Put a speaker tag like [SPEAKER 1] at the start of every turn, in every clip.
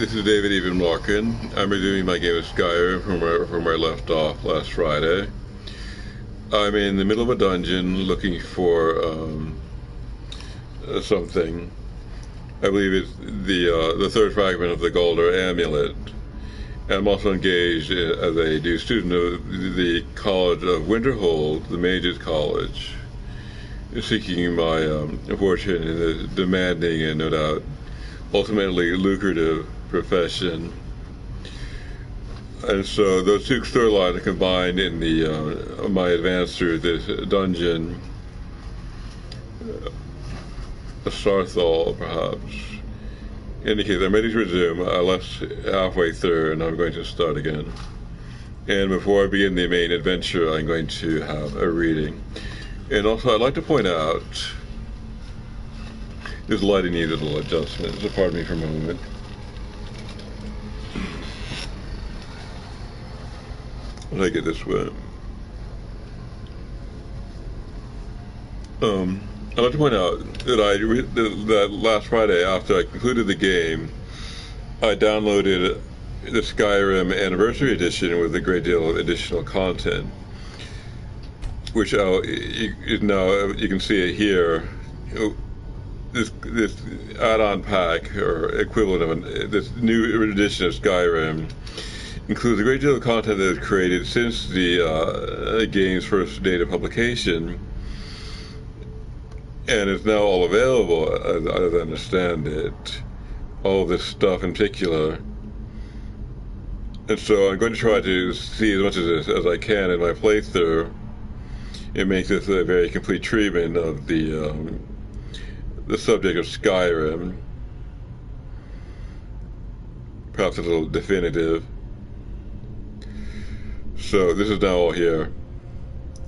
[SPEAKER 1] This is David Even Larkin. I'm resuming my game of Skyrim from where I left off last Friday. I'm in the middle of a dungeon looking for something. I believe it's the third fragment of the Golder amulet. I'm also engaged as a new student of the College of Winterhold, the Mages College, seeking my fortune in a demanding and no doubt ultimately lucrative profession. And so those two storylines are combined in the my advance through this dungeon. Sarthal, perhaps. In any case, I'm ready to resume. I left halfway through, and I'm going to start again. And before I begin the main adventure, I'm going to have a reading. And also, I'd like to point out this lighting needs a little adjustment, so pardon me for a moment. I'll take it this way. I'd like to point out that that last Friday, after I concluded the game, I downloaded the Skyrim Anniversary Edition with a great deal of additional content, which now you can see it here. This add-on pack, or equivalent of this new edition of Skyrim, includes a great deal of content that is created since the game's first date of publication, and it's now all available, as I understand it. All of this stuff in particular. And so I'm going to try to see as much of this as I can in my playthrough. It makes this a very complete treatment of the subject of Skyrim. Perhaps a little definitive. So this is now all here.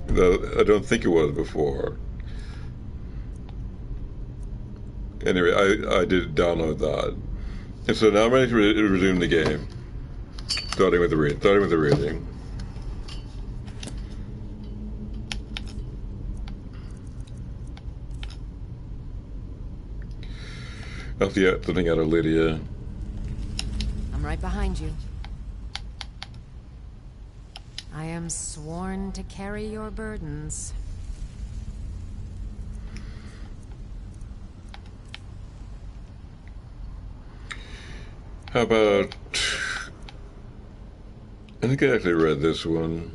[SPEAKER 1] I don't think it was before. Anyway, I did download that. And so now I'm ready to resume the game. Starting with the reading. I have to get something out of Lydia.
[SPEAKER 2] I'm right behind you. I am sworn to carry your burdens.
[SPEAKER 1] How about... I think I actually read this one.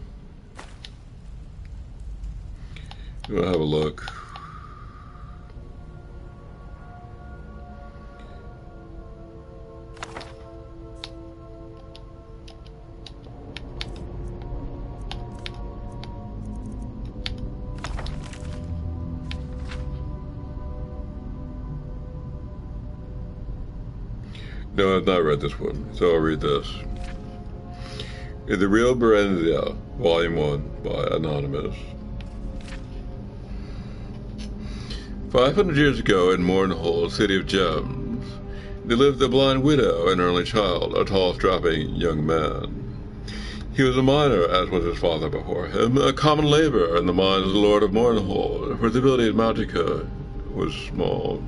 [SPEAKER 1] I'll have a look. No, I've not read this one, so I'll read this. The Real Berenzia, Volume 1, by Anonymous. 500 years ago in Mournhold, city of gems, there lived a blind widow and her only child, a tall, strapping young man. He was a miner, as was his father before him, a common laborer in the mines of the Lord of Mournhold, for his ability in Magicka was small.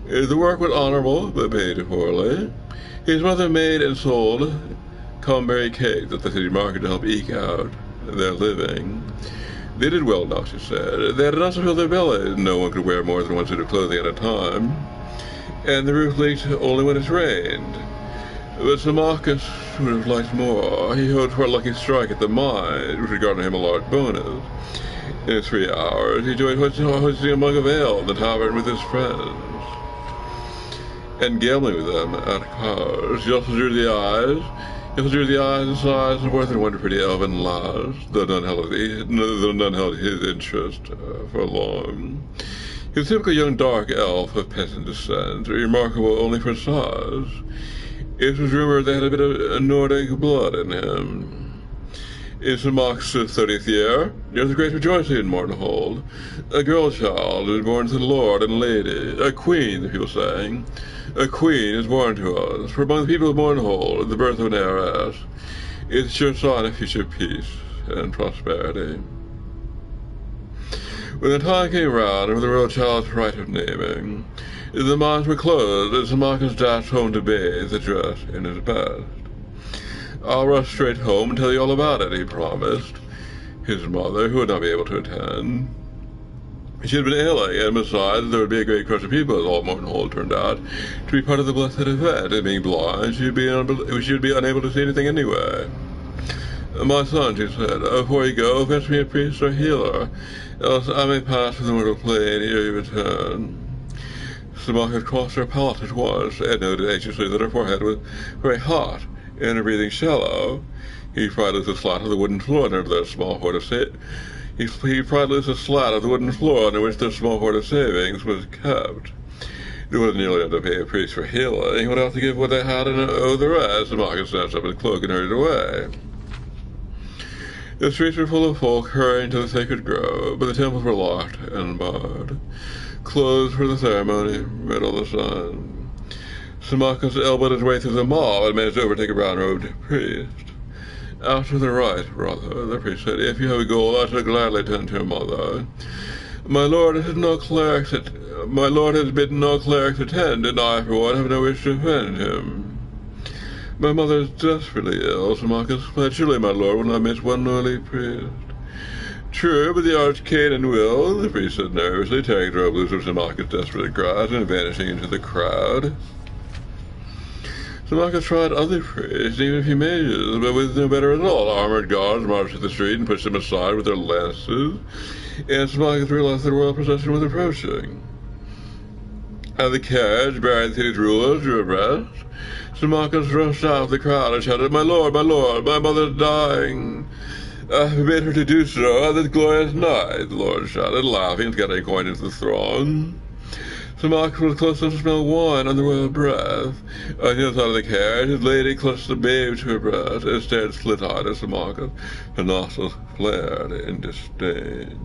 [SPEAKER 1] The work was honorable, but paid poorly. His mother made and sold cumberry cakes at the city market to help eke out their living. They did well enough, she said. They had enough to fill their bellies. No one could wear more than one suit of clothing at a time. And the roof leaked only when it rained. But Sir Marcus would have liked more. He hoped for a lucky strike at the mine, which would garner him a large bonus. In 3 hours, he joined hoisting a mug of ale in the tavern with his friends, and gambling with them at cards. He also drew the eyes. He also drew the eyes and sighs of worth and wonder pretty elven lads, though none held his interest for long. He was a typical young dark elf of peasant descent, remarkable only for size. It was rumored that he had a bit of Nordic blood in him. In St. Mark's 30th year, there was a great rejoicing in Mournhold. A girl child was born to the lord and lady, a queen, the people sang. A queen is born to us, for among the people of Mournhold, the birth of an heiress is a sure sign of future peace and prosperity. When the time came round, and with the royal child's rite of naming, The mines were closed, and Symmachus dashed home to bathe, dressed in his best. "I'll rush straight home and tell you all about it," he promised his mother, who would not be able to attend. She had been ailing, and besides, there would be a great crush of people, as all Mortonhold turned out to be part of the blessed event, and being blind, she would be unable to see anything anyway. "My son," she said, "before you go, fetch me a priest or healer, else I may pass from the mortal plane ere you return." Symmachus crossed her palate at once, and noted anxiously that her forehead was very hot, and her breathing shallow. He pried loose a slat of the wooden floor under their small hoard of He pried loose a slat of the wooden floor under which their small hoard of savings was kept. It wasn't nearly enough to pay a priest for healing. He would have to give what they had and owe the rest. Symmachus snatched up his cloak and hurried away. The streets were full of folk hurrying to the sacred grove, but the temples were locked and barred. Closed for the ceremony, read all the signs. Symmachus elbowed his way through the mob and managed to overtake a brown-robed priest. "Out to the right, brother," the priest said. "If you have a gold, I shall gladly tend to your mother. My lord has bidden no clerics attend, and I, for one, have no wish to offend him." "My mother is desperately ill," Symmachus replied. "Surely my lord will not miss one lowly priest." "True, but the archcanon will," the priest said nervously, tearing his robe loose of Symmachus' desperate cries and vanishing into the crowd. Symmachus tried other priests, even a few mages, but with no better result. Armored guards marched to the street and pushed them aside with their lances, and Symmachus realized the royal procession was approaching. As the carriage bearing the city's rulers drew abreast, Symmachus rushed out of the crowd and shouted, my lord, my mother's dying. I forbid her to do so on this glorious night," the lord shouted, laughing and scattering coin into the throng. Symmachus was close enough to smell wine on the royal breath. On the other side of the carriage, his lady clutched the babe to her breast and stared slit-eyed at Symmachus. Her nostrils flared in disdain.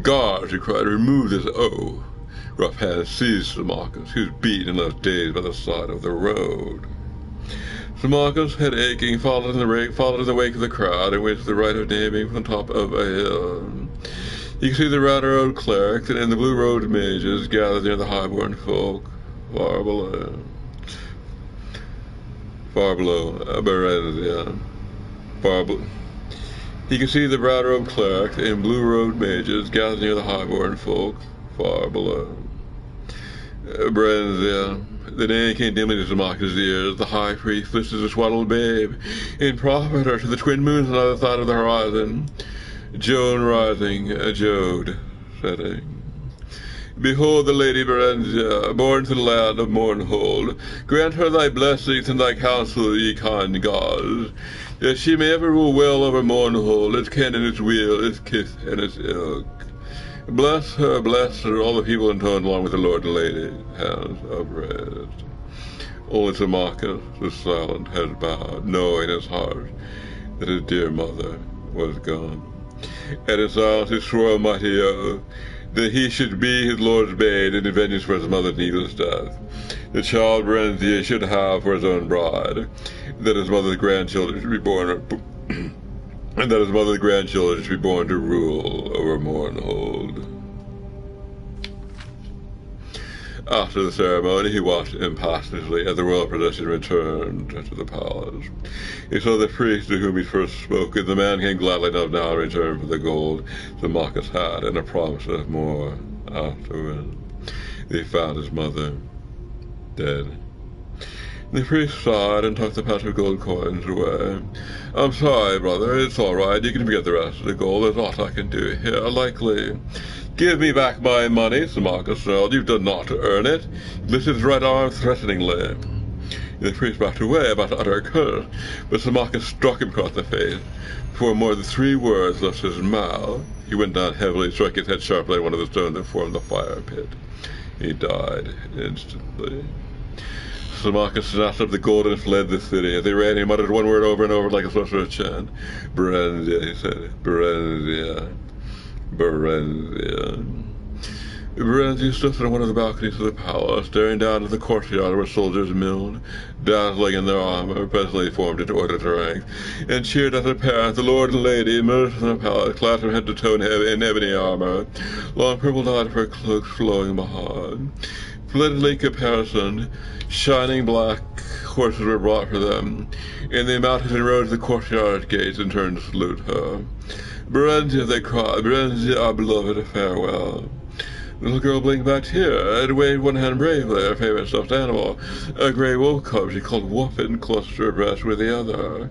[SPEAKER 1] "Guards," he cried, "remove this oaf." Rough hands seized Symmachus. He was beaten and left dazed by the side of the road. Symmachus, head aching, followed in the wake of the crowd and went to the right of naming from the top of a hill. You could see the router-robed clerics and the blue-robed mages gathered near the high-born folk far below Berezia. He could see the brown-robed clerics and blue-robed mages gathered near the high-born folk far below Berezia. The name came dimly to Symmachus' ears. The high priest lifted the swaddled babe and proffered her to the twin moons on either side of the horizon. Joan rising, Jode setting. "Behold the Lady Berezia, born to the land of Mortonhold. Grant her thy blessings and thy counsel, ye kind gods, that she may ever rule well over Mortonhold, its kin and its weal, its kith and its ilk. Bless her, all the people intoned along with the Lord and Lady, hands upraised." Only Symmachus, the silent, head bowed, knowing in his heart that his dear mother was gone. And in silence he swore a mighty oath that he should be his lord's bane in vengeance for his mother's needless death. The child Berezia should have for his own bride, that his mother's grandchildren should be born to rule over Mortonhold. After the ceremony, he watched impassively as the royal procession returned to the palace. He saw the priest to whom he first spoke, and the man came gladly enough now in return for the gold Symmachus had, and a promise of more afterward. They found his mother dead. The priest sighed and tucked the patch of gold coins away. "I'm sorry, brother. It's all right. You can forget the rest of the gold. There's aught I can do here, likely." "Give me back my money," Symmachus snarled. "You did not earn it." He lifted his right arm threateningly. The priest backed away, about to utter a curse, but Symmachus struck him across the face. Before more than 3 words left his mouth, he went down heavily, striking his head sharply on one of the stones that formed the fire pit. He died instantly. Symmachus snatched up the gold and fled the city. As he ran, he muttered one word over and over like a sorcerer's chant. "Berezia," he said. "Berezia. Berezia." Berenzi stood on one of the balconies of the palace, staring down at the courtyard where soldiers milled, dazzling in their armor, presently formed into ordered ranks, and cheered at their parents, the lord and lady, immersed in the palace, clad from head to toe in ebony armor, long purple dyed fur cloaks flowing behind. Splendidly caparisoned, shining black horses were brought for them, and they mounted and rode to the courtyard gates and turned to salute her. Berenzi, they cried, Berenzi, our beloved, farewell. The little girl blinked back to hear and waved one hand bravely at her favorite stuffed animal, a gray wolf cub she called Woof, and clutched her breast with the other.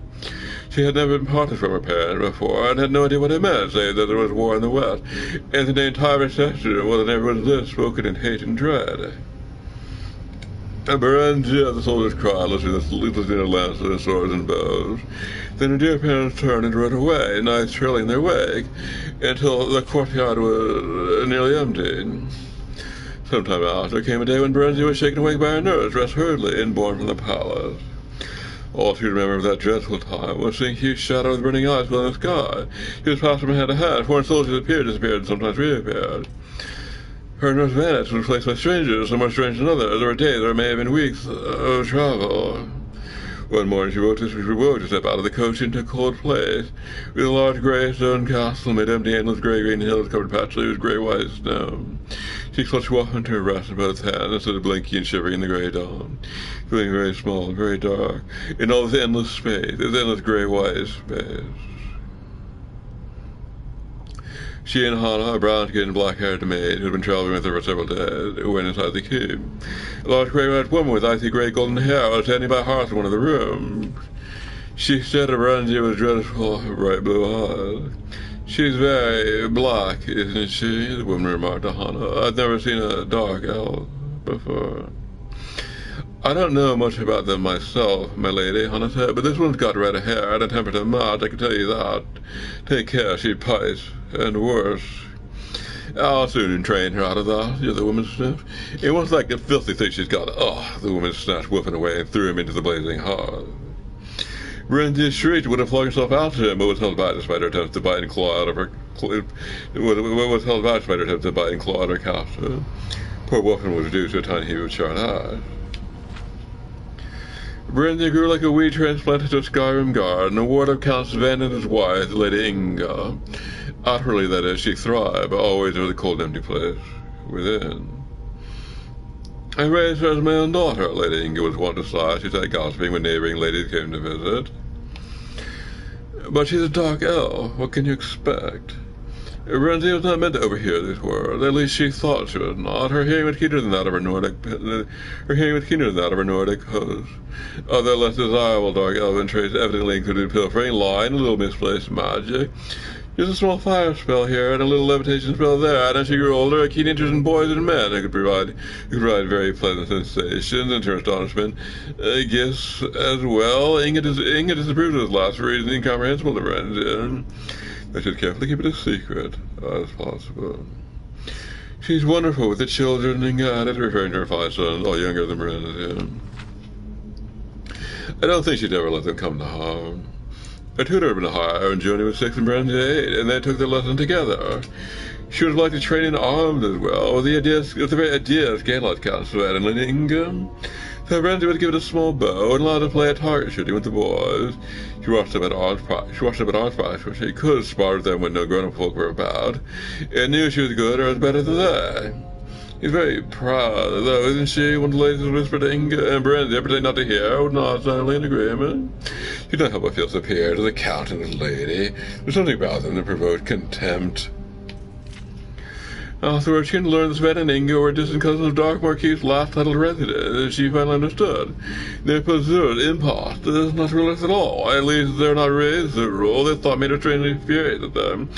[SPEAKER 1] She had never been parted from her parent before, and had no idea what it meant, save that there was war in the West, and that the entire section was in everyone's lips spoken in hate and dread. Berenzi, the soldiers cried, listening to their lances and swords and bows. Then her dear parents turned and rode away, knights trailing their wake, until the courtyard was nearly empty. Sometime after came a day when Berenzi was shaken awake by her nurse, dressed hurriedly and borne from the palace. All she remembered of that dreadful time was seeing huge shadows with burning eyes filling the sky. She was passed from hand to hand. Foreign soldiers appeared, disappeared, and sometimes reappeared. Her nurse vanished, was replaced by strangers, some more strange than others. There were days, or it may have been weeks, of travel. One morning she woke to step out of the coach into a cold place, with a large gray stone castle made empty, endless gray-green hills covered patchily with gray-white snow. She clutched Wolf into her breast in both hands and stood blinking and shivering in the gray dawn, feeling very small and very dark, in all this endless space, this endless gray-white space. She and Hannah, a brown-skinned, black-haired maid who had been traveling with her for several days, went inside the keep. A large gray-white woman with icy gray golden hair was standing by a hearth in one of the rooms. She stared at Berenzi with dreadful, bright blue eyes. "She's very black, isn't she?" the woman remarked to Hannah. "I've never seen a dark elf before." "I don't know much about them myself, my lady," Hannah said, "but this one's got red hair and a temper to match, I can tell you that. Take care, she bites, and worse." "I'll soon train her out of that," the other woman sniffed. "It was like a filthy thing she's got." "Oh!" the woman snatched Wolfen away and threw him into the blazing hearth. Berenzi shrieked, would have flung herself out to him, but was held back despite her attempts to bite and claw out of her. Was held back despite her attempts to bite and claw out her captor. Poor Wolfen was reduced to a tiny heap of charred eyes. Berenzi grew like a weed transplanted to a Skyrim garden, a ward of Count Sven and his wife, the Lady Inga. Outwardly, that is, she thrived, but always there was a cold, empty place within. "I raised her as my own daughter," Lady Inga was wont to sigh. She sat gossiping when neighboring ladies came to visit. "But she's a dark elf. What can you expect?" Berenzi was not meant to overhear these words. At least she thought she was not. Her hearing was keener than that of her Nordic host. Other less desirable dark elven traits evidently included pilfering, lying, a little misplaced magic. Just a small fire spell here and a little levitation spell there, and as she grew older, a keen interest in boys and men who could provide very pleasant sensations, and to her astonishment, gifts as well. Inga disapproved of this last for reason incomprehensible to Berenzi. I should carefully keep it a secret as possible. "She's wonderful with the children," Inga added, referring to her 5 sons, all younger than Berenzi. "I don't think she'd ever let them come to harm." A tutor had been hired when Joni was 6 and Berenzi 8, and they took their lesson together. She would like to train in arms as well, with the very idea of scandalized Count Sven and Lady Inga. So Berenzi was given a small bow and allowed to play at target shooting with the boys. She watched them at arms practice where she could spar with them when no grown-up folk were about, and knew she was good or was better than they. "He's very proud, though, isn't she?" one of the ladies whispered to Inga, and Berenzi, pretending not to hear, would nod silently in agreement. She could not help but feel superior to the Count and his lady. There's something about them that provoked contempt. Afterwards, she learned that Sven and Inga were distant cousins of Dark Marquis's last titled resident, and she finally understood. They're preserved imposters, not rulers at all. At least they're not raised to rule. Their thought made her strangely infuriated them.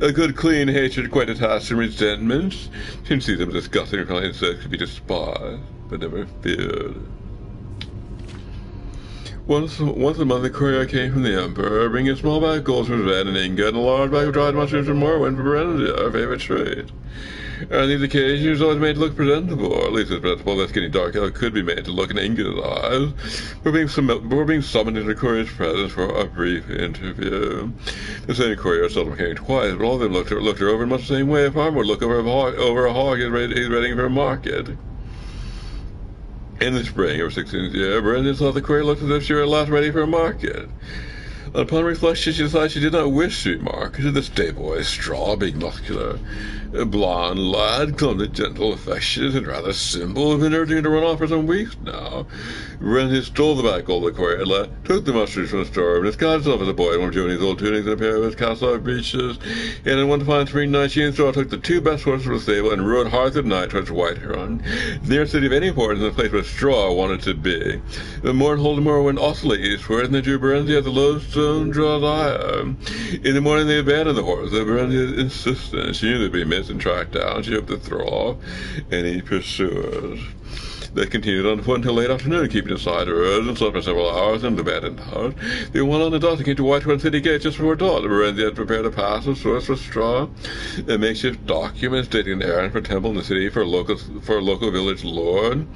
[SPEAKER 1] A good, clean hatred, quite detached from resentment. She didn't see them as disgusting or insects to be despised, but never feared. Once a month, the courier came from the Emperor, bringing a small bag of gold from his bed and ingot, and a large bag of dried mushrooms from Morrowind for Berenzia, our favorite trade. On these occasions, he was always made to look presentable, or at least as presentable as skinny dark elf could be made to look in Inga's eyes, before being summoned into the courier's presence for a brief interview. The same courier seldom came twice, but all of them looked her over in much the same way a farmer would look over a hog he's readying for a market. In the spring of her 16th year, Berenzia thought the courier looked as if she were at last ready for a market. Upon reflection, she decided she did not wish to be marketed. This day boy, straw, big, muscular, a blonde lad, clumsy, gentle, affectionate, and rather simple, had been urging her to run off for some weeks now. Berenzia stole the bag gold the courier left, took the mushrooms from the store, and disguised herself as a boy in one of Joni's old tunics and a pair of his cast-off breeches. And in one fine spring night, she and Straw took the 2 best horses from the stable and rode hard through the night towards Whiterun, the nearest city of any importance, and the place where Straw wanted to be. The Mournhold and Morrowind also lay eastward, and they drew Berenzia at the lodestone draws higher. In the morning, they abandoned the horse. Berenzia's insistence. She knew they'd be missed and tracked down. She hoped to throw off any pursuers. They continued on foot until late afternoon, keeping aside the roads and slept for several hours in the abandoned house. They went on the dust and came to Whiterun City Gate just before dawn. Berenzia had prepared a pass of sorts for Straw, a makeshift document stating an errand for a temple in the city for a local village lord.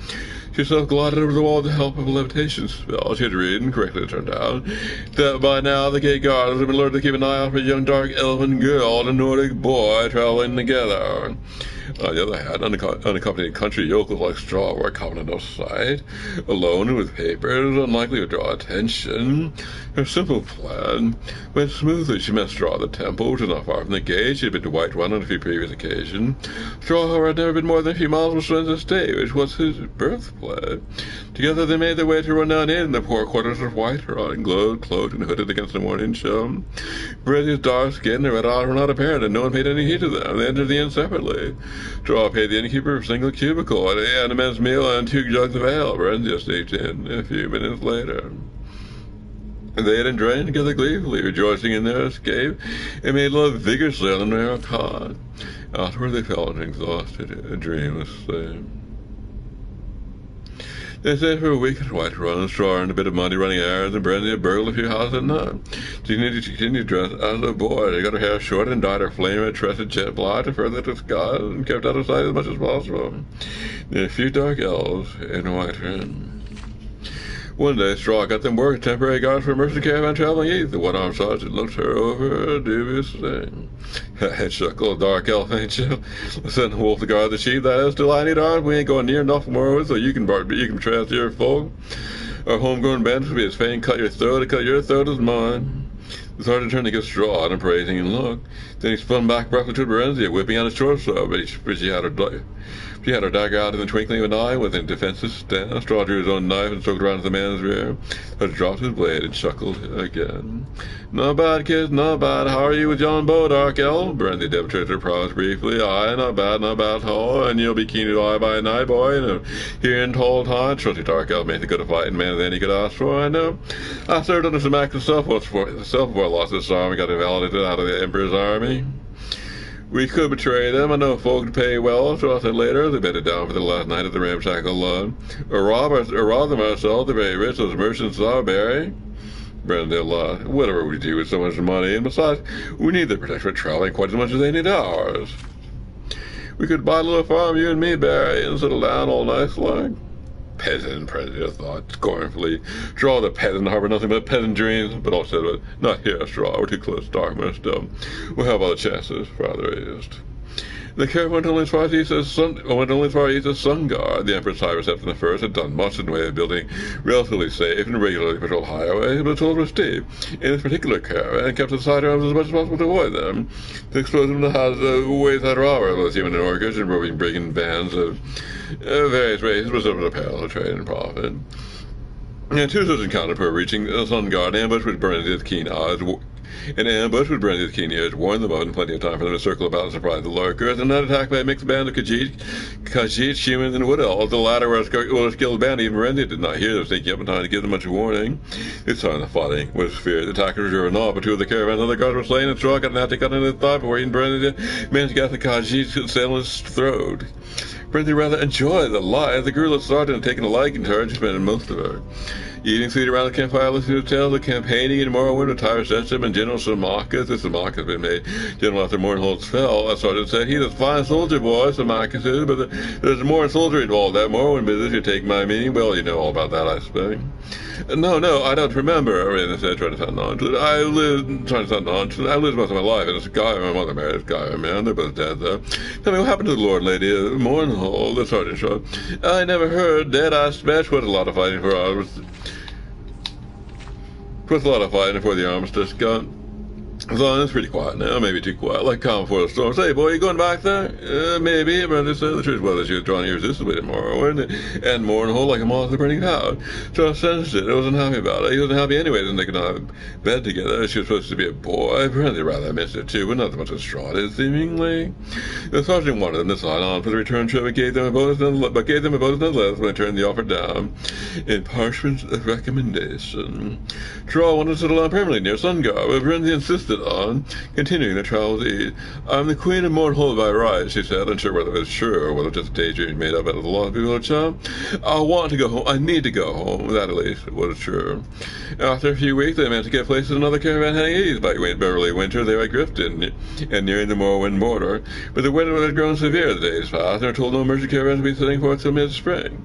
[SPEAKER 1] She herself glided over the wall with the help of a levitation spell. She had read, and correctly it turned out, that by now the gate guards had been learned to keep an eye out for a young dark elven girl and a Nordic boy traveling together. On the other hand, unaccompanied country yokels like Straw were a common enough sight. Alone and with papers, unlikely to draw attention. Her simple plan went smoothly. She met Straw at the temple, which was not far from the gate. She had been to Whiterun on a few previous occasions. Straw, however, had never been more than a few miles from Sven's estate, which was his birthplace. Together they made their way to Rundown Inn, the poor quarters of Whiterun, glowed, cloaked, and hooded against the morning show. Berenzia's dark skin and red eyes were not apparent, and no one paid any heed to them. They entered the inn separately. Straw paid the innkeeper a single cubicle, and a men's meal and 2 jugs of ale. Berenzia sneaked in a few minutes later. They ate and drank together gleefully, rejoicing in their escape, and made love vigorously on the narrow cot. Afterward they fell into exhausted, dreamless sleep. They stayed for a week at Whiterun, Straw earned a bit of money running errands, and Berenzia burgled a few houses at night. She continued dressed as a boy. She got her hair short and dyed her flame-red tresses jet black to further disguise, and kept out of sight as much as possible. There were a few dark elves in Whiterun. One day, Straw got them work temporary guards for a merchant caravan traveling east. The one-armed sergeant looked her over dubiously. Head chuckled, dark elf, ain't you? Send the wolf to guard the sheep, that is. Still, I need arms. We ain't going near enough more, so you can trust your folk. Our homegrown bandits will be as fain cut your throat as mine. The sergeant turned to give Straw an appraising look. Then he spun back roughly to Berenzia, whipping out his short sword, but she had her dagger out in the twinkling of an eye with a defensive stance. Straw drew his own knife and stroked around to the man's rear, but dropped his blade and chuckled again. Not bad, kid, not bad. How are you with John Bow, dark elf? Berenzia demonstrated her prowess briefly. Aye, not bad at all. And you'll be keen to eye by night, boy, and here in tall time. Trusty dark elf made the good a fighting man than he could ask for, I know. I served under some active self-war before I lost this arm and got invalidated out of the Emperor's army. We could betray them. I know folk to pay well, so I said later. They bedded down for the last night at the ramshackle lodge. Or rob them ourselves, the very rich, those merchants are, Barry. Berenzia laughed. Whatever we do with so much money, and besides, we need their protection for traveling quite as much as they need ours. We could buy a little farm, you and me, Barry, and settle down all nice like. Peasant, Berenzia thought scornfully. Straw the peasant harbor nothing but peasant dreams, but all said, but not here, Straw. We're too close to Darkmoor still. We'll have other chances farther east. The caravan went only as far east as Sungar. The Emperor's High Reception I had done much in the way of building relatively safe and regularly patrolled highways, but the tolls were steep. In this particular caravan, kept to the sidearms as much as possible to avoid them. The explosion has ways had robbers, both human and orcish, and roving brigand bands of various races, but some of the parallel trade and profit. And 2 such encountered for reaching Sungar, an ambush with Berenzia's keen eyes. Warned them of in plenty of time for them to circle about and surprise the lurkers, and that attack by a mixed band of Khajiit, humans, and wood elves. The latter were a skilled band. Even Berenzia did not hear them, sneaking up in time to give them much warning. This time the fighting was fierce. The attackers were driven off, but 2 of the caravan's other guards were slain, and Straw got an attic cut into his thigh before even Berenzia managed to get the Khajiit's assailant's throat. Berenzia rather enjoyed the life. The guerrilla sergeant had taken a liking to her and she spent most of her Eating seated around the campfire, listening to tales of campaigning in Morrowind with Tyrus Esham and General Symmachus. This Symmachus had been made general after Mournhold's fell. A sergeant said, "He's a fine soldier, boy," Symmachus is, "but there's more than soldier involved. That Morrowind business, you take my meaning. Well, you know all about that, I expect." No, I don't remember," Arena said, trying to sound nonchalant. I lived most of my life in Skyrim. My mother married a Skyrim man. They're both dead, though. "Tell me, what happened to the Lord and Lady Mournhold?" The sergeant shrugged. "I never heard. Dead, I smash. Was a lot of fighting for the armistice got. So it's pretty quiet now, maybe too quiet, like calm before the storm. Say, boy, you going back there? Maybe, but the truth was that she was drawing irresistibly tomorrow, and Mournhold like a moth to the burning cloud. So I sensed it. I wasn't happy about it. He wasn't happy anyway, and they could not have bed together. She was supposed to be a boy. Apparently rather missed it too, but not as much as Straw did, seemingly. The sergeant wanted them to sign on for the return trip, but gave them a bonus nonetheless when I turned the offer down in parchment of recommendation. Straw wanted to settle down permanently near Sungar, but Brendan insisted on continuing the travel's ease. "I'm the Queen of Mournhold by right," she said, unsure whether it was true or whether just a daydream made up out of the law of people or child. "I want to go home. I need to go home." That, at least, was true. After a few weeks, they managed to get places in another caravan heading east. By early winter, they were drifting and nearing the Morrowind border. But the winter had grown severe the days passed, and were told no emergency caravans would be setting forth till mid-spring.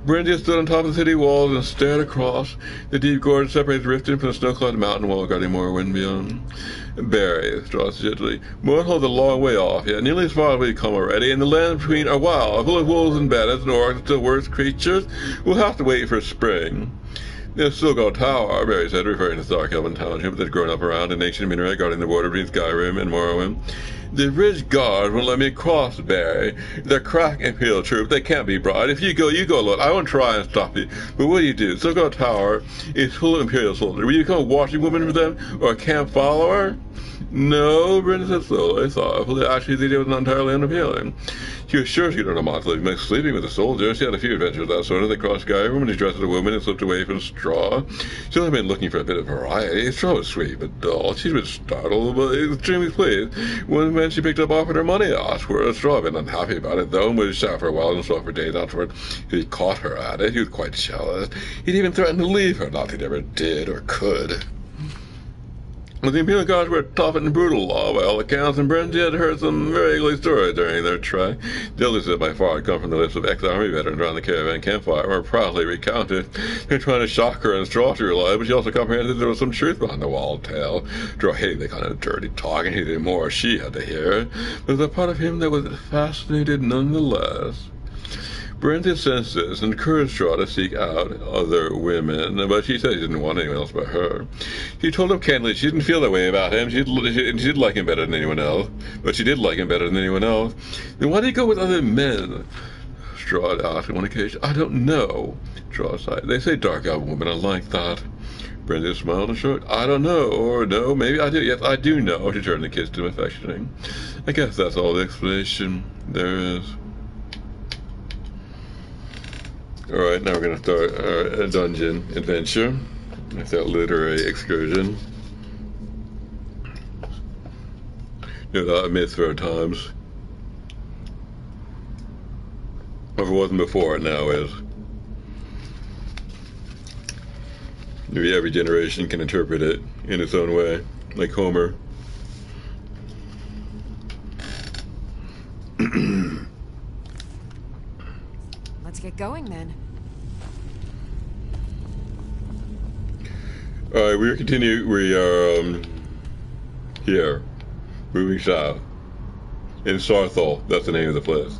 [SPEAKER 1] Bryndia stood on top of the city walls and stared across the deep gorge that separates Riften from the snow-clad mountain wall guarding Morrowind beyond. "Barry," Straw said gently, "Mournhold's a long way off yet, nearly as far as we've come already, and the land between are wild, full of wolves and bandits and orcs and still worse creatures. We'll have to wait for spring." "There's Silgo Tower," Barry said, referring to the Dark Elven township that had grown up around an ancient minaret guarding the border between Skyrim and Morrowind. "The Ridge Guard won't let me cross, Barry. They're crack Imperial troops. They can't be bribed. If you go, look. I won't try and stop you. But what do you do? Silgo Tower is full of Imperial soldiers. Will you become a watching woman for them, or a camp follower?" "No," Brenda said slowly, thoughtfully. Actually, the idea was not entirely unappealing. She was sure she'd earn a month's living by sleeping with a soldier. She had a few adventures of that sort. They crossed Skyrim when she dressed as a woman and slipped away from Straw. She'd only been looking for a bit of variety. Straw was sweet but dull. She'd been startled, but extremely pleased when she picked up offered her money asked for it. Straw had been unhappy about it, though, and was shot for a while and saw for days afterward. He caught her at it. He was quite jealous. He'd even threatened to leave her. Not that he ever did or could. But the Imperial Guards were tough and brutal law by all accounts, and Brendan had heard some very ugly stories during their trek. Dealers that by far had come from the lips of ex-army veterans around the caravan campfire were proudly recounted. They were trying to shock her and Straw to realize, but she also comprehended that there was some truth behind the wild tale. Straw hated the kind of dirty talk, and hated more she had to hear. There was a part of him that was fascinated nonetheless. Brenda sensed this and encouraged Straw to seek out other women, but she said he didn't want anyone else but her. She told him candidly she didn't feel that way about him. She did like him better than anyone else, but she did like him better than anyone else. "Then why did he go with other men?" Straw asked on one occasion. "I don't know," Straw sighed. "They say dark elven women are like that." Brenda smiled and shrugged. "I don't know, or no, maybe I do. Yes, I do know." She turned and kissed him affectionately. "I guess that's all the explanation there is." Alright, now we're going to start a dungeon adventure with that literary excursion. You know, that myth for our times. If it wasn't before, it now is. Maybe every generation can interpret it in its own way, like Homer.
[SPEAKER 2] Let's get going then.
[SPEAKER 1] Alright, we are here, moving south, in Sarthal. That's the name of the place.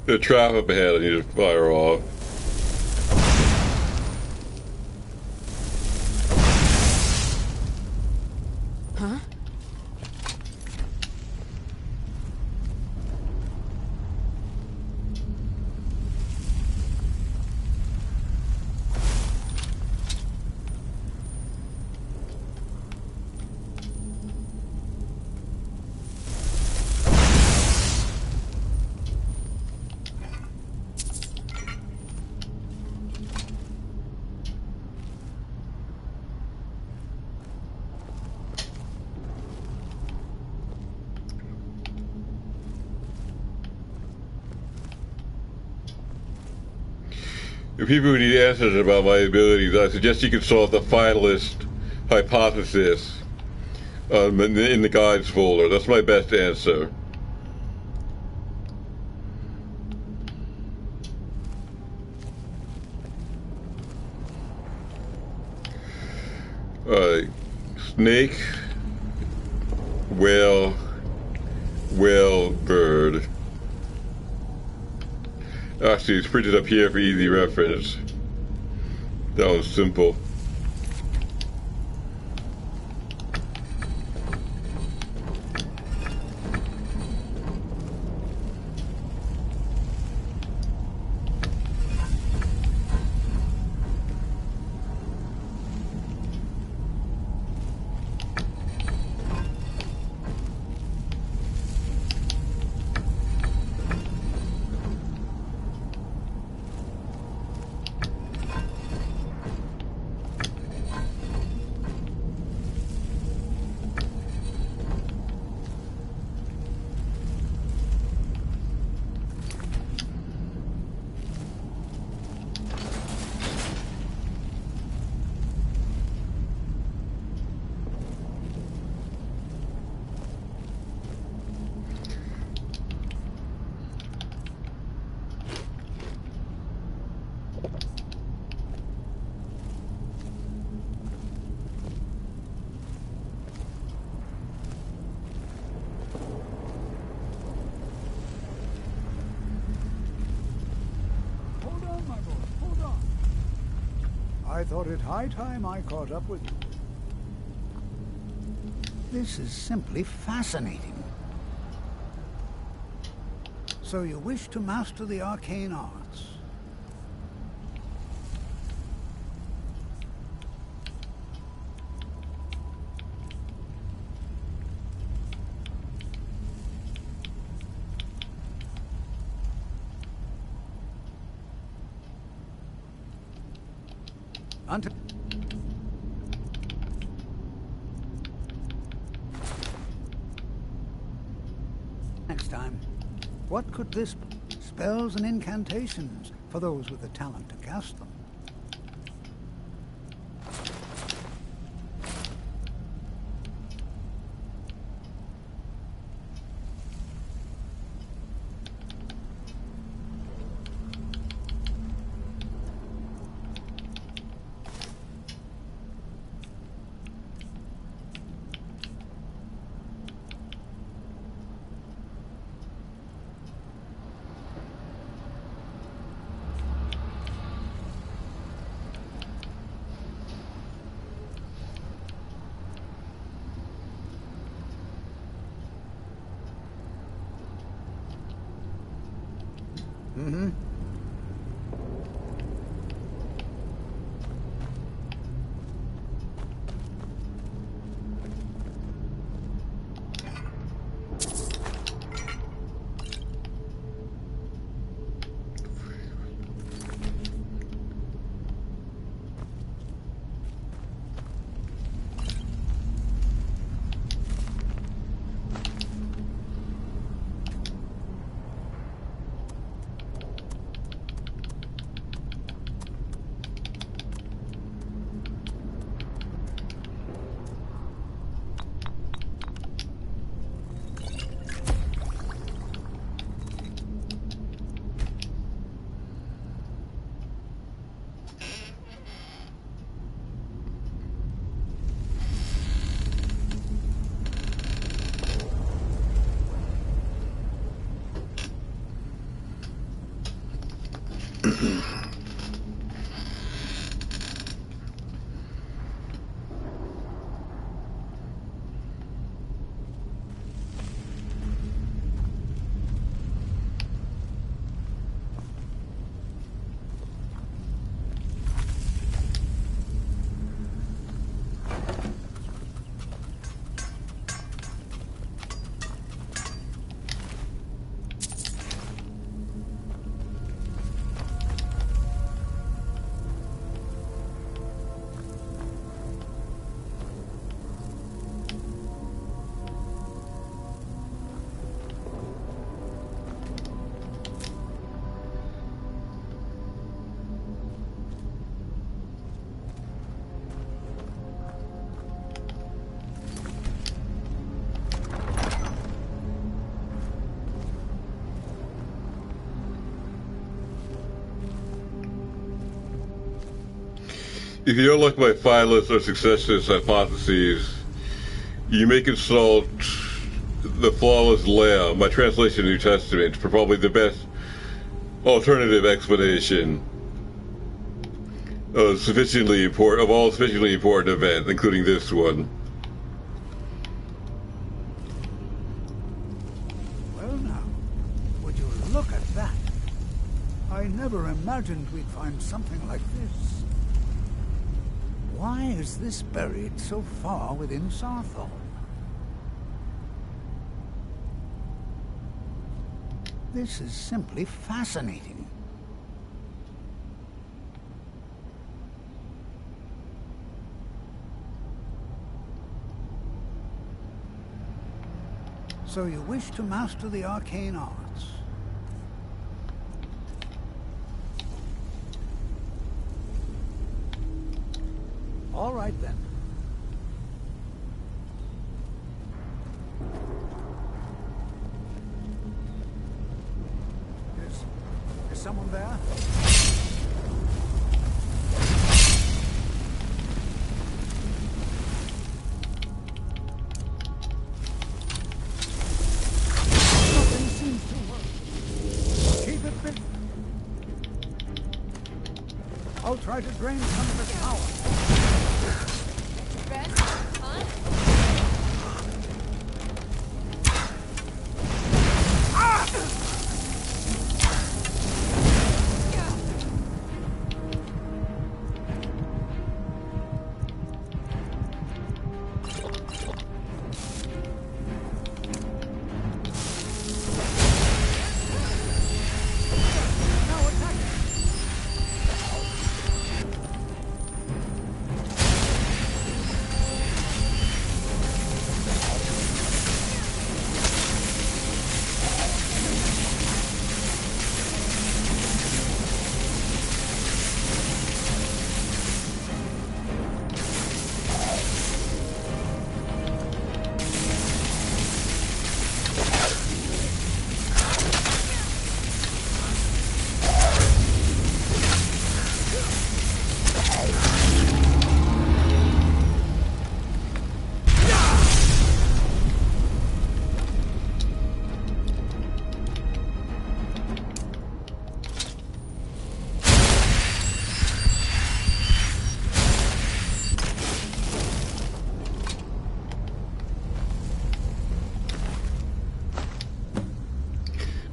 [SPEAKER 1] The trap up ahead I need to fire off.
[SPEAKER 2] Huh?
[SPEAKER 1] If people who need answers about my abilities, I suggest you consult the finalist hypothesis in the guides folder. That's my best answer. Snake, whale, bird. Actually, it's printed up here for easy reference. That was simple.
[SPEAKER 3] I thought it high time I caught up with you. This is simply fascinating. So you wish to master the arcane arts? Next time, what could this be? Spells and incantations for those with the talent to cast them. Mm-hmm.
[SPEAKER 1] If you don't like my finalists or successes hypotheses, you may consult The Flawless Lamb, my translation of the New Testament, for probably the best alternative explanation of all sufficiently important events, including this one.
[SPEAKER 3] Well now, would you look at that? I never imagined we'd find something like this. Why is this buried so far within Sarthal? This is simply fascinating. So you wish to master the arcane arts? All right then. Is someone there? Nothing seems to work. Keep it busy. I'll try to drain some of its power.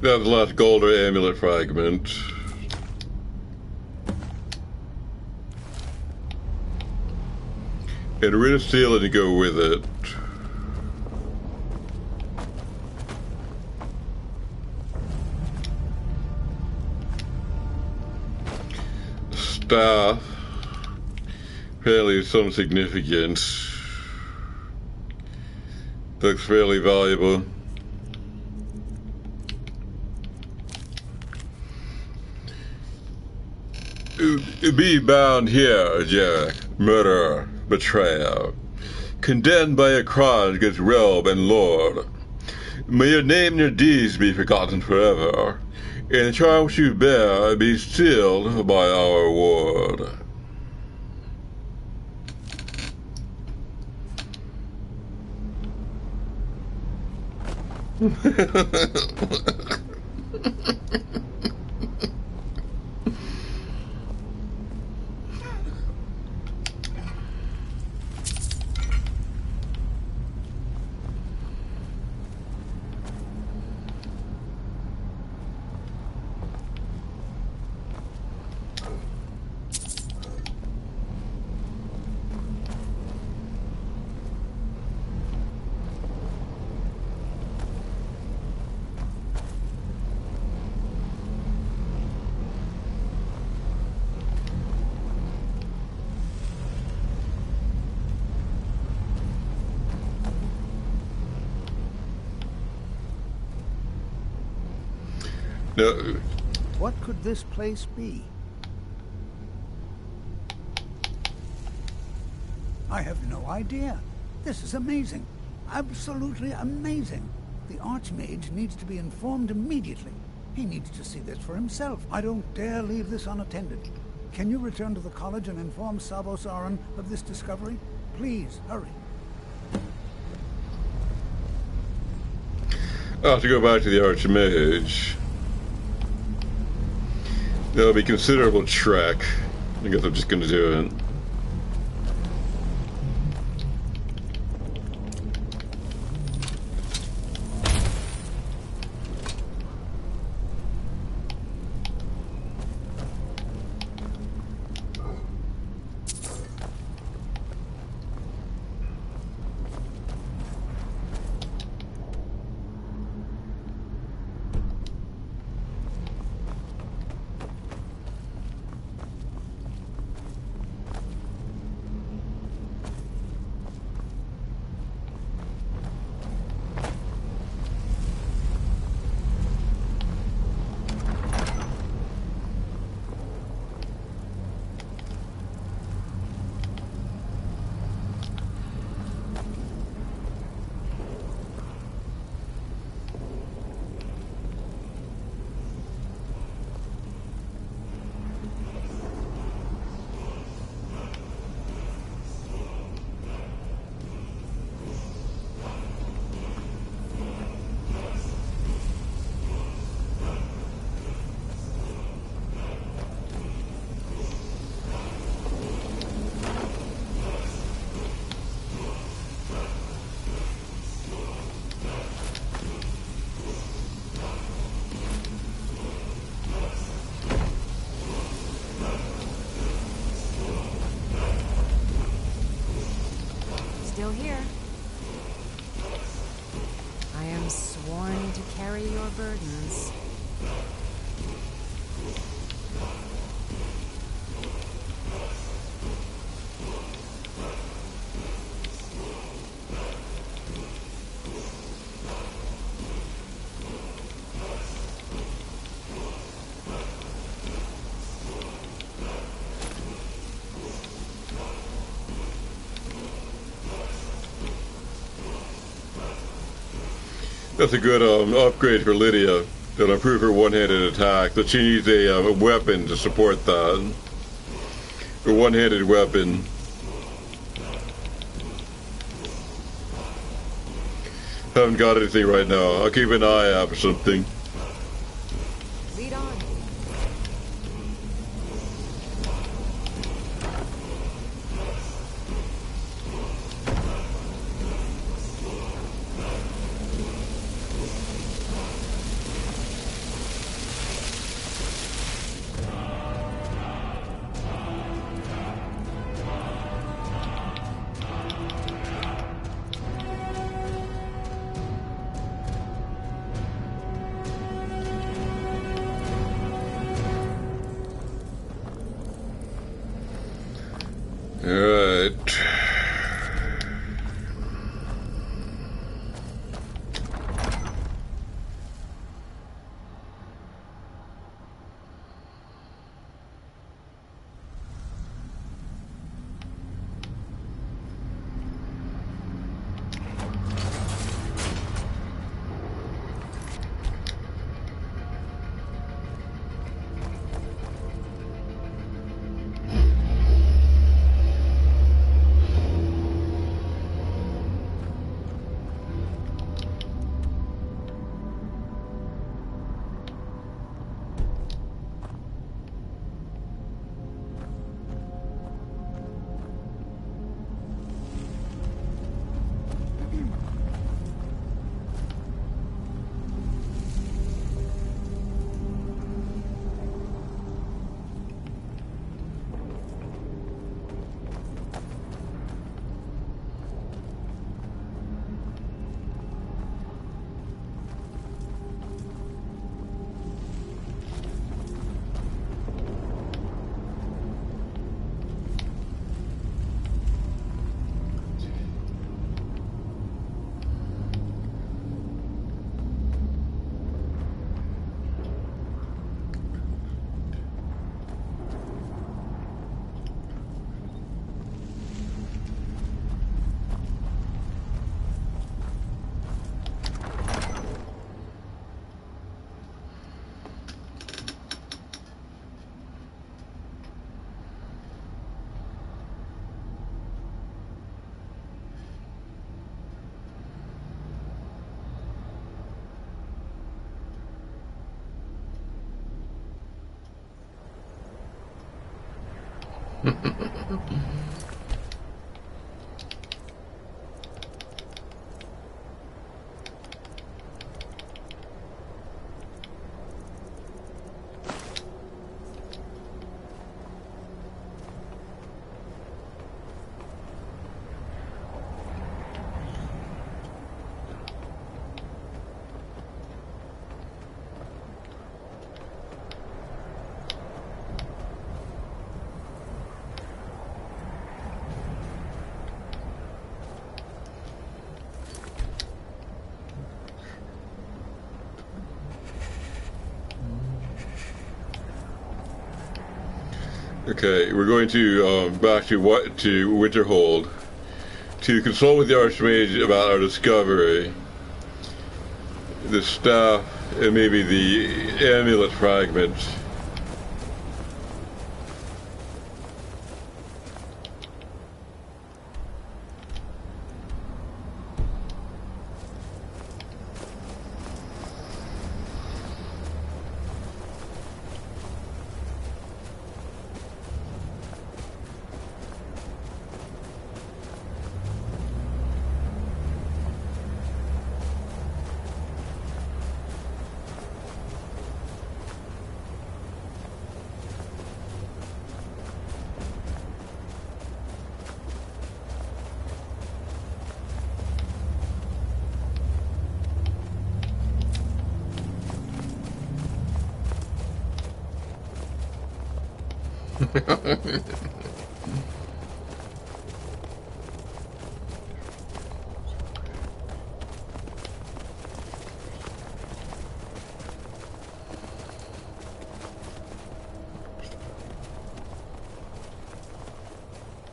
[SPEAKER 1] That was the last gold or amulet fragment. And a rid of steel to go with it. Staff. Apparently some significance. Looks fairly valuable. Be bound here, Jack, murderer, betrayer, condemned by your crimes against realm and lord. May your name and your deeds be forgotten forever, and the charm which you bear be sealed by our ward. No.
[SPEAKER 3] What could this place be? I have no idea. This is amazing. Absolutely amazing. The Archmage needs to be informed immediately. He needs to see this for himself. I don't dare leave this unattended. Can you return to the college and inform Savos Aran of this discovery? Please, hurry.
[SPEAKER 1] I'll have to go back to the Archmage. That'll be considerable trek. I guess I'm just going to do it.
[SPEAKER 2] Still here. I am sworn to carry your burdens.
[SPEAKER 1] That's a good upgrade for Lydia. That'll improve her one-handed attack. But she needs a weapon to support that. A one-handed weapon. Haven't got anything right now. I'll keep an eye out for something.
[SPEAKER 2] Lead on.
[SPEAKER 1] Alright. Okay, we're going to back to Winterhold to consult with the Archmage about our discovery, the staff, and maybe the amulet fragment.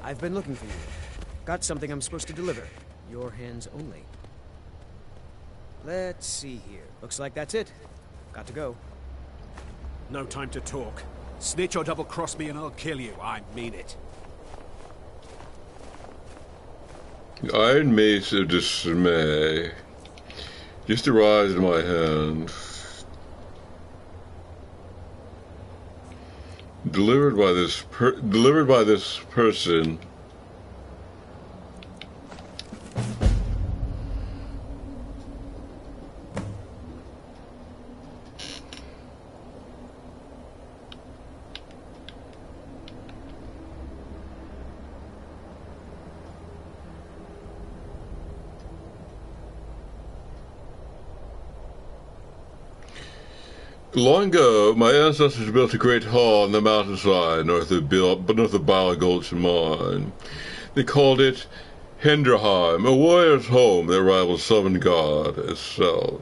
[SPEAKER 4] I've been looking for you. Got something I'm supposed to deliver. Your hands only. Let's see here. Looks like that's it. Got to go.
[SPEAKER 5] No time to talk. Snitch or double-cross me and I'll kill you. I mean it.
[SPEAKER 1] The Iron Mace of Dismay just arrived in my hand. Delivered by this person. Long ago, my ancestors built a great hall on the mountainside north of Bala Gulch mine. They called it Henderheim, a warrior's home that rivaled Southern God itself.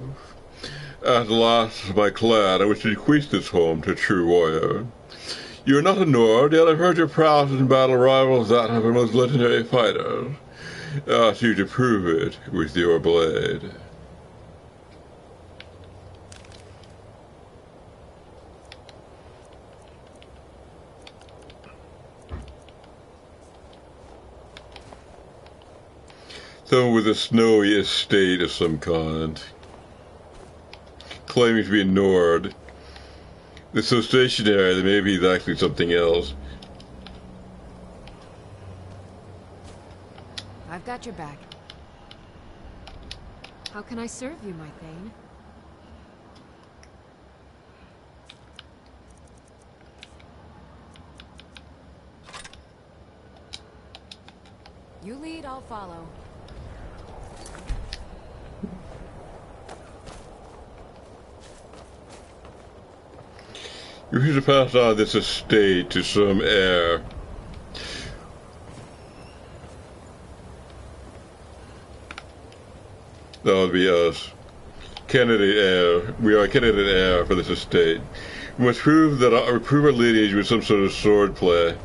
[SPEAKER 1] At last, my clan, I wish to bequeath this home to a true warrior. You are not a Nord, yet I've heard your prowess in battle rivals that of our most legendary fighters. I ask you to prove it with your blade. Someone with a snowy estate of some kind, claiming to be a Nord. They're so stationary that maybe he's actually something else.
[SPEAKER 2] I've got your back. How can I serve you, my Thane? You lead, I'll follow.
[SPEAKER 1] You should pass on this estate to some heir. That would be us. Candidate heir. We are candidate heir for this estate. We must prove our lineage with some sort of sword play.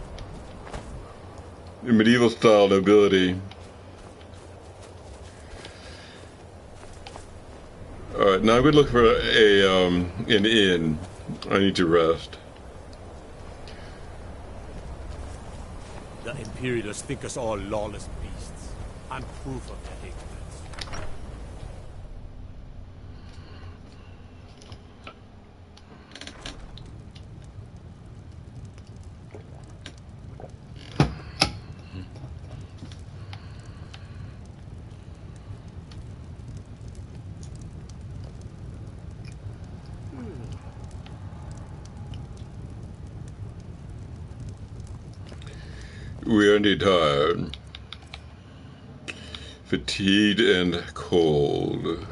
[SPEAKER 1] Medieval style nobility. Alright, now I'm going to look for an inn. I need to rest.
[SPEAKER 5] The Imperialists think us all lawless beasts. I'm proof of their ignorance.
[SPEAKER 1] We are indeed tired, fatigued, and cold.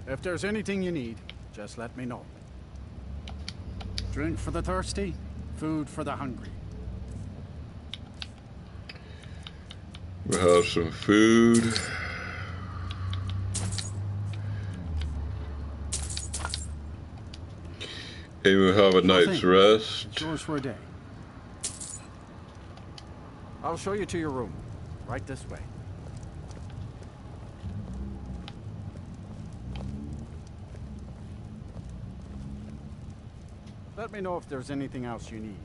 [SPEAKER 6] If there's anything you need, just let me know. Drink for the thirsty, food for the hungry.
[SPEAKER 1] We'll have some food. And we'll have a night's rest.
[SPEAKER 6] It's yours for a day. I'll show you to your room. Right this way. Let me know if there's anything else you need.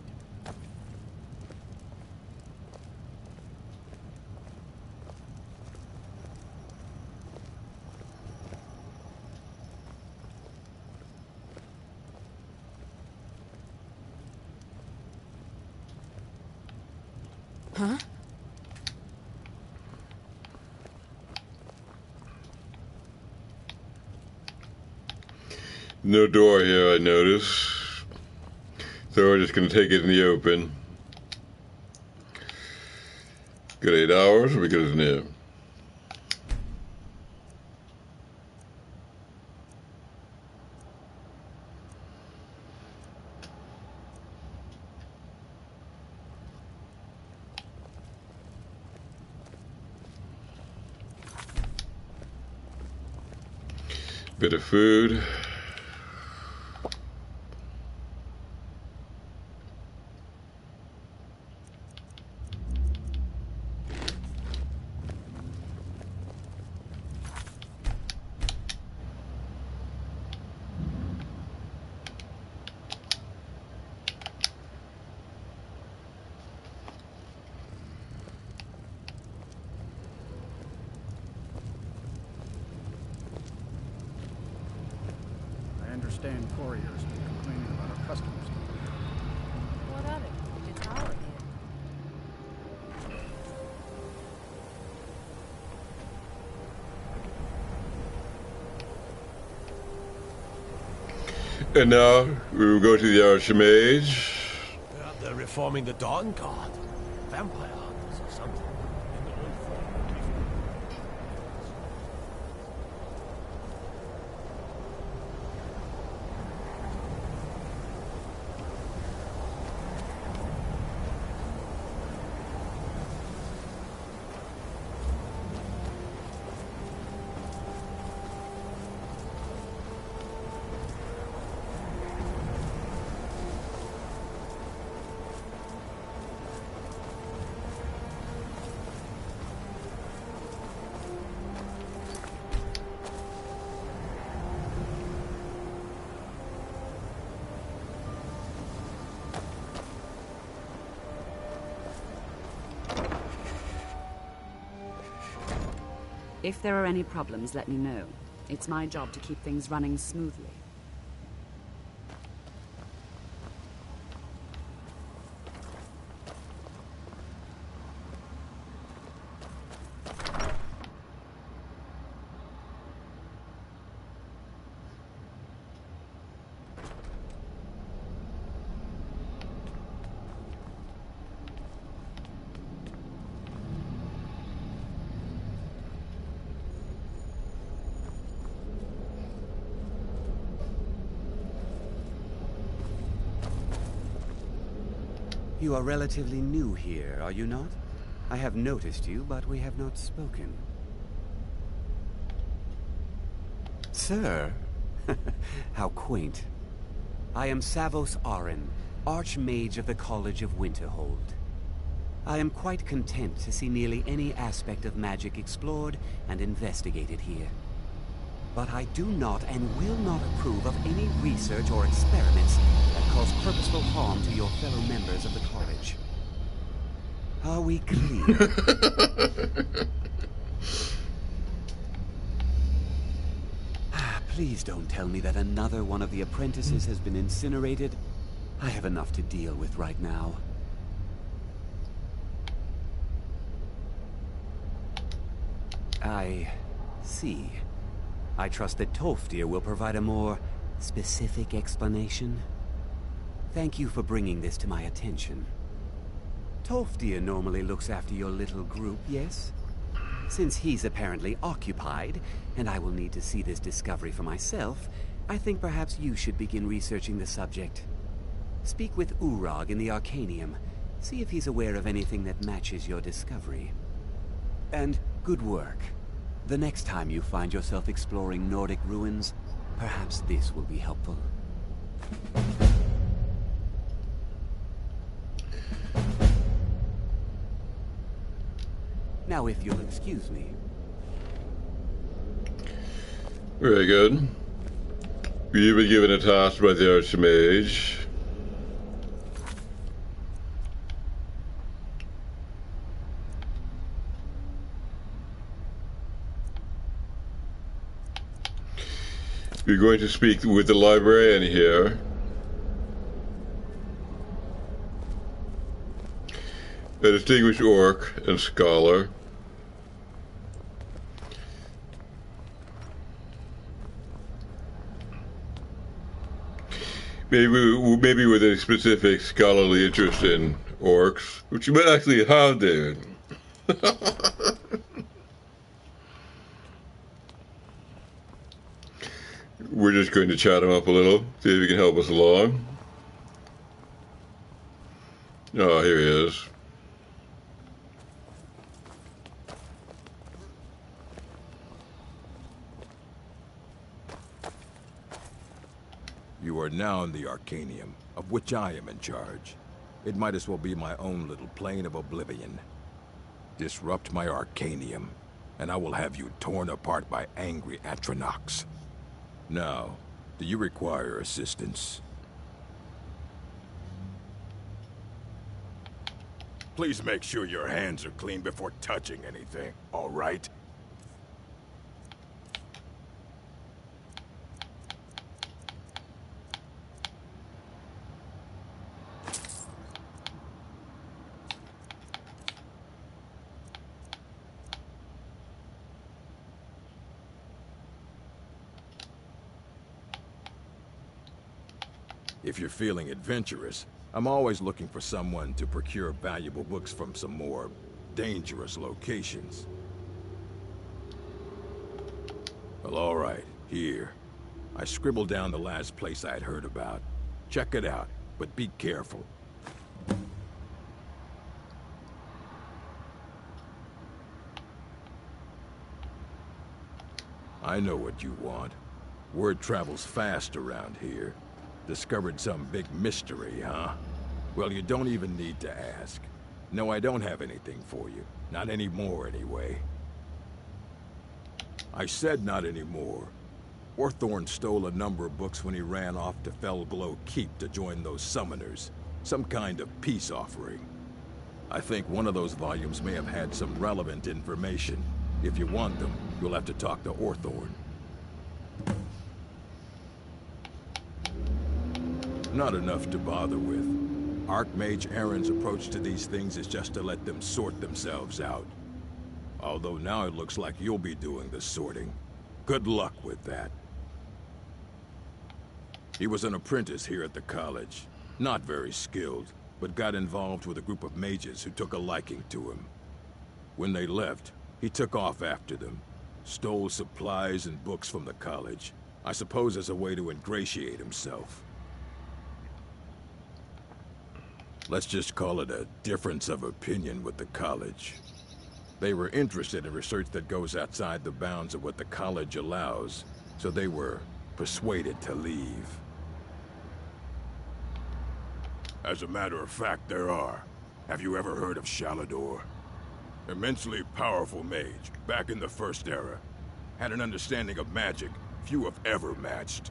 [SPEAKER 2] Huh?
[SPEAKER 1] No door here, I notice. So we're just going to take it in the open. Got 8 hours, or we get it in here? Bit of food.
[SPEAKER 6] I understand couriers been complaining about our customers.
[SPEAKER 2] What of it? It's our inn.
[SPEAKER 1] And now we will go to the Archmage.
[SPEAKER 5] They're reforming the Dawn Guard. Vampire hunters or something. In the old form.
[SPEAKER 7] If there are any problems, let me know. It's my job to keep things running smoothly.
[SPEAKER 8] You are relatively new here, are you not? I have noticed you, but we have not spoken. Sir? How quaint. I am Savos Arin, Archmage of the College of Winterhold. I am quite content to see nearly any aspect of magic explored and investigated here. But I do not and will not approve of any research or experiments that cause purposeful harm to your fellow members of the college. Are we clear? Please don't tell me that another one of the apprentices has been incinerated. I have enough to deal with right now. I see. I trust that Tolfdir will provide a more specific explanation. Thank you for bringing this to my attention. Tolfdir normally looks after your little group, yes? Since he's apparently occupied, and I will need to see this discovery for myself, I think perhaps you should begin researching the subject. Speak with Urag in the Arcanium. See if he's aware of anything that matches your discovery. And good work. The next time you find yourself exploring Nordic ruins, perhaps this will be helpful. Now, if you'll excuse me.
[SPEAKER 1] Very good. You've been given a task by the Archmage. You're going to speak with the librarian here. A distinguished orc and scholar. Maybe with a specific scholarly interest in orcs, which you might actually have there. We're just going to chat him up a little, see if he can help us along. Oh, here he is.
[SPEAKER 9] You are now in the Arcanium, of which I am in charge. It might as well be my own little plane of oblivion. Disrupt my Arcanium, and I will have you torn apart by angry Atronachs. Now, do you require assistance? Please make sure your hands are clean before touching anything, all right? If you're feeling adventurous, I'm always looking for someone to procure valuable books from some more dangerous locations. Well, all right, here. I scribbled down the last place I'd heard about. Check it out, but be careful. I know what you want. Word travels fast around here. Discovered some big mystery, huh? Well, you don't even need to ask. No, I don't have anything for you. Not anymore, anyway. I said not anymore. Orthorn stole a number of books when he ran off to Fellglow Keep to join those summoners. Some kind of peace offering. I think one of those volumes may have had some relevant information. If you want them, you'll have to talk to Orthorn. Not enough to bother with. Archmage Aaron's approach to these things is just to let them sort themselves out. Although now it looks like you'll be doing the sorting. Good luck with that. He was an apprentice here at the college. Not very skilled, but got involved with a group of mages who took a liking to him. When they left, he took off after them. Stole supplies and books from the college. I suppose as a way to ingratiate himself. Let's just call it a difference of opinion with the college. They were interested in research that goes outside the bounds of what the college allows, so they were persuaded to leave. As a matter of fact, there are. Have you ever heard of Shalador? Immensely powerful mage, back in the First Era. Had an understanding of magic few have ever matched.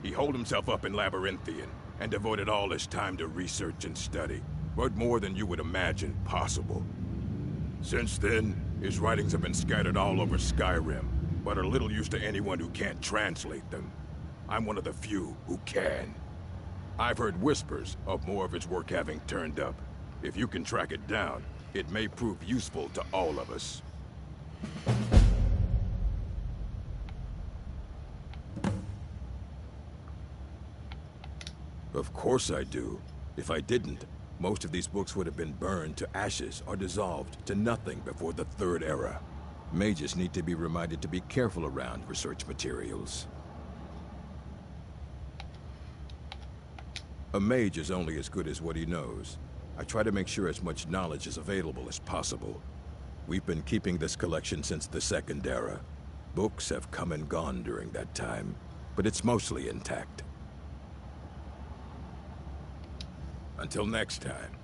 [SPEAKER 9] He holed himself up in Labyrinthian, and devoted all his time to research and study, but more than you would imagine possible. Since then, his writings have been scattered all over Skyrim, but are little use to anyone who can't translate them. I'm one of the few who can. I've heard whispers of more of his work having turned up. If you can track it down, it may prove useful to all of us. Of course I do. If I didn't, most of these books would have been burned to ashes or dissolved to nothing before the Third Era. Mages need to be reminded to be careful around research materials. A mage is only as good as what he knows. I try to make sure as much knowledge is available as possible. We've been keeping this collection since the Second Era. Books have come and gone during that time, but it's mostly intact. Until next time.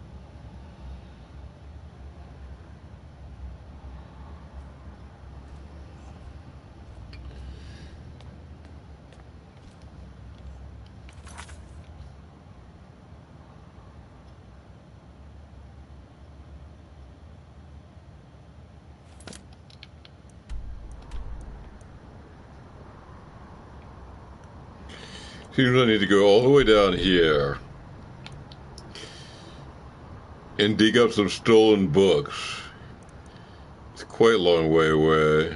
[SPEAKER 1] Seems I need to go all the way down here and dig up some stolen books. It's quite a long way away.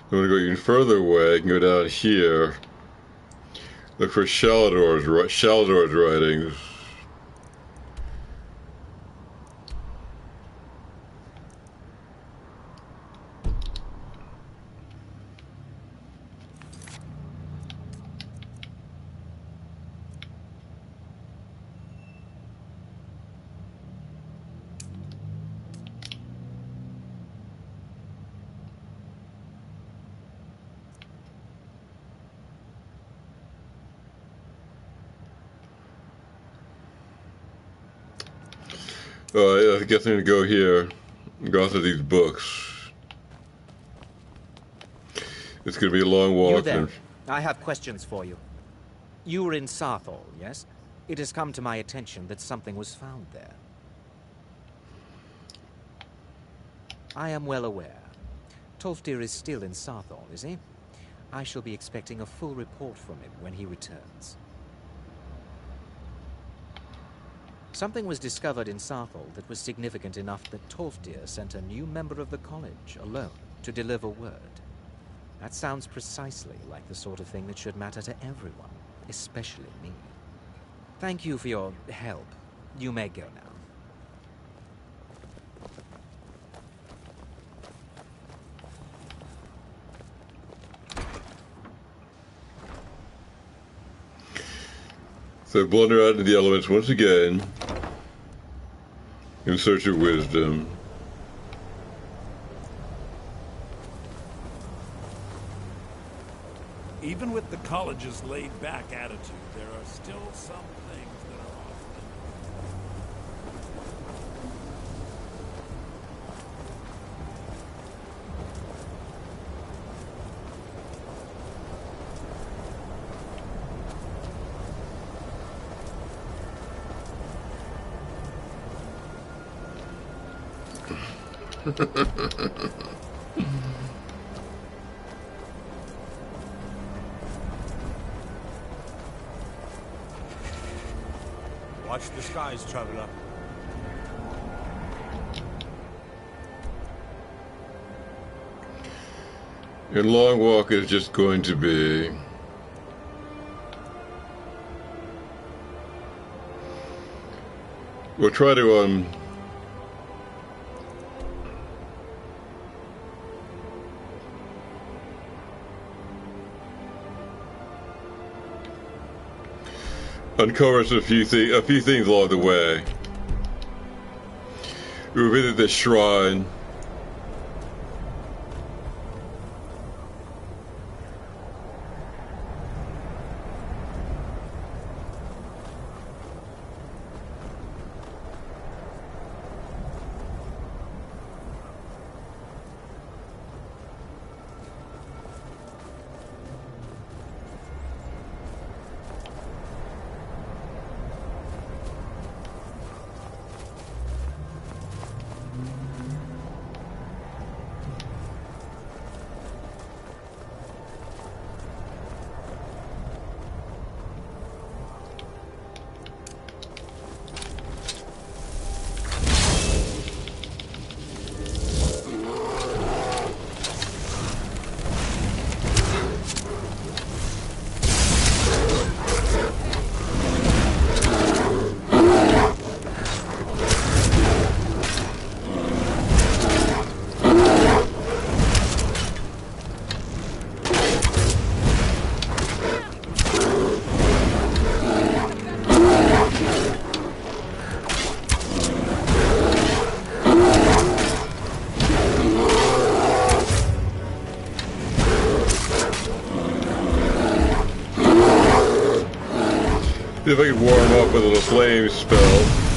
[SPEAKER 1] I'm going to go even further away. I can go down here. Look for Shalador's writings. I guess I'm going to go here and go through these books. It's going to be a long walk.
[SPEAKER 10] You there. I have questions for you. You were in Sarthal, yes? It has come to my attention that something was found there. I am well aware. Tolfdir is still in Sarthal, is he? I shall be expecting a full report from him when he returns. Something was discovered in Sarthal that was significant enough that Tolfdir sent a new member of the college, alone, to deliver word. That sounds precisely like the sort of thing that should matter to everyone, especially me. Thank you for your help. You may go now.
[SPEAKER 1] So blunder out into the elements once again in search of wisdom.
[SPEAKER 5] Even with the college's laid-back attitude, there are still some things that are off Watch the skies, traveler.
[SPEAKER 1] Your long walk is just going to be we'll try to uncovers a few things along the way. We visit the shrine. See if I can warm up with a little flame spell.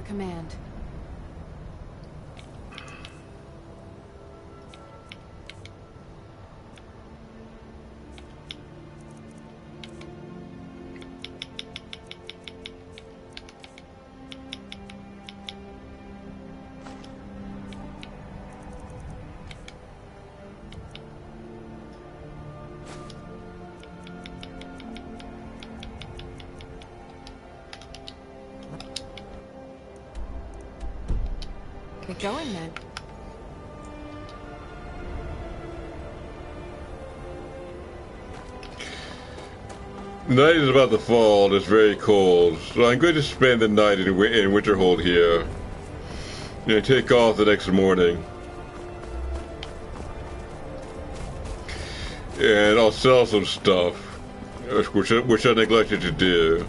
[SPEAKER 2] Command. Get going then.
[SPEAKER 1] The night is about to fall and it's very cold, so I'm going to spend the night in Winterhold here. And take off the next morning. And I'll sell some stuff, which I neglected to do.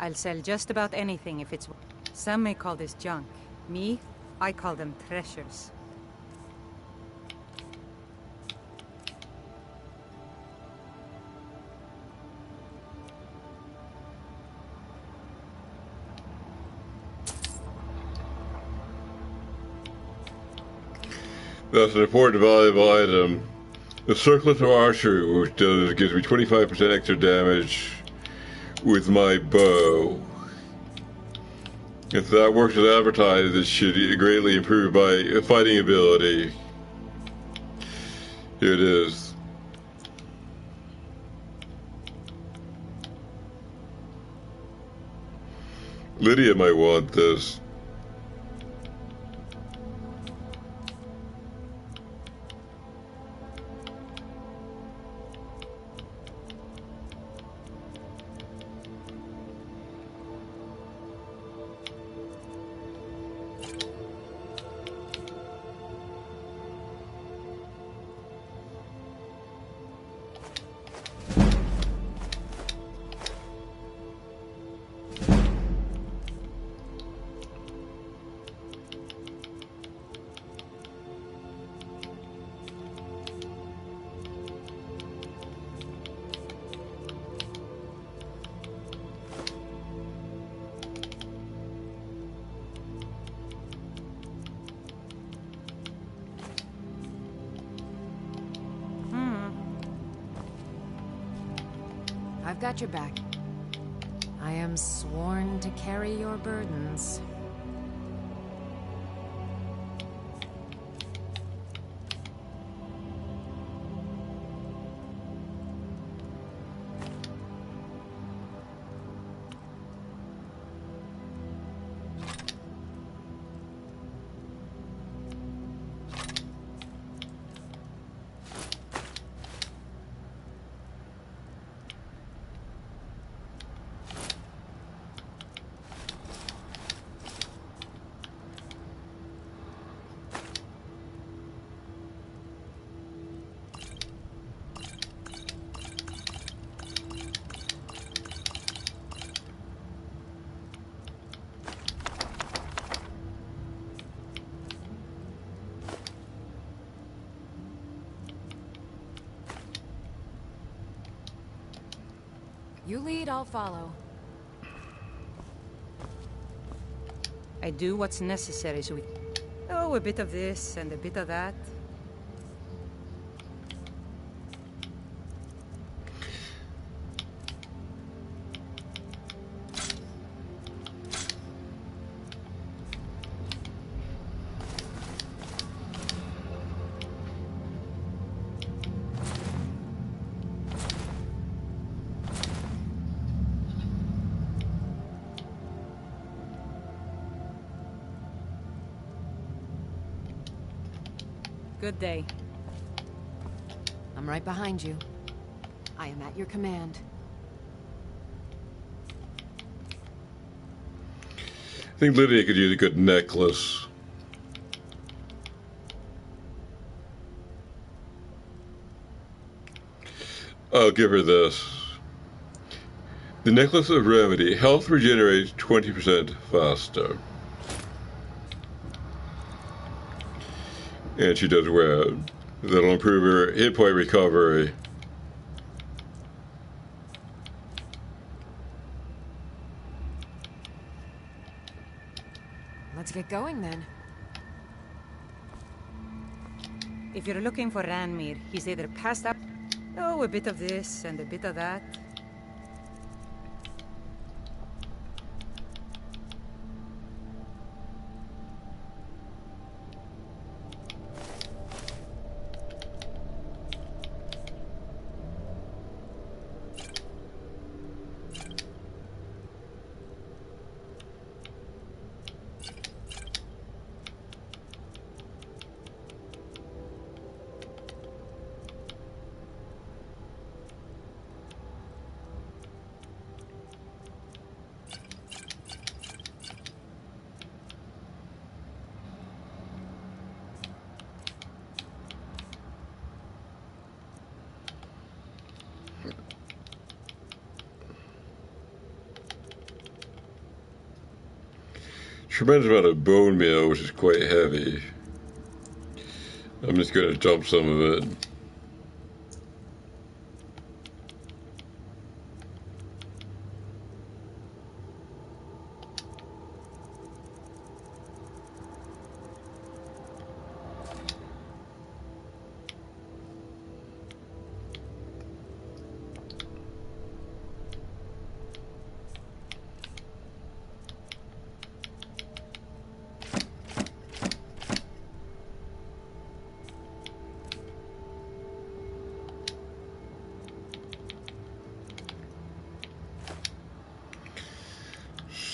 [SPEAKER 11] I'll sell just about anything if it's... Some may call this junk. Me, I call them treasures.
[SPEAKER 1] That's an important valuable item. The circlet of archery, which gives me 25% extra damage with my bow. If that works as advertised, it should greatly improve my fighting ability. Here it is. Lydia might want this.
[SPEAKER 2] I've got your back. I am sworn to carry your burdens. You lead, I'll follow.
[SPEAKER 11] I do what's necessary, so we... Oh, a bit of this and a bit of that. Good day.
[SPEAKER 2] I'm right behind you. I am at your command.
[SPEAKER 1] I think Lydia could use a good necklace. I'll give her this. The Necklace of Remedy. Health regenerates 20% faster. And she does wear it. That'll improve her hit point recovery.
[SPEAKER 2] Let's get going then.
[SPEAKER 11] If you're looking for Ranmir, he's either passed up... Oh, a bit of this and a bit of that.
[SPEAKER 1] Tremendous amount of bone meal, which is quite heavy. I'm just going to dump some of it.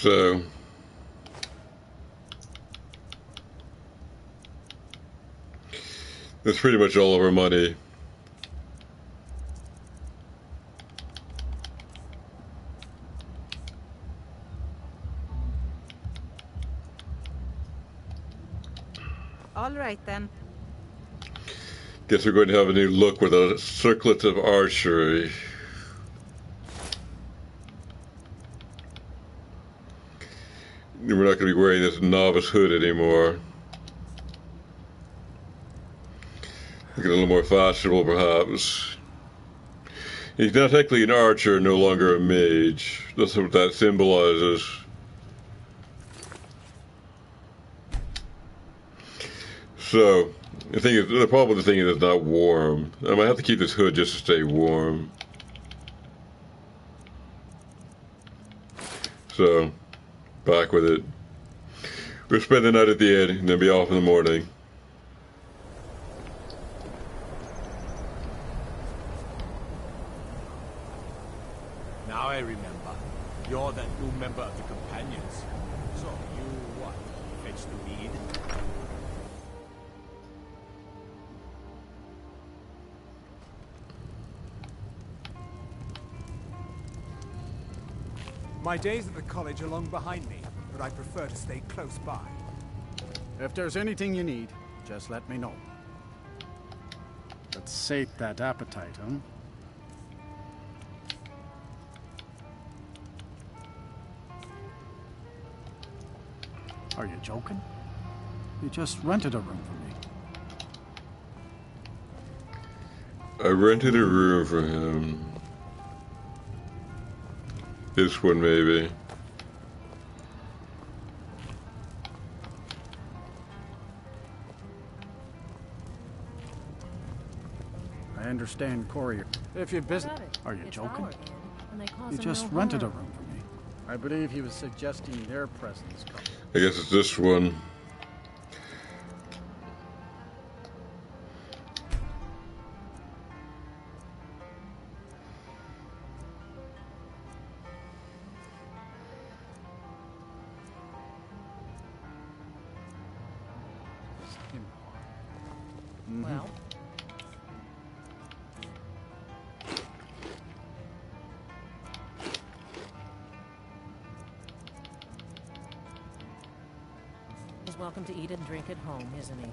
[SPEAKER 1] So, that's pretty much all of our money.
[SPEAKER 11] All right, then.
[SPEAKER 1] Guess we're going to have a new look with a circlet of archery. We're not going to be wearing this novice hood anymore. Make it a little more fashionable, perhaps. He's now technically an archer, no longer a mage. That's what that symbolizes. So, the problem with the thing is it's not warm. I might have to keep this hood just to stay warm. So, back with it. We'll spend the night at the inn and then be off in the morning.
[SPEAKER 5] Now I remember. You're that new member of the Companions. So, you what? Fetch the mead?
[SPEAKER 4] My days at the college are long behind me, but I prefer to stay close by.
[SPEAKER 6] If there's anything you need, just let me know. Let's sate that appetite, huh? Are you joking? You just rented a room for me.
[SPEAKER 1] I rented a room for him. This one, maybe.
[SPEAKER 6] I understand, courier. If you're busy... Are you joking? He just rented a room for me. I believe he was suggesting their presence covered.
[SPEAKER 1] I guess it's this one.
[SPEAKER 12] Well, he's welcome to eat and drink at home, isn't he?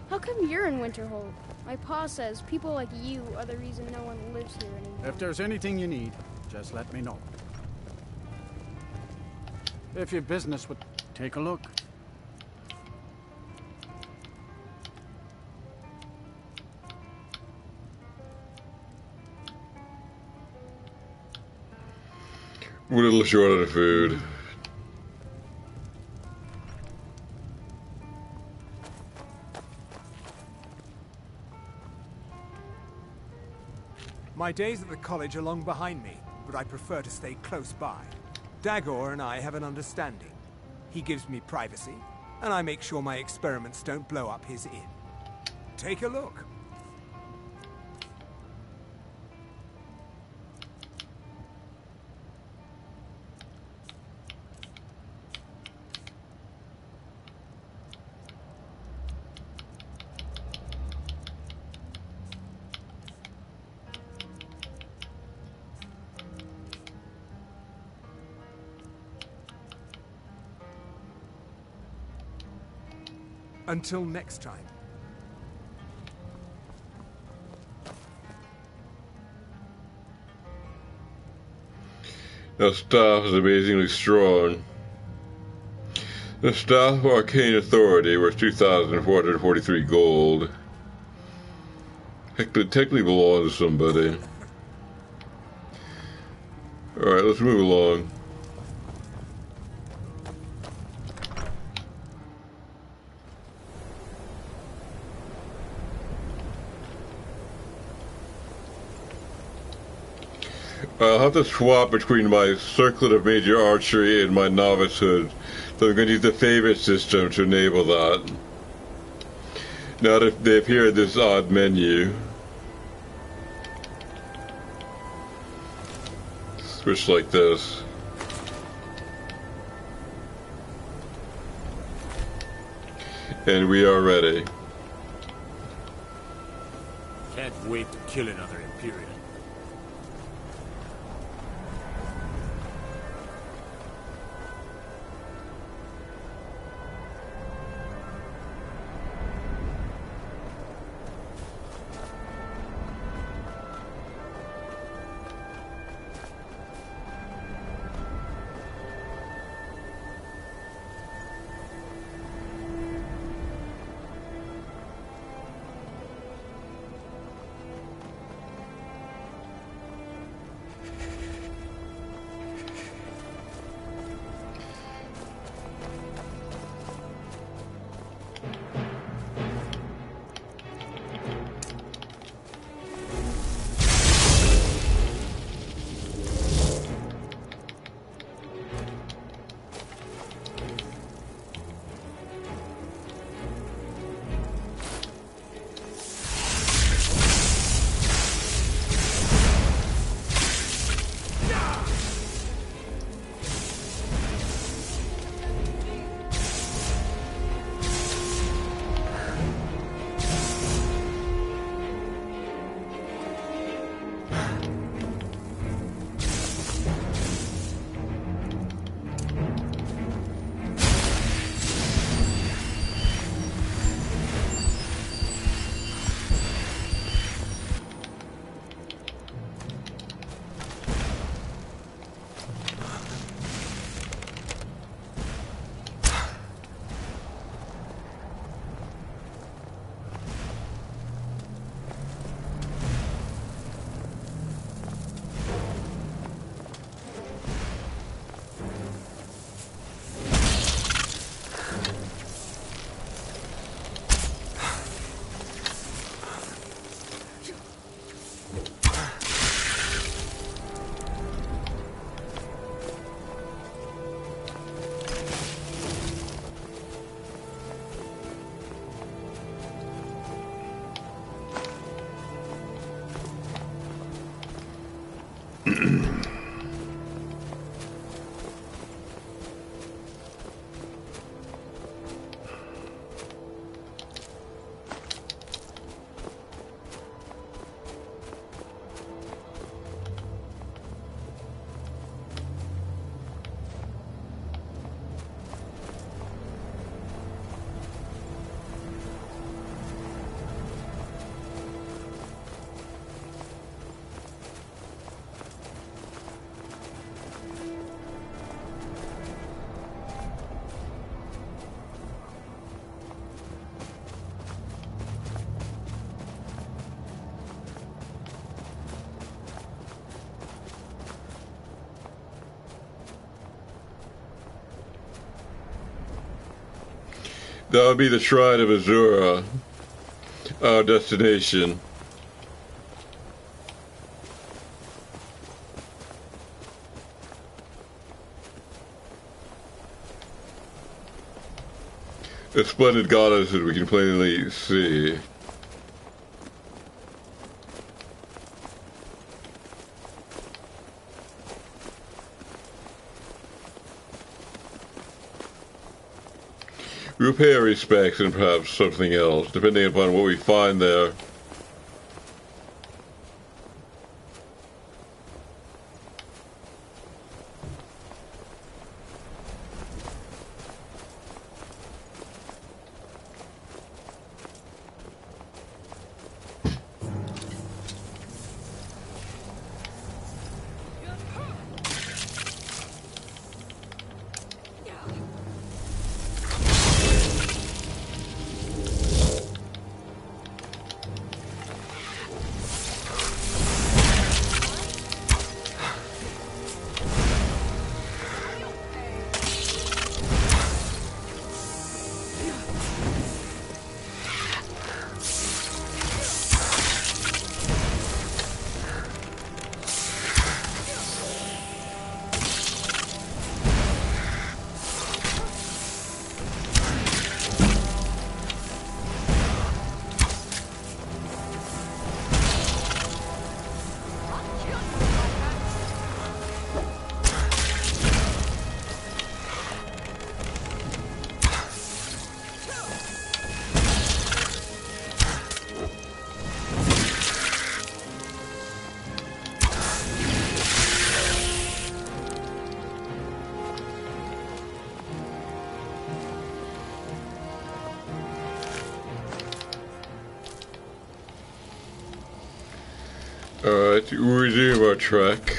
[SPEAKER 13] How come you're in Winterhold? My pa says people like you are the reason no one lives here anymore.
[SPEAKER 6] If there's anything you need, just let me know. If your business would... Take a look.
[SPEAKER 1] We're a little short of food.
[SPEAKER 14] My days at the college are long behind me, but I prefer to stay close by. Dagor and I have an understanding. He gives me privacy, and I make sure my experiments don't blow up his inn. Take a look. Until next time.
[SPEAKER 1] That staff is amazingly strong. The staff of arcane authority was 2,443 gold. Heck, it technically belongs to somebody. Alright, let's move along. I'll have to swap between my circlet of major archery and my novicehood, so I'm going to use the favorite system to enable that. Now that they appear in this odd menu. Switch like this. And we are ready.
[SPEAKER 5] Can't wait to kill another Imperial.
[SPEAKER 1] That would be the Shrine of Azura, our destination. A splendid goddess, as we can plainly see. We'll pay our respects and perhaps something else, depending upon what we find there. Alright, we'll resume our trek.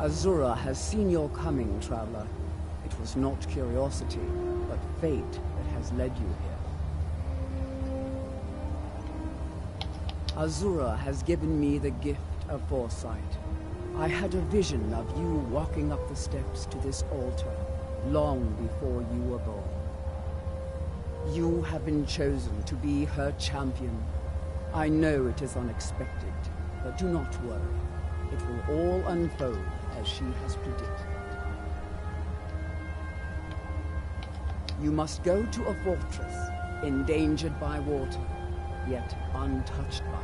[SPEAKER 15] Azura has seen your coming, traveler. It was not curiosity, but fate that has led you here. Azura has given me the gift of foresight. I had a vision of you walking up the steps to this altar long before you were born. You have been chosen to be her champion. I know it is unexpected, but do not worry. It will all unfold as she has predicted. You must go to a fortress, endangered by water, yet untouched by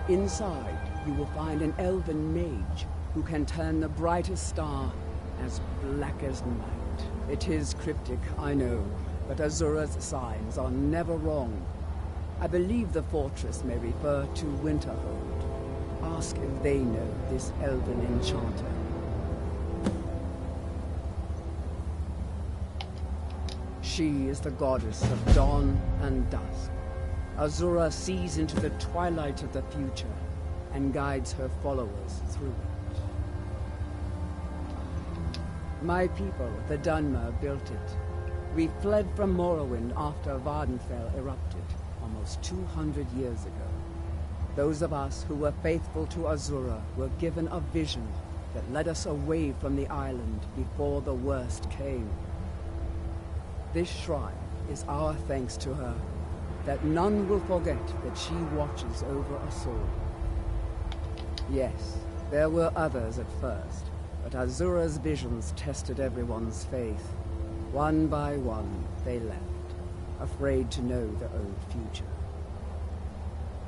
[SPEAKER 15] it. Inside, you will find an elven mage who can turn the brightest star as black as night. It is cryptic, I know, but Azura's signs are never wrong. I believe the fortress may refer to Winterhold. Ask if they know this elven enchanter. She is the goddess of dawn and dusk. Azura sees into the twilight of the future and guides her followers through it. My people, the Dunmer, built it. We fled from Morrowind after Vardenfell erupted almost 200 years ago. Those of us who were faithful to Azura were given a vision that led us away from the island before the worst came. This shrine is our thanks to her, that none will forget that she watches over us all. Yes, there were others at first, but Azura's visions tested everyone's faith. One by one, they left, afraid to know the old future.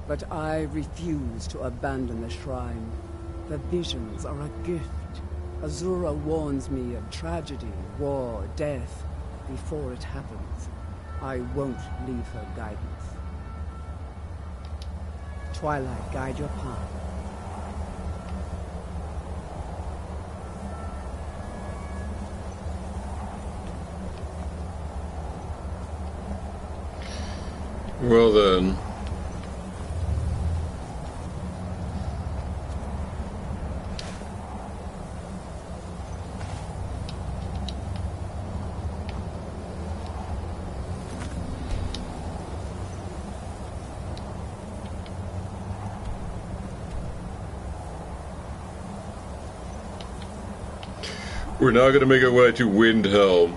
[SPEAKER 15] But I refuse to abandon the shrine. The visions are a gift. Azura warns me of tragedy, war, death. Before it happens, I won't leave her guidance. Twilight, guide your path.
[SPEAKER 1] Well then. We're now going to make our way to Windhelm.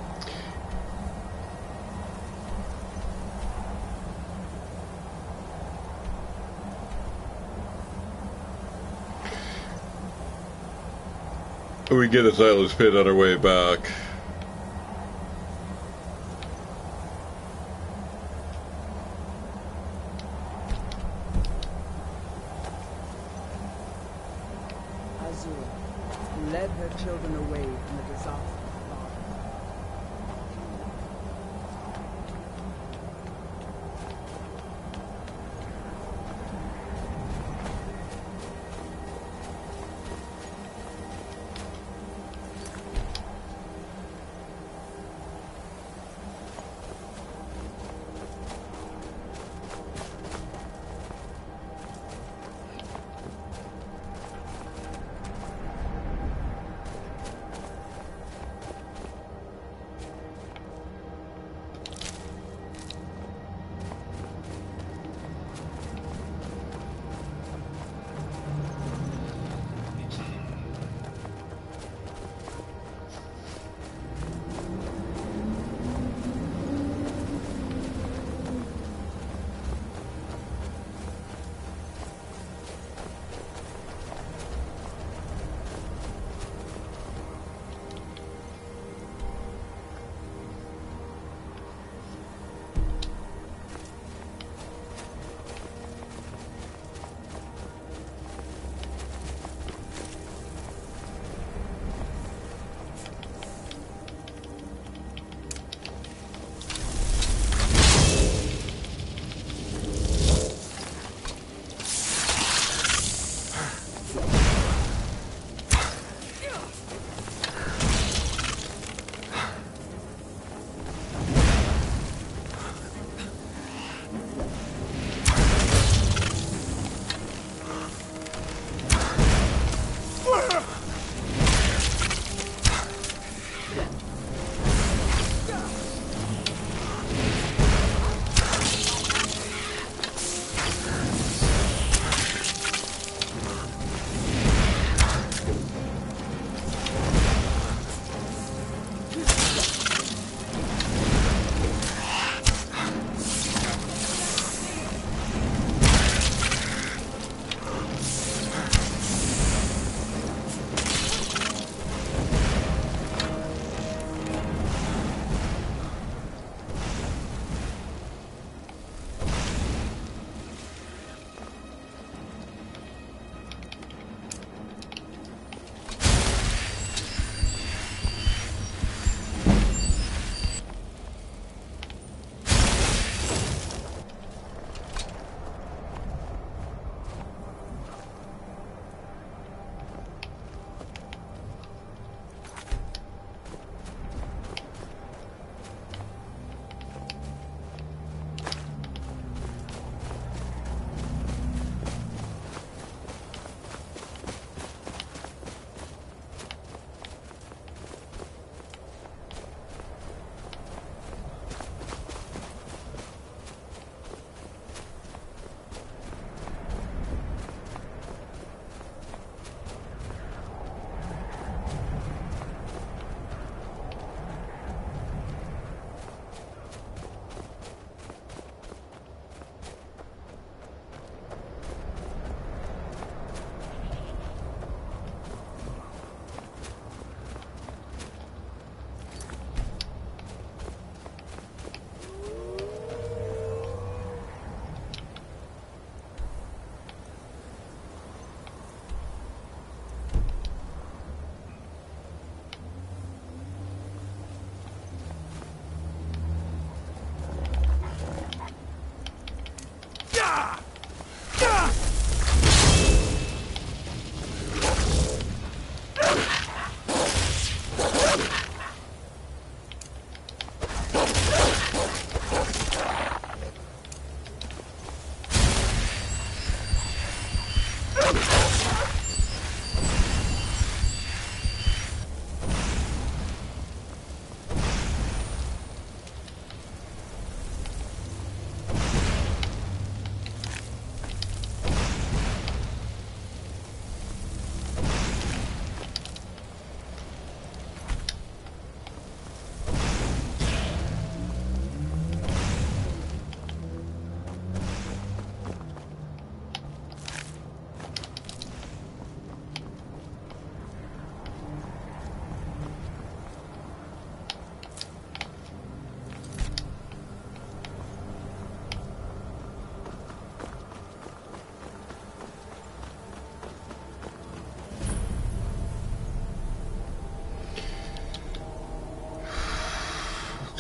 [SPEAKER 1] We get a Silas pit on our way back.
[SPEAKER 15] Azura led her children away from the disaster.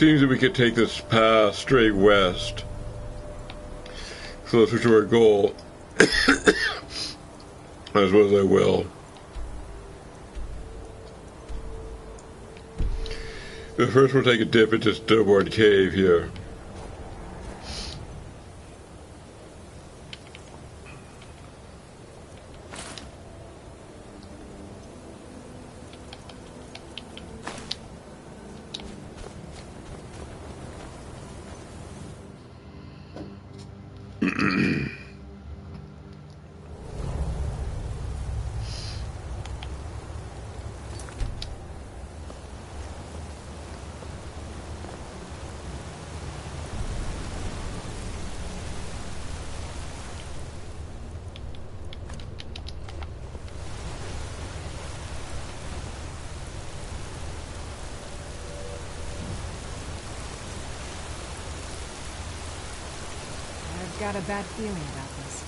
[SPEAKER 1] Seems that we could take this path straight west, closer to our goal. I suppose I will. But first we'll take a dip into Stillboard Cave here.
[SPEAKER 2] Got a bad feeling about this.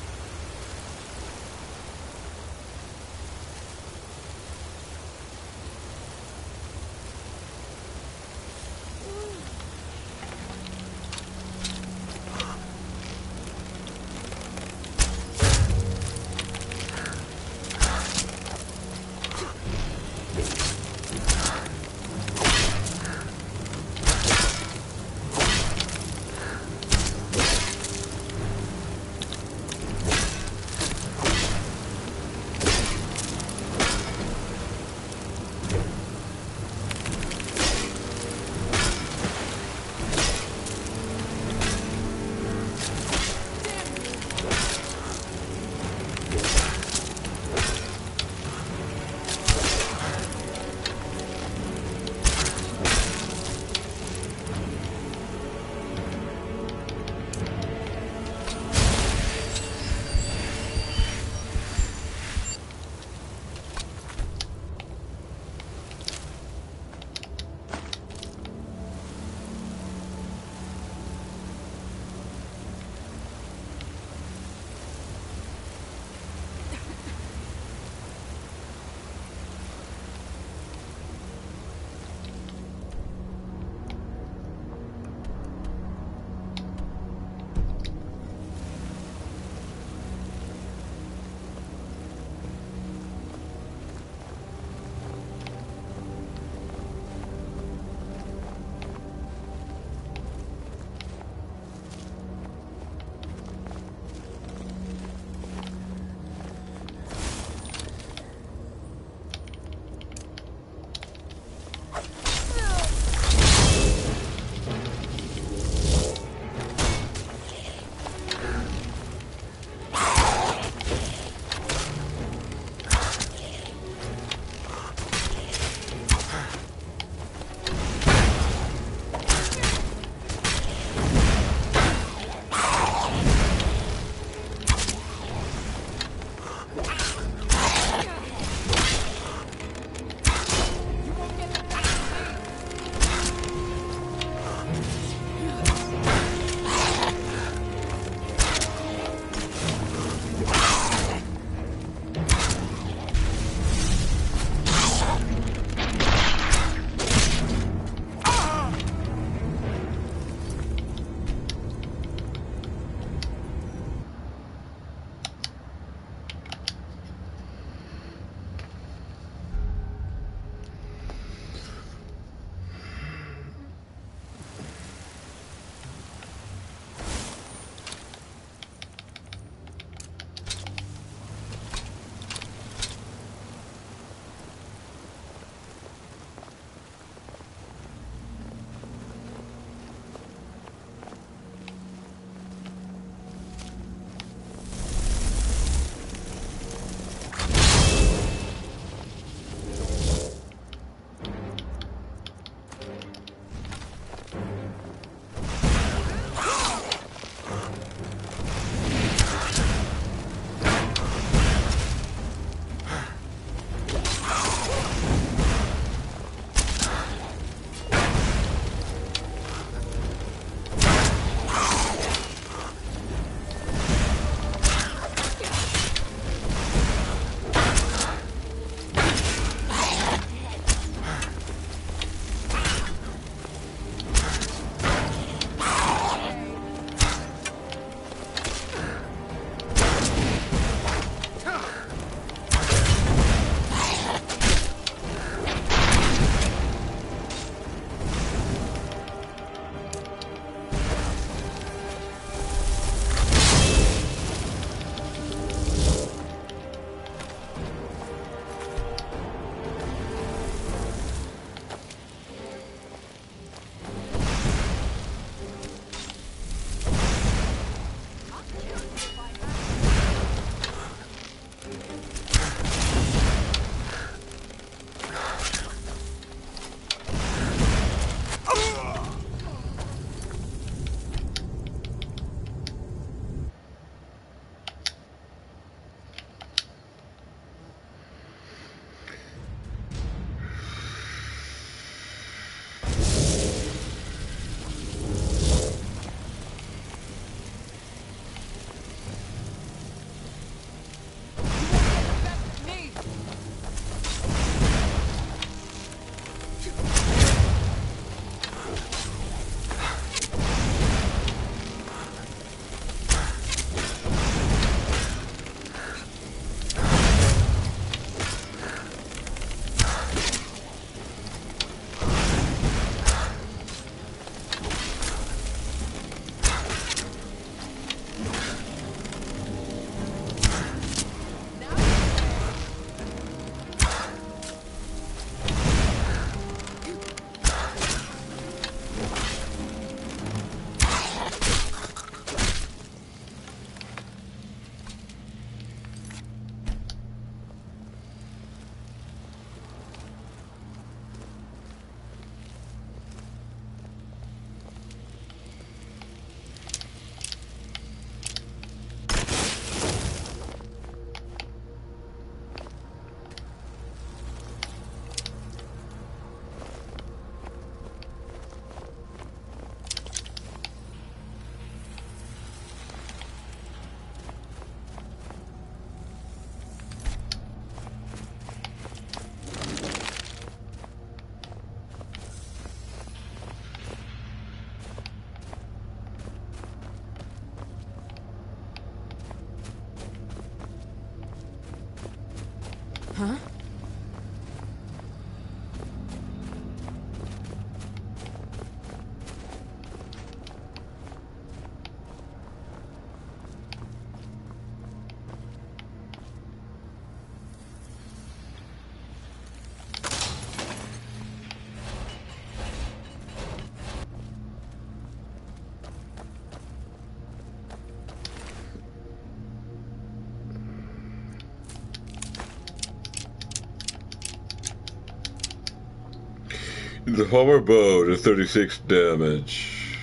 [SPEAKER 1] The former bow does 36 damage.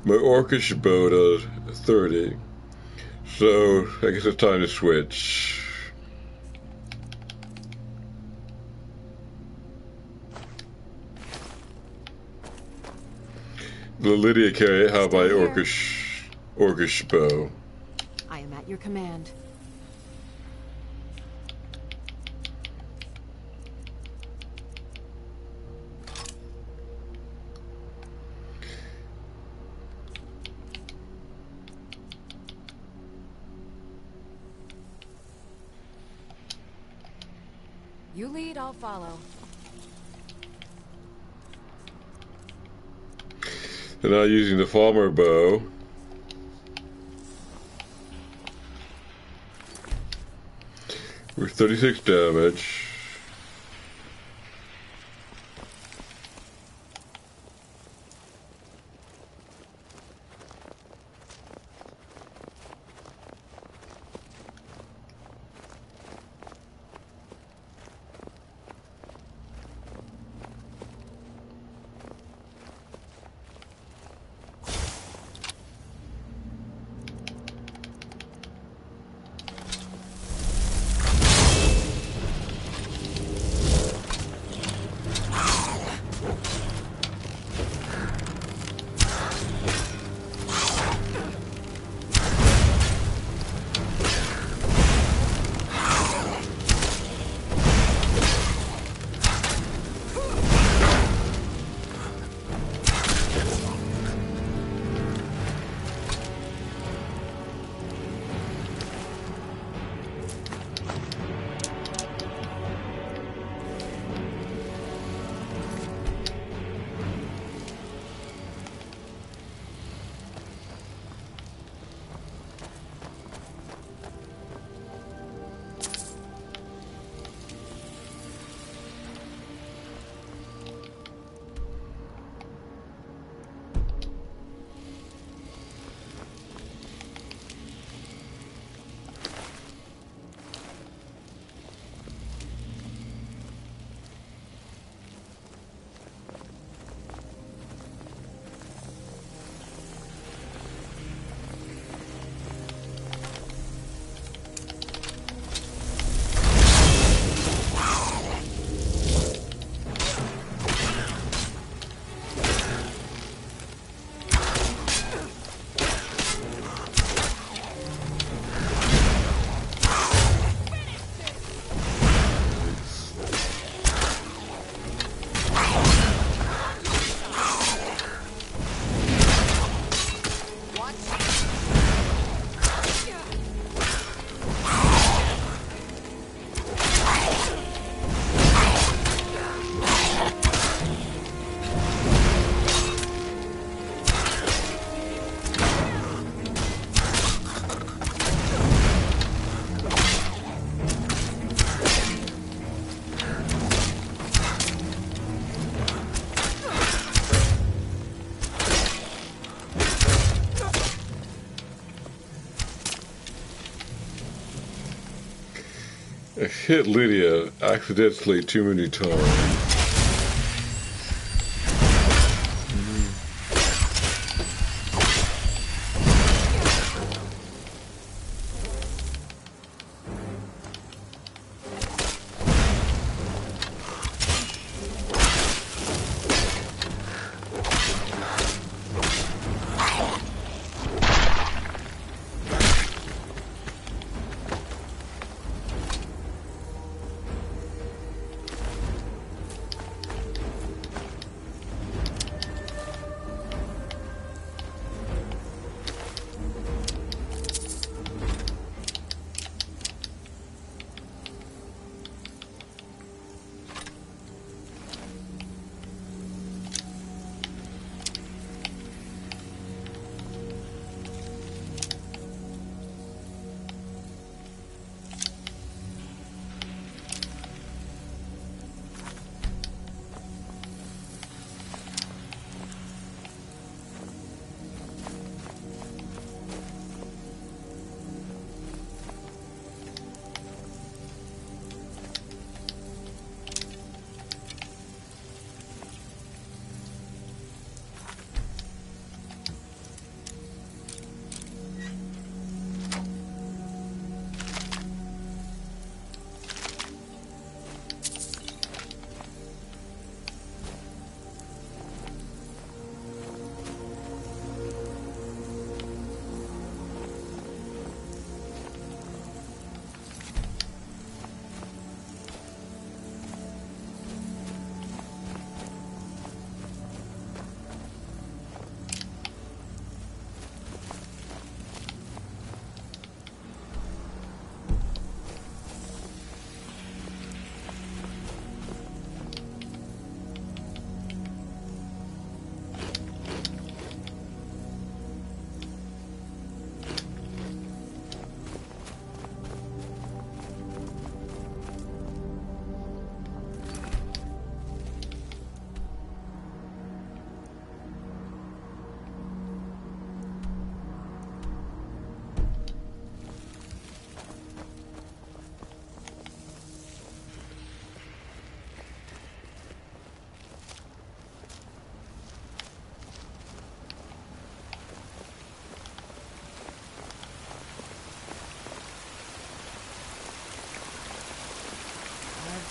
[SPEAKER 1] My orcish bow does 30. So, I guess it's time to switch. The Lydia carry have my orcish bow.
[SPEAKER 2] I am at your command. You lead, I'll follow.
[SPEAKER 1] And now using the farmer bow. With 36 damage. I hit Lydia accidentally too many times.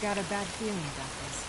[SPEAKER 2] got a bad feeling about this.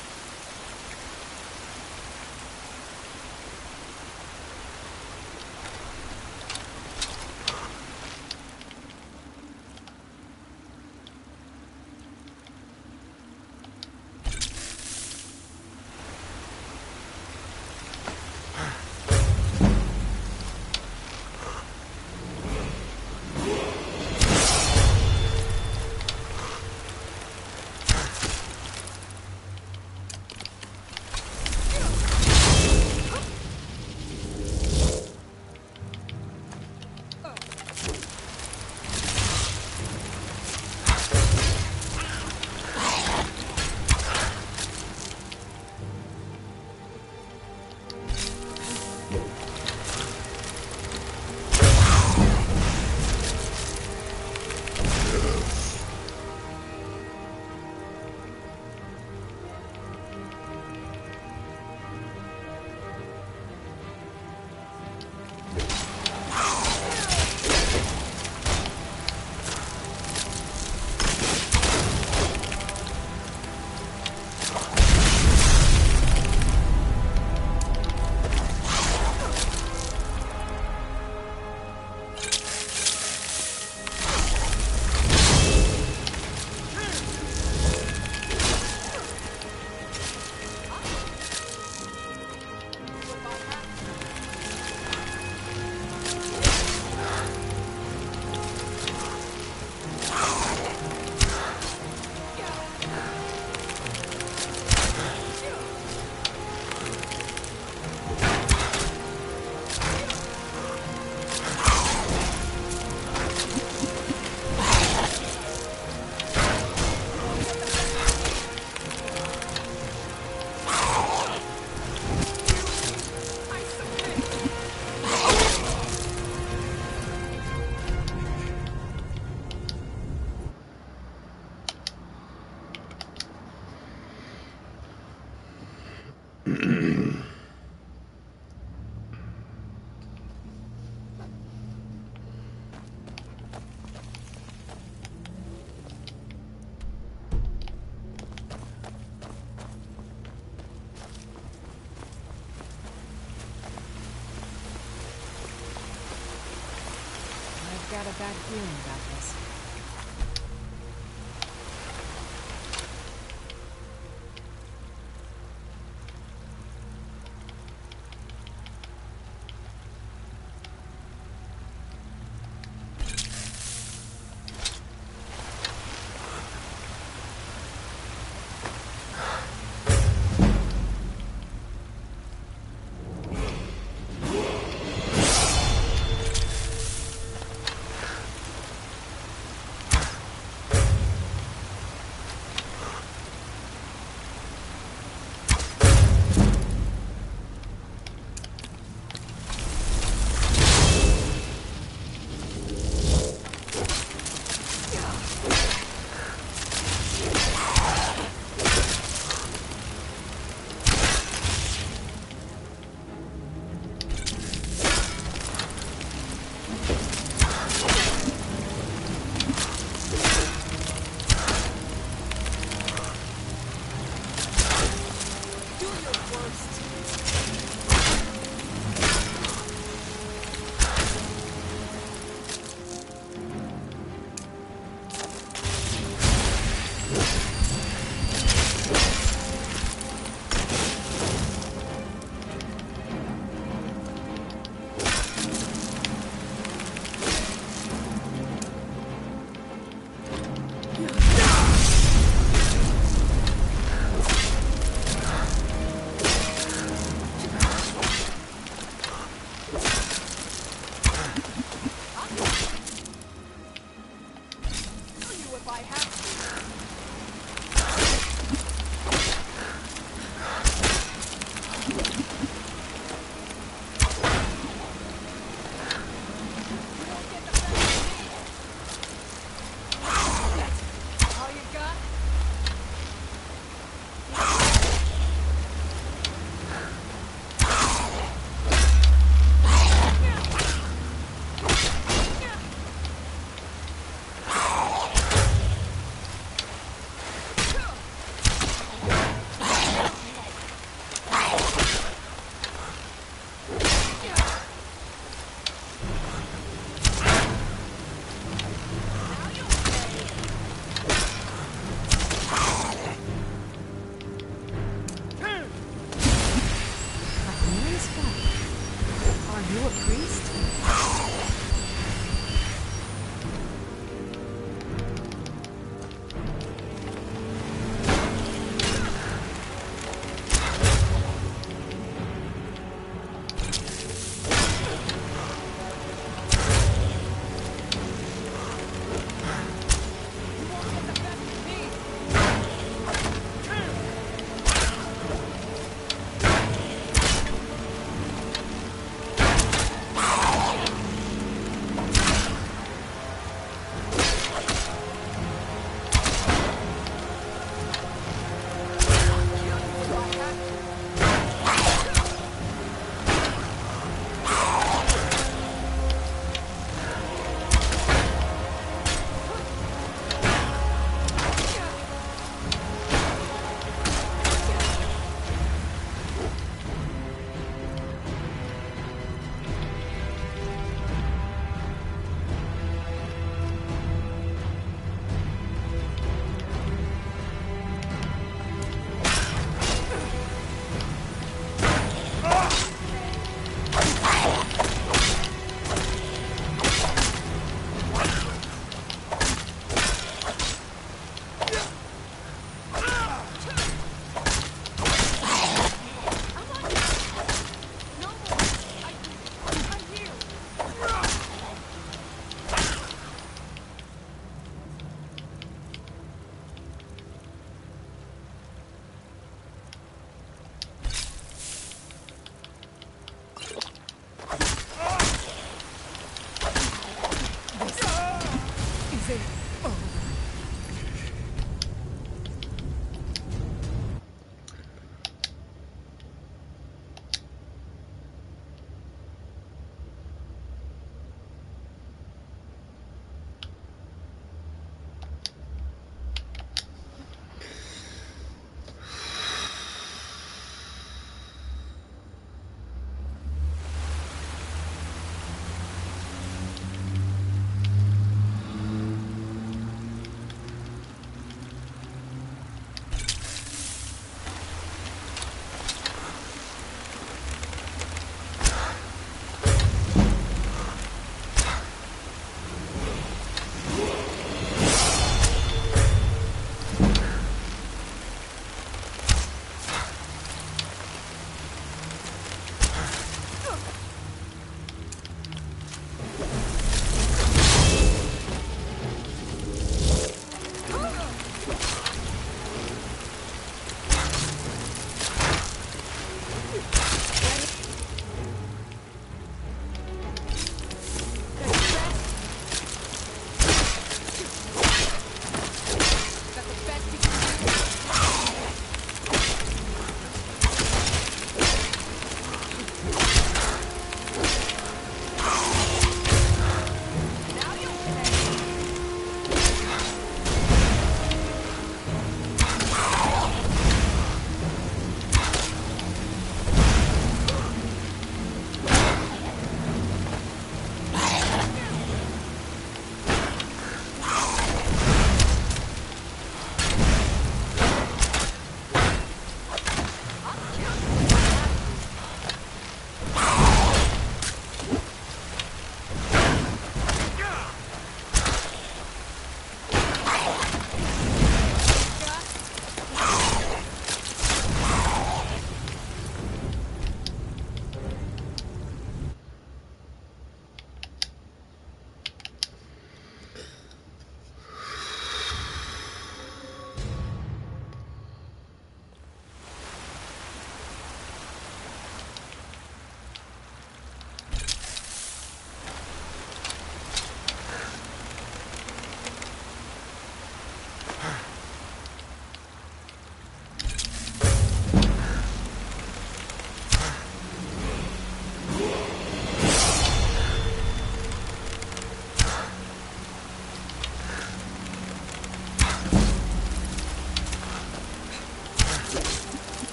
[SPEAKER 2] Got a bad feeling about this.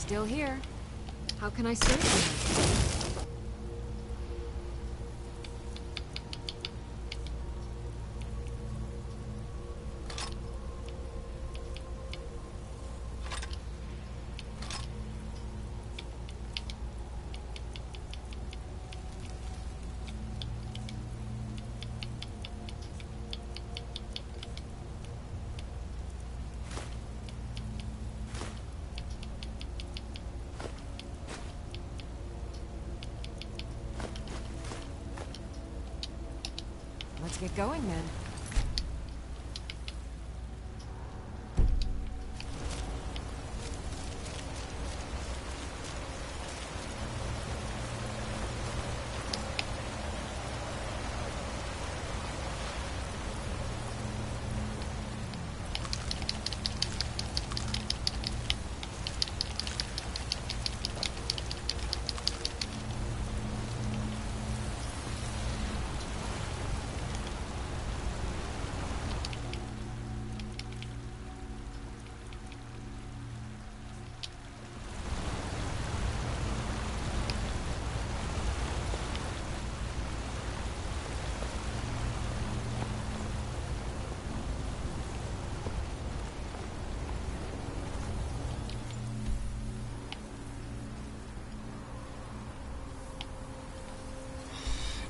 [SPEAKER 2] Still here. How can I serve you? Let's get going then.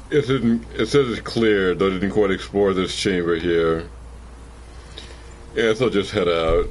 [SPEAKER 1] It says it's clear, though it didn't quite explore this chamber here. Yeah, so I'll just head out.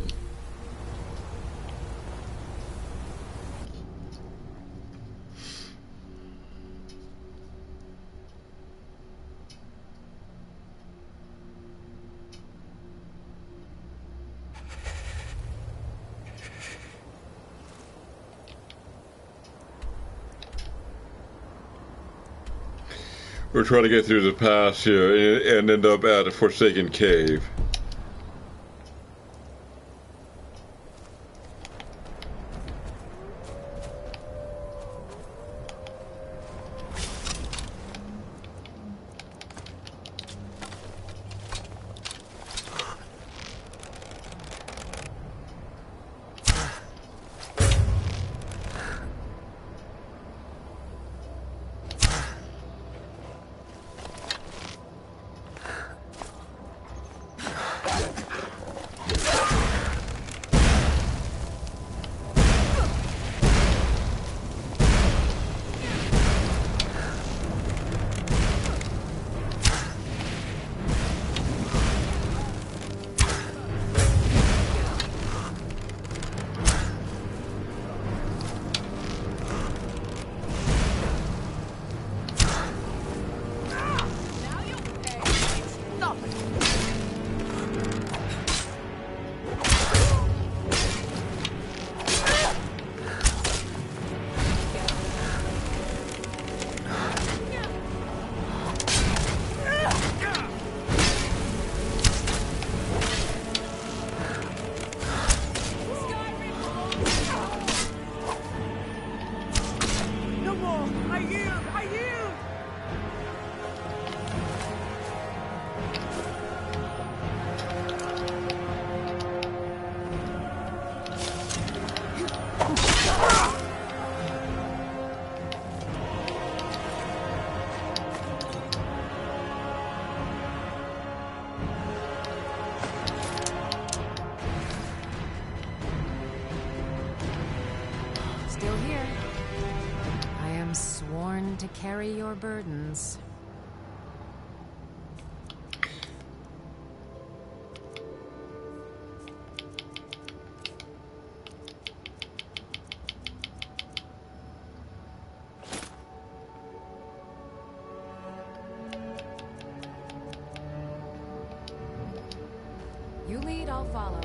[SPEAKER 1] We're trying to get through the pass here and end up at a forsaken cave.
[SPEAKER 2] Still here. I am sworn to carry your burdens. You lead, I'll follow.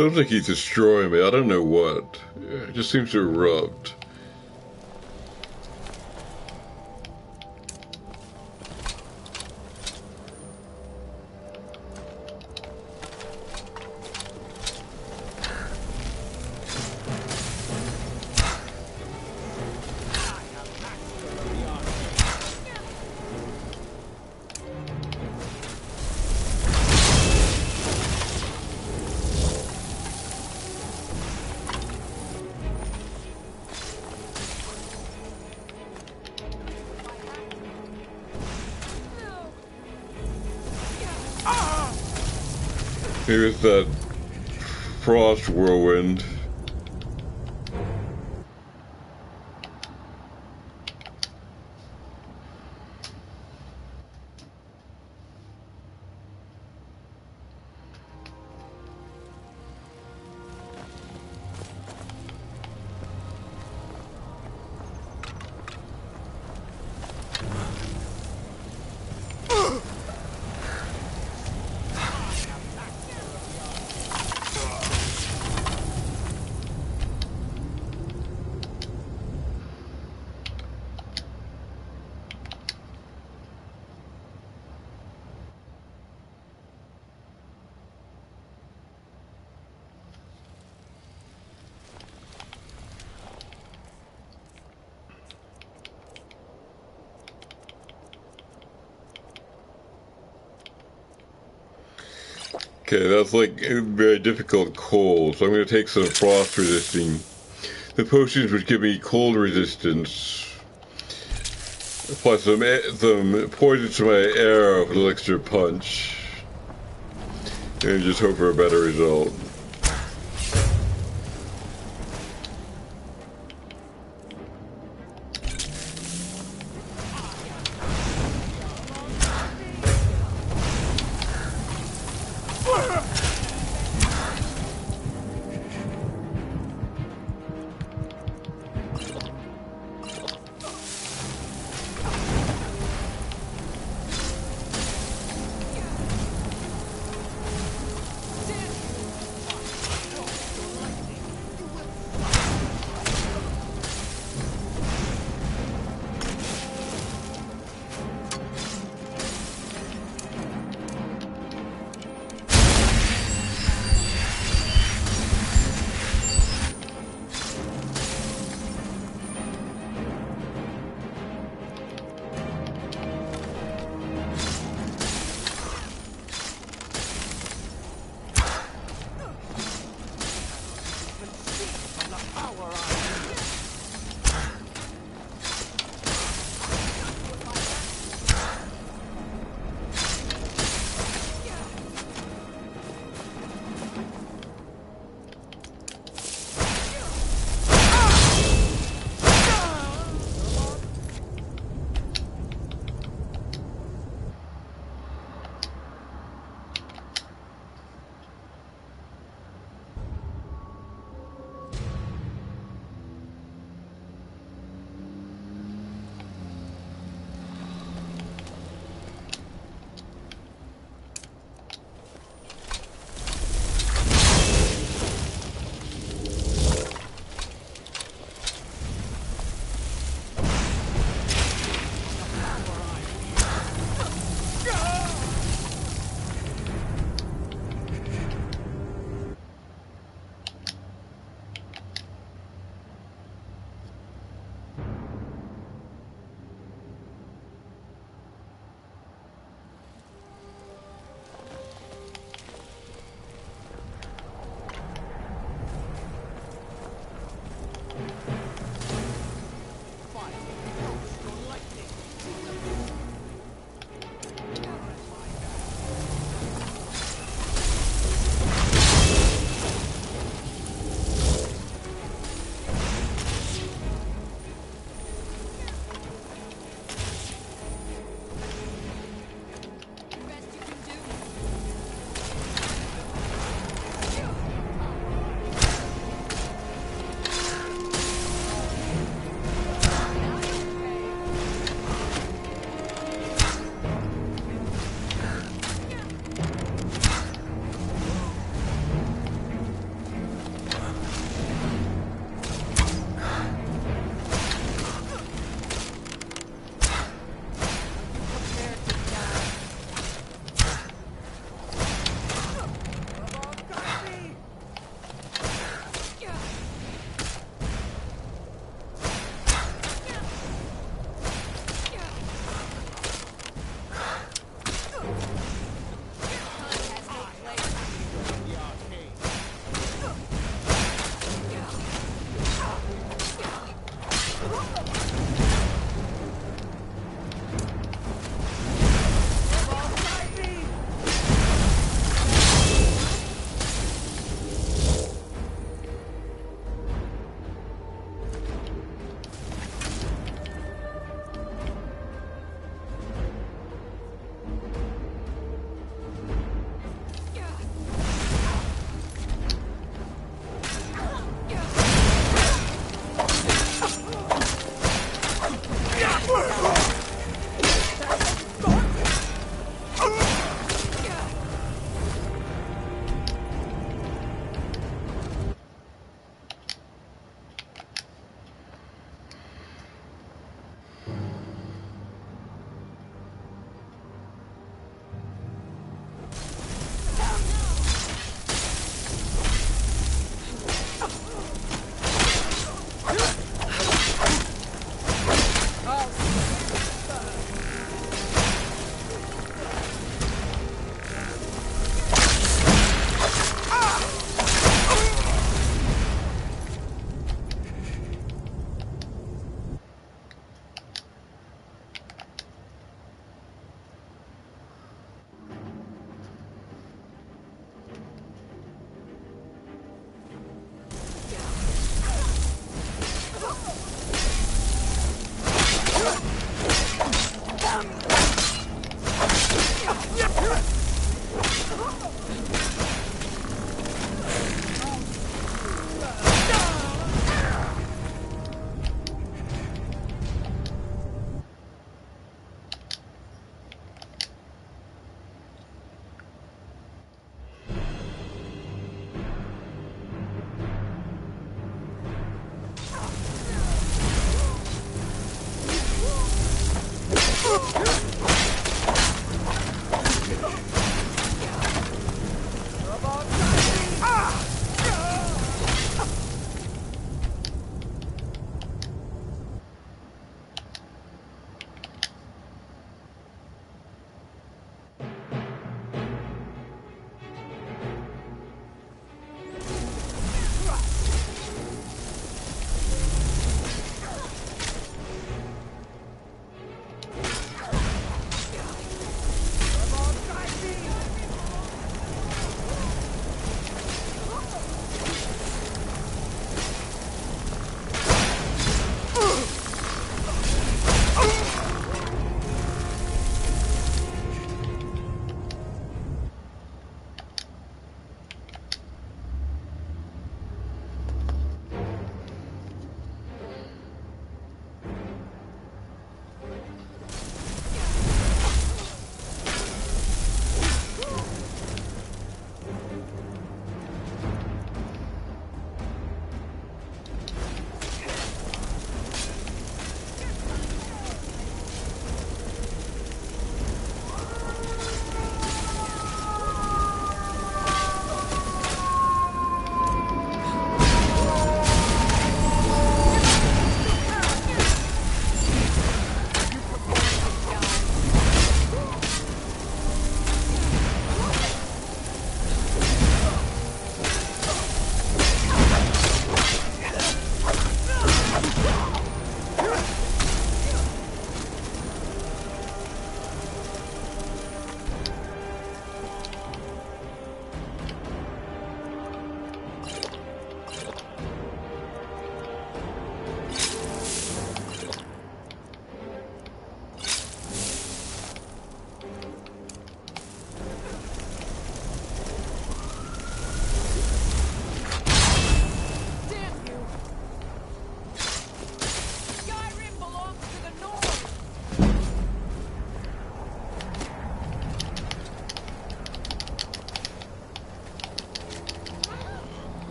[SPEAKER 1] Sounds like he's destroying me. I don't know what. It just seems to erupt. Maybe it's that frost whirlwind. Okay, that's like a very difficult cold, so I'm going to take some frost resisting. The potions which give me cold resistance. Apply some poison to my arrow for a little extra punch. And just hope for a better result.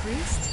[SPEAKER 2] priest?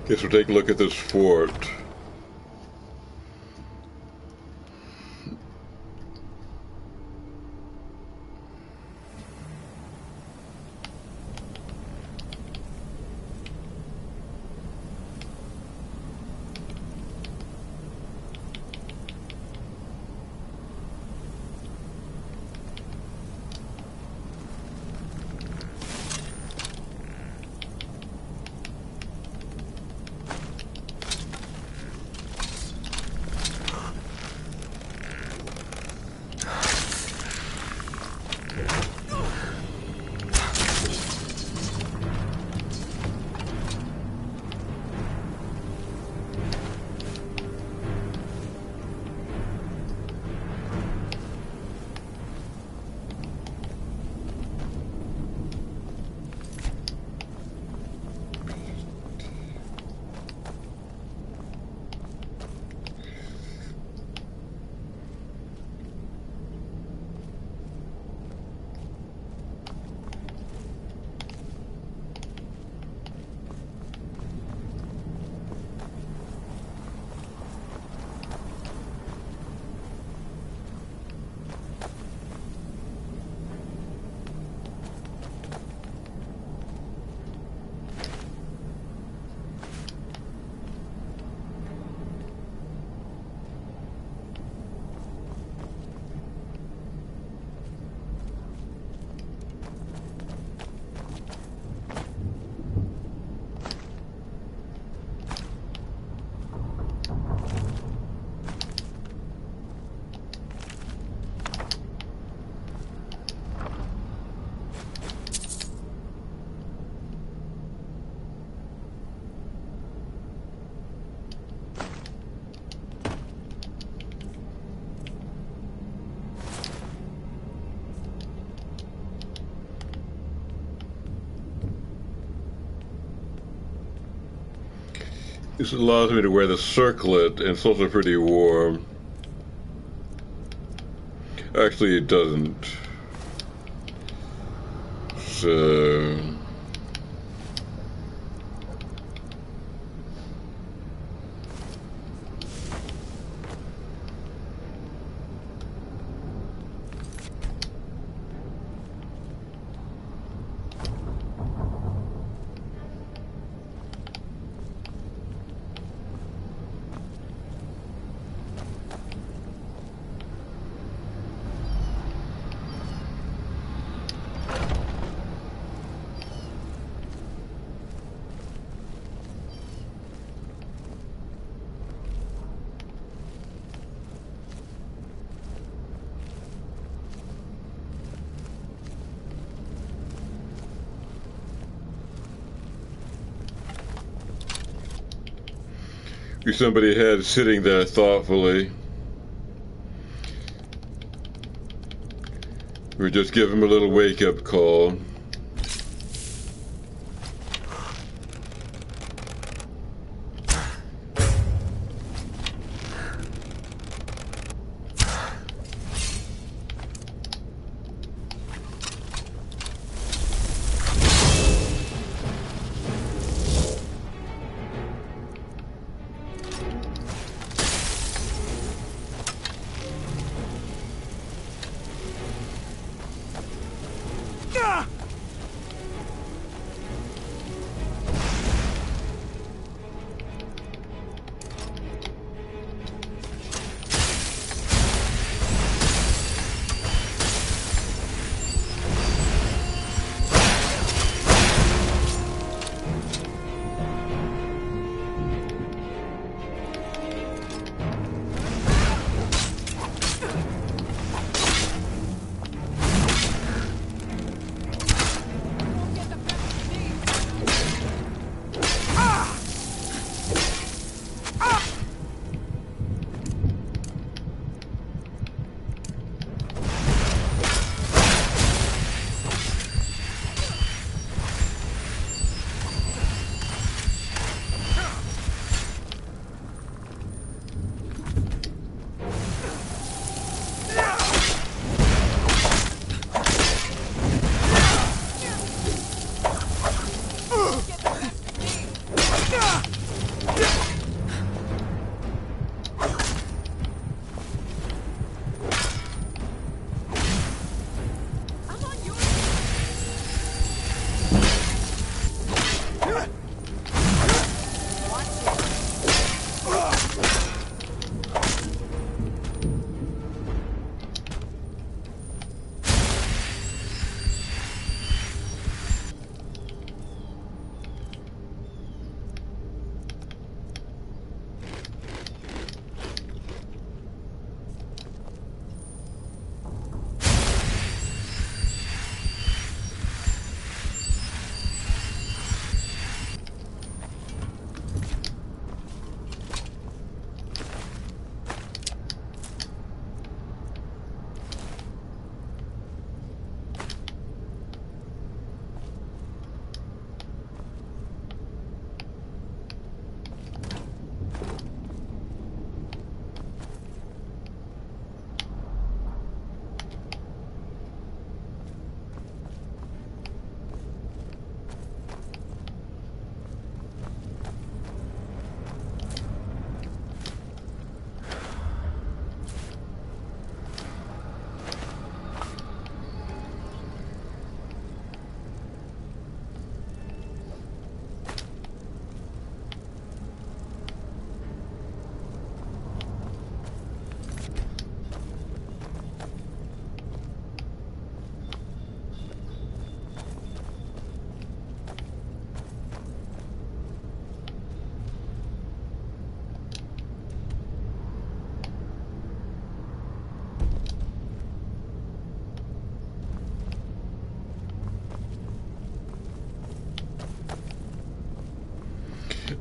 [SPEAKER 1] Guess we'll take a look at this fort. This allows me to wear the circlet, and it's also pretty warm. Actually, it doesn't. So... Somebody had sitting there thoughtfully. We just give him a little wake-up call.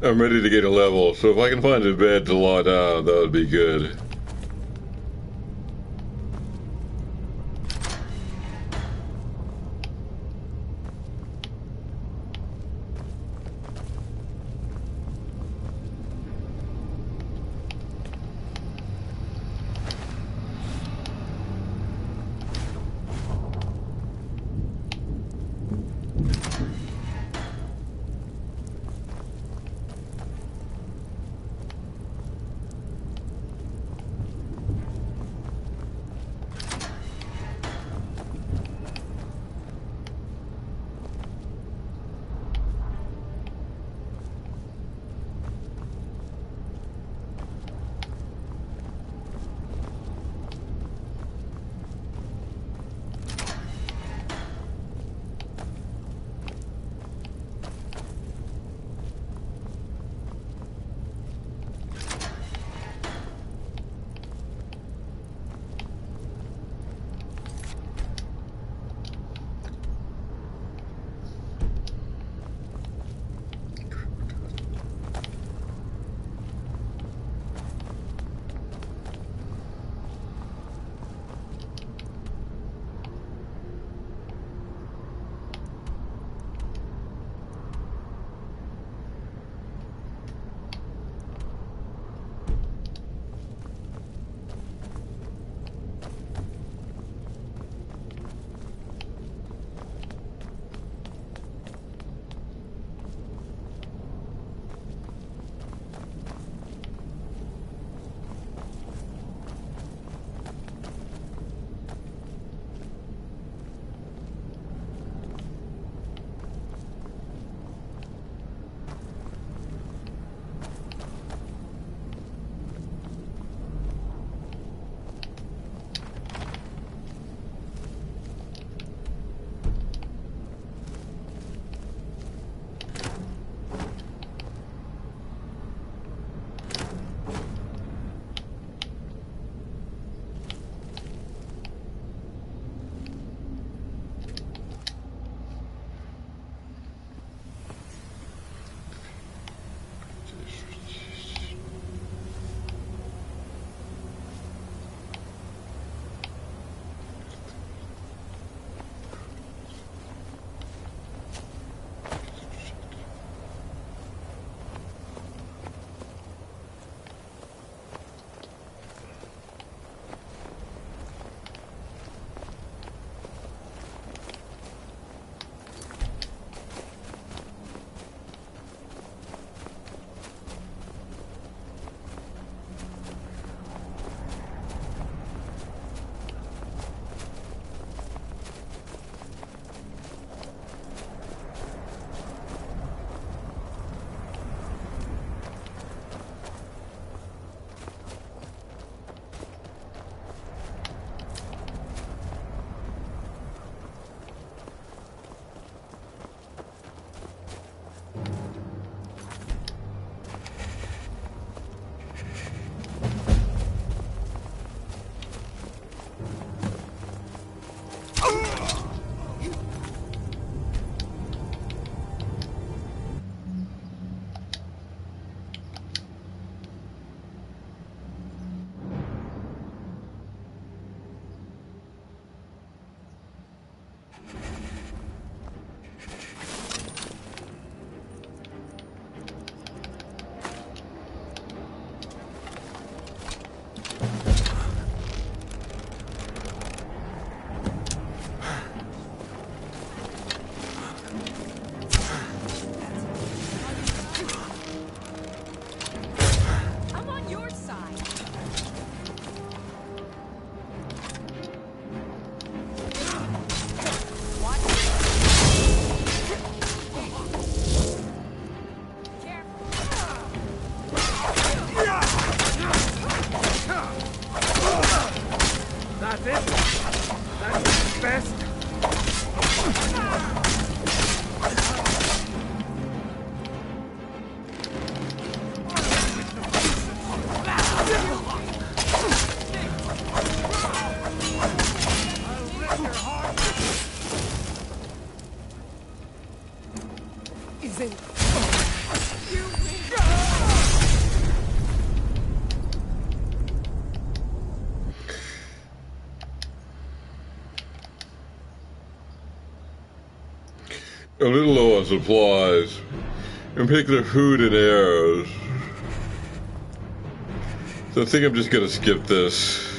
[SPEAKER 1] I'm ready to get a level, so if I can find a bed to lie down, that would be good.
[SPEAKER 14] Is it? You
[SPEAKER 1] a little low on supplies, in particular food and arrows. So I think I'm just gonna skip this.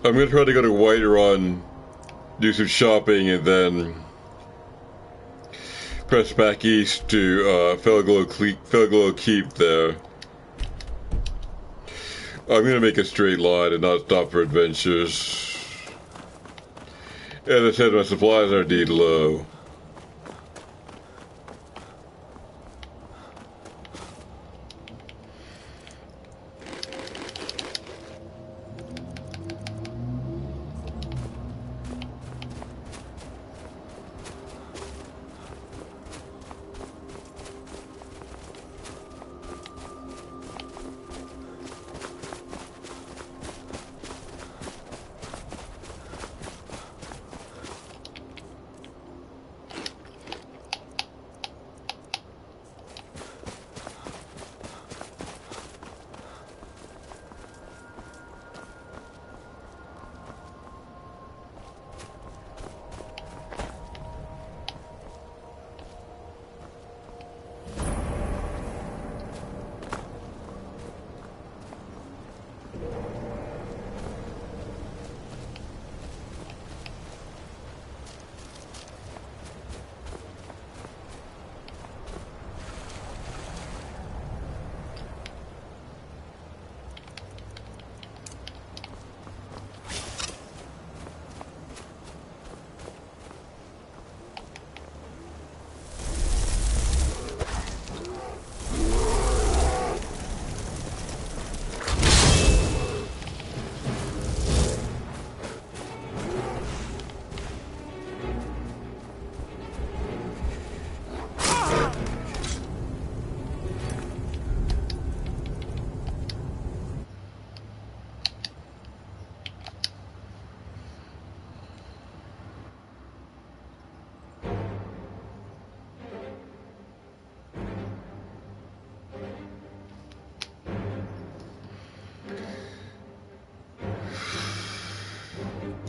[SPEAKER 1] I'm gonna try to go to Whiterun, do some shopping, and then press back east to Felglow Keep there. I'm gonna make a straight line and not stop for adventures. As I said, my supplies are indeed low.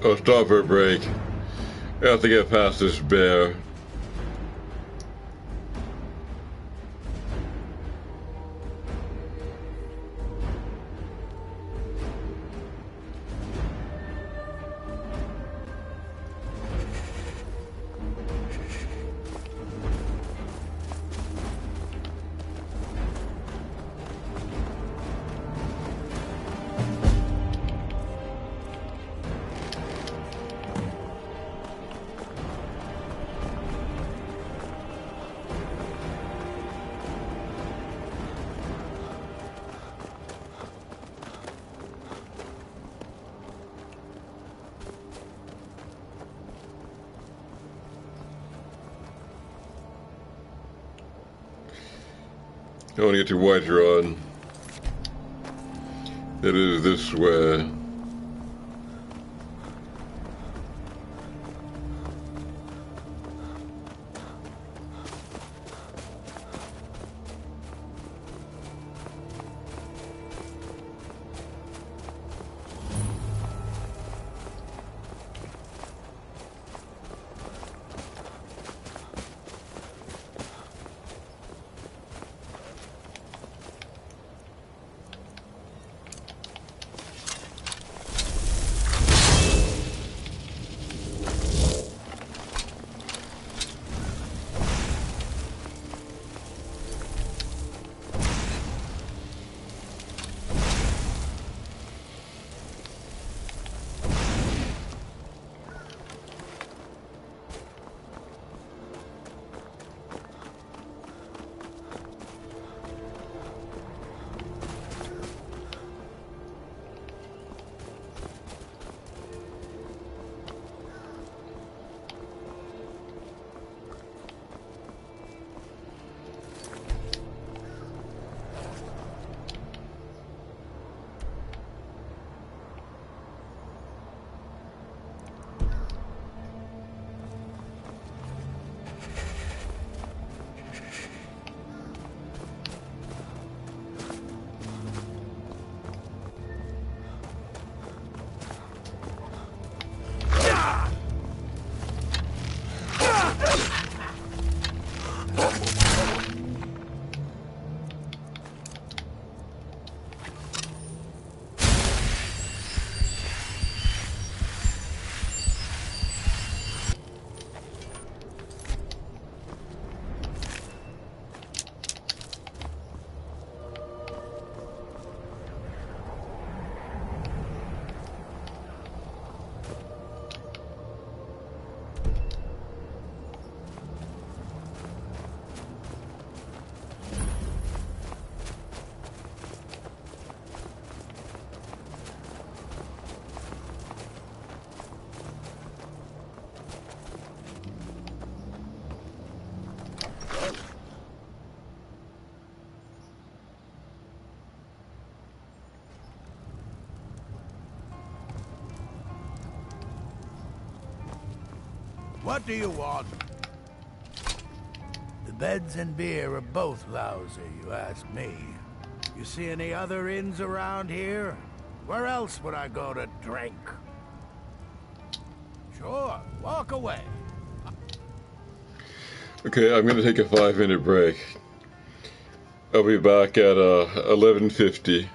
[SPEAKER 1] I'll stop for a break. I have to get past this bear. I want to get to Whiterun. It is this way.
[SPEAKER 3] What do you want? The beds and beer are both lousy, you ask me. You see any other inns around here? Where else would I go to drink? Sure, walk away.
[SPEAKER 1] Okay, I'm gonna take a 5-minute break. I'll be back at 11:50.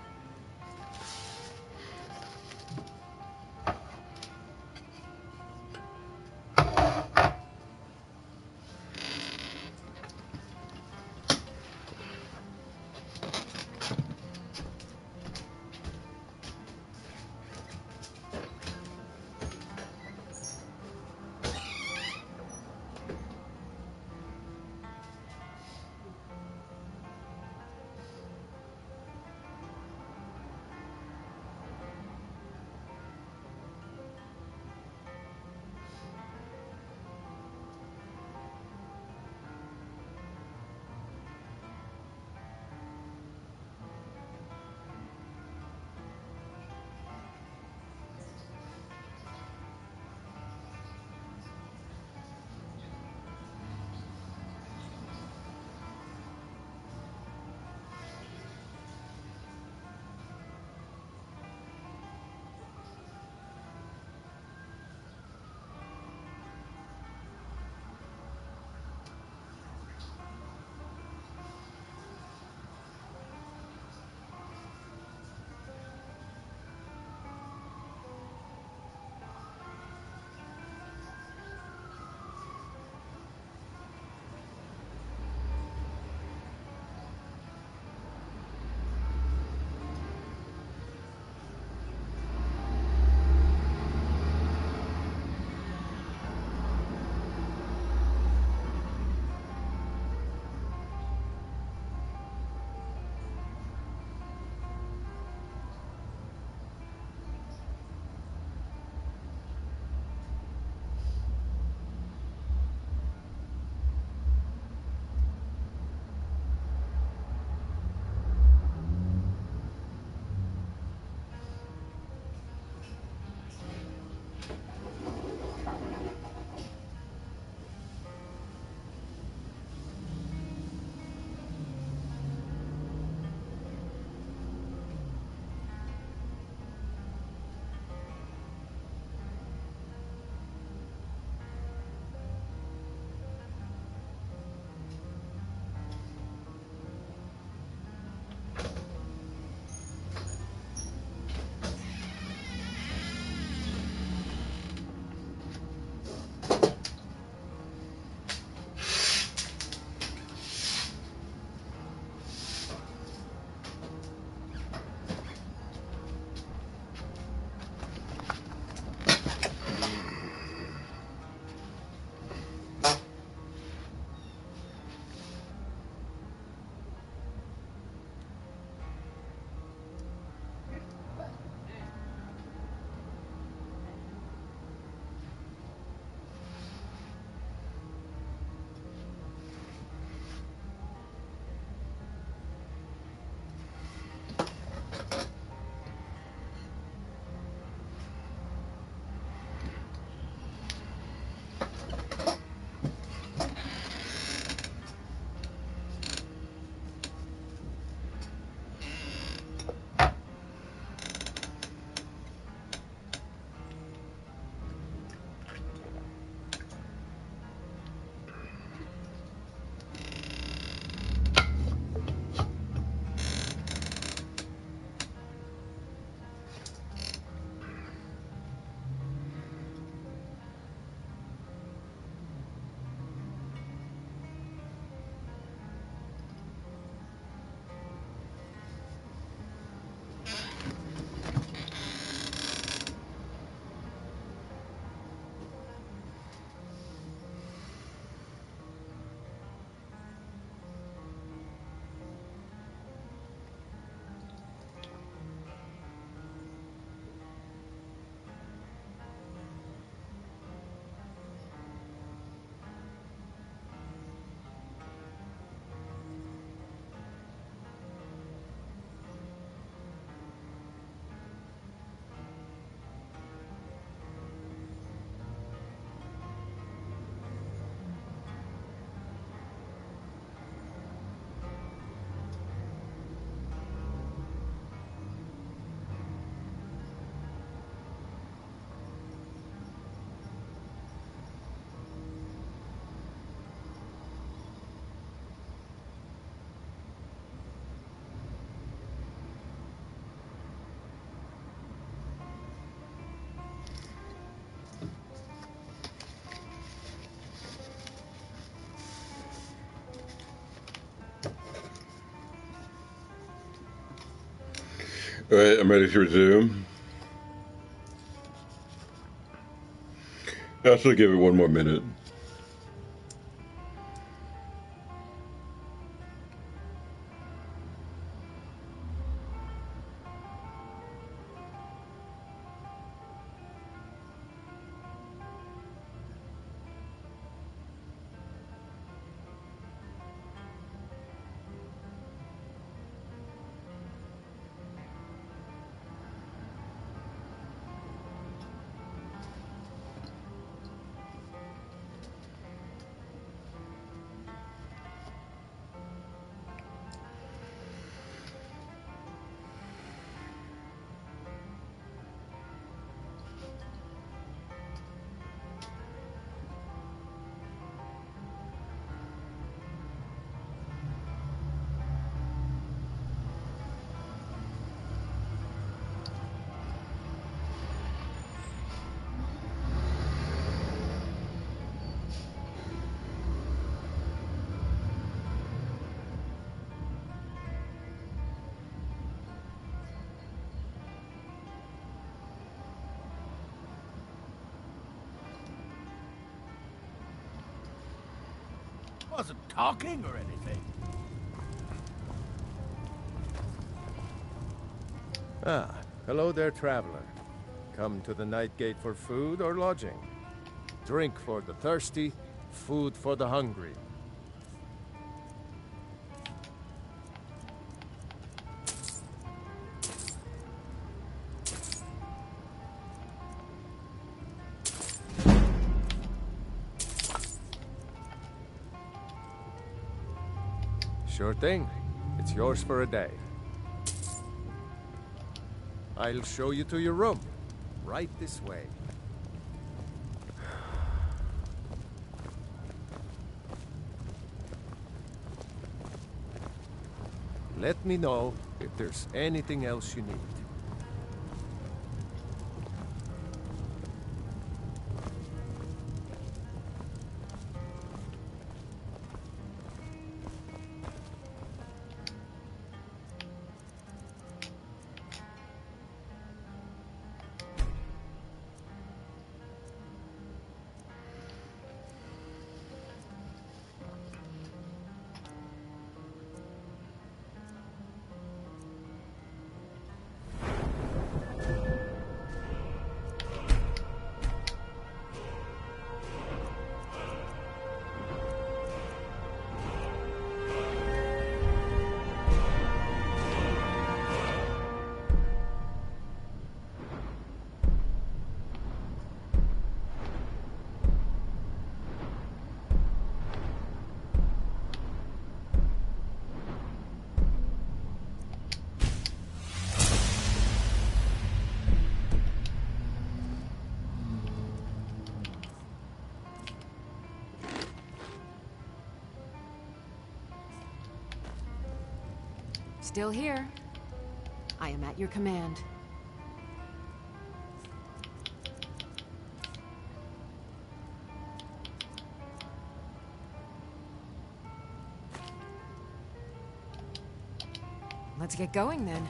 [SPEAKER 1] Alright, I'm ready to resume. I'll still give it one more minute.
[SPEAKER 5] Wasn't talking or anything.
[SPEAKER 16] Ah, hello there, traveler. Come to the Night Gate for food or lodging? Drink for the thirsty, food for the hungry. Sure thing. It's yours for a day. I'll show you to your room. Right this way. Let me know if there's anything else you need.
[SPEAKER 2] Still here. I am at your command. Let's get going then.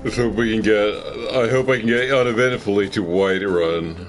[SPEAKER 1] Let's hope we can get, I hope I can get uneventfully to Whiterun.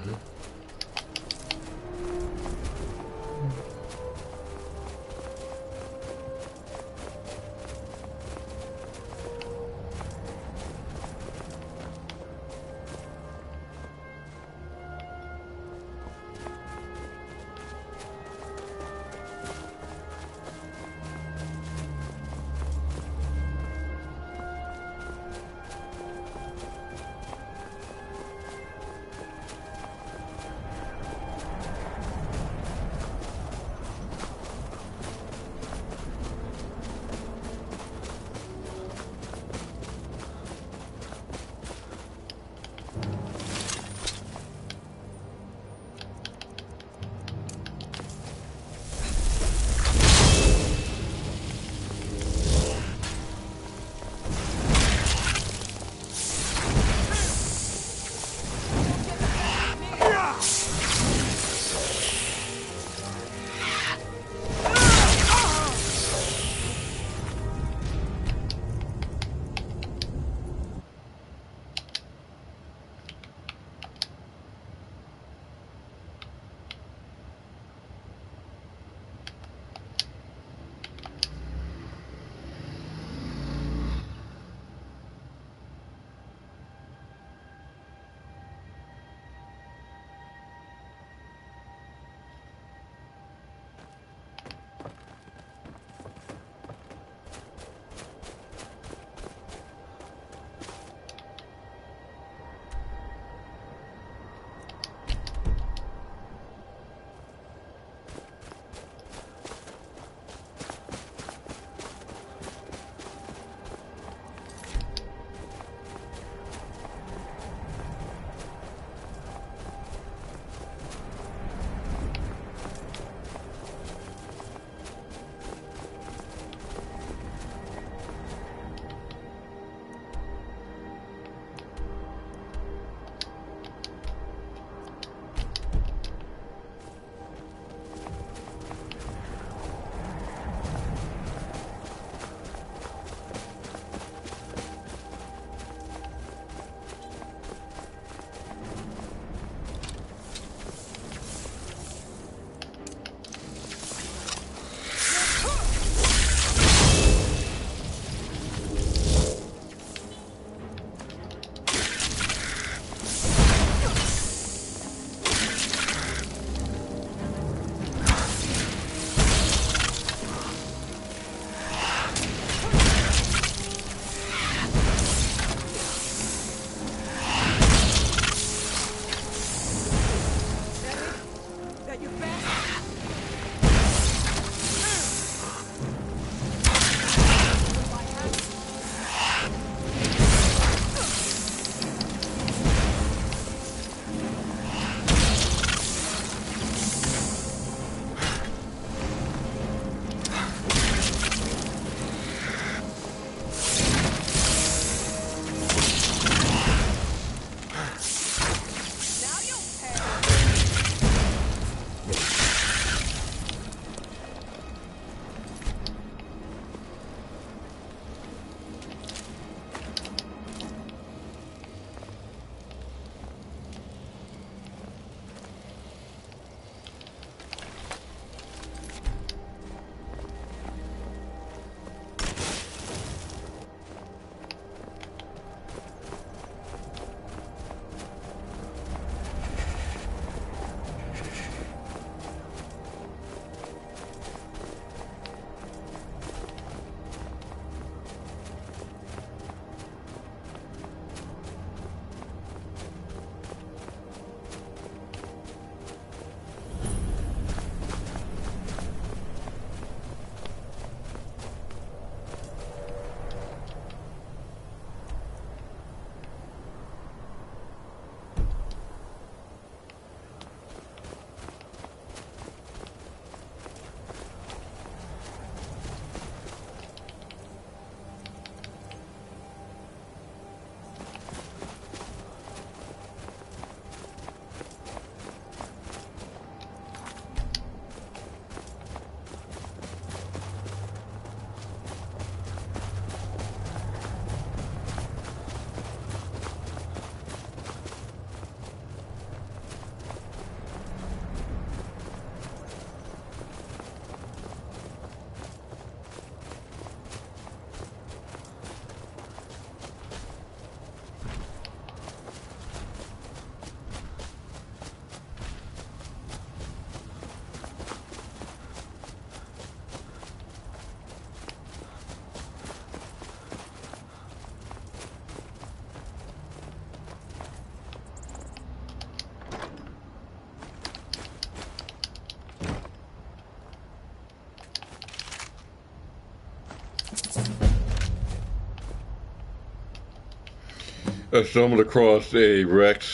[SPEAKER 1] I stumbled across a wrecked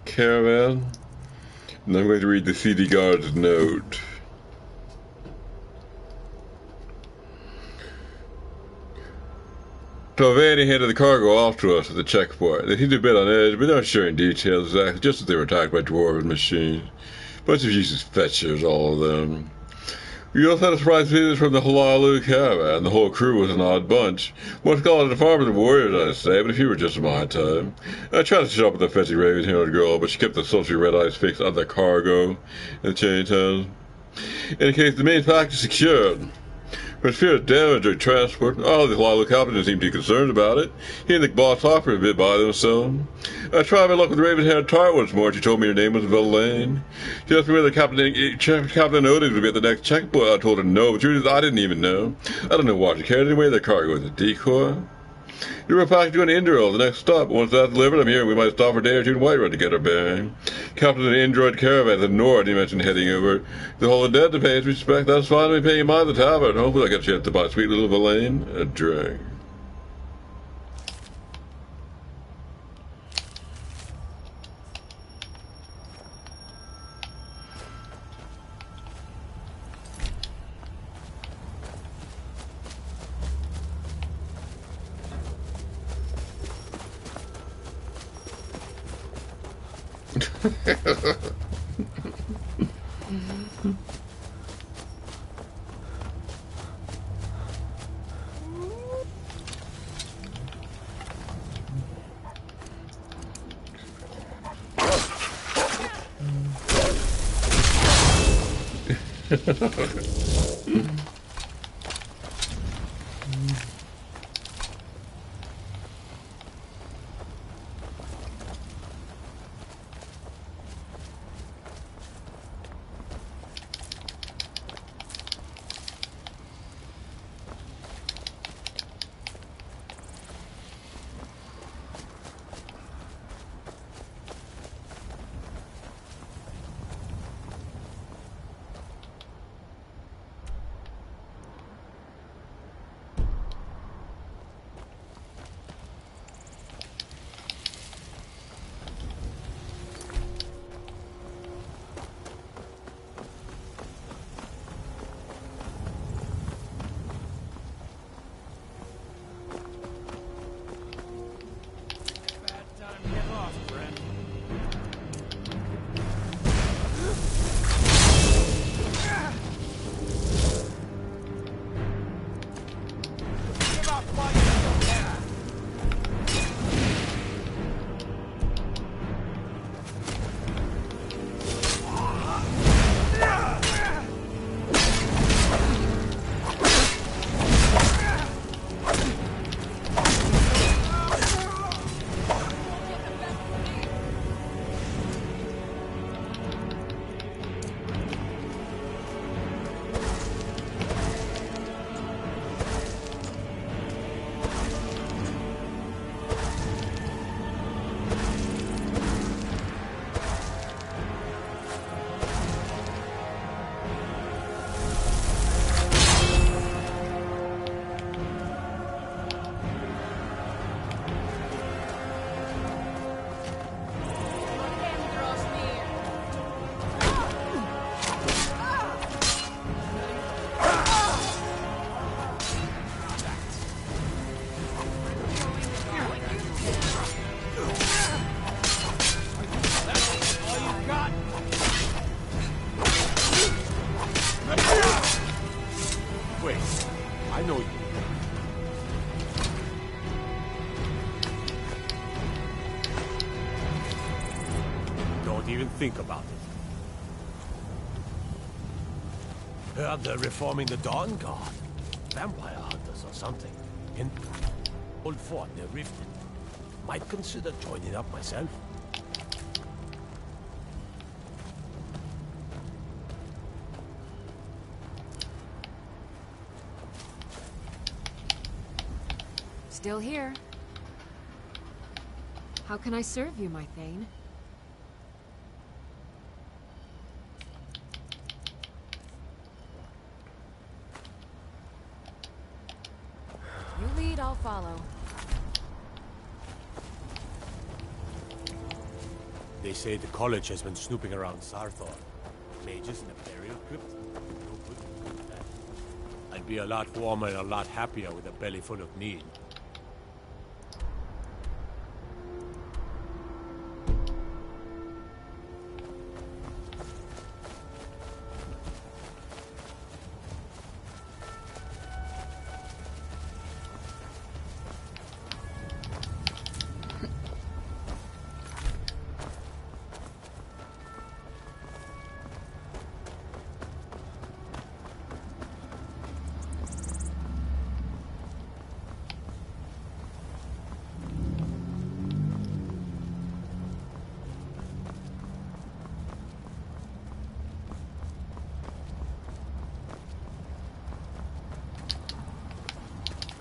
[SPEAKER 1] caravan, and I'm going to read the CD guard's note. Talvani handed the cargo off to us at the checkpoint. They seemed a bit on edge, but not sharing details exactly, just that they were attacked by dwarven machines. Bunch of useless fetchers, all of them. We also had a surprise visit from the Halalu caravan. The whole crew was an odd bunch. Most call it a farmers and warriors, I'd say, but a few were just of my time. I tried to shop with the fetching raven-haired girl, but she kept the sultry red eyes fixed on the cargo in the chain town. In case the main pack is secured. For fear of damage during transport, all the Halalu captain didn't seem too concerned about it. He and the boss talked for a bit by themselves. I tried my luck with the raven-haired tart once more. She told me her name was Verlaine. She asked me whether Captain Otis would be at the next checkpoint. I told her no, but truth is I didn't even know. I don't know why she cared anyway. The cargo was a decoy. We were packed to an Indro, the next stop. Once that's delivered, I'm hearing we might stop for a day or two in Whiterun to get our bearing. Captain of the Android caravan in the north, he mentioned heading over the whole of dead to pay his respect. That's fine to be paying mine at the tavern. Hopefully I get a chance to buy sweet little Verlaine a drink.
[SPEAKER 5] Think about it. Heard they're reforming the Dawn Guard. Vampire hunters or something. In old fort near Riften. Might consider joining up myself.
[SPEAKER 2] Still here. How can I serve you, my Thane? You lead, I'll follow.
[SPEAKER 5] They say the college has been snooping around Sarthor. Mages in a burial crypt? No good with that. I'd be a lot warmer and a lot happier with a belly full of need.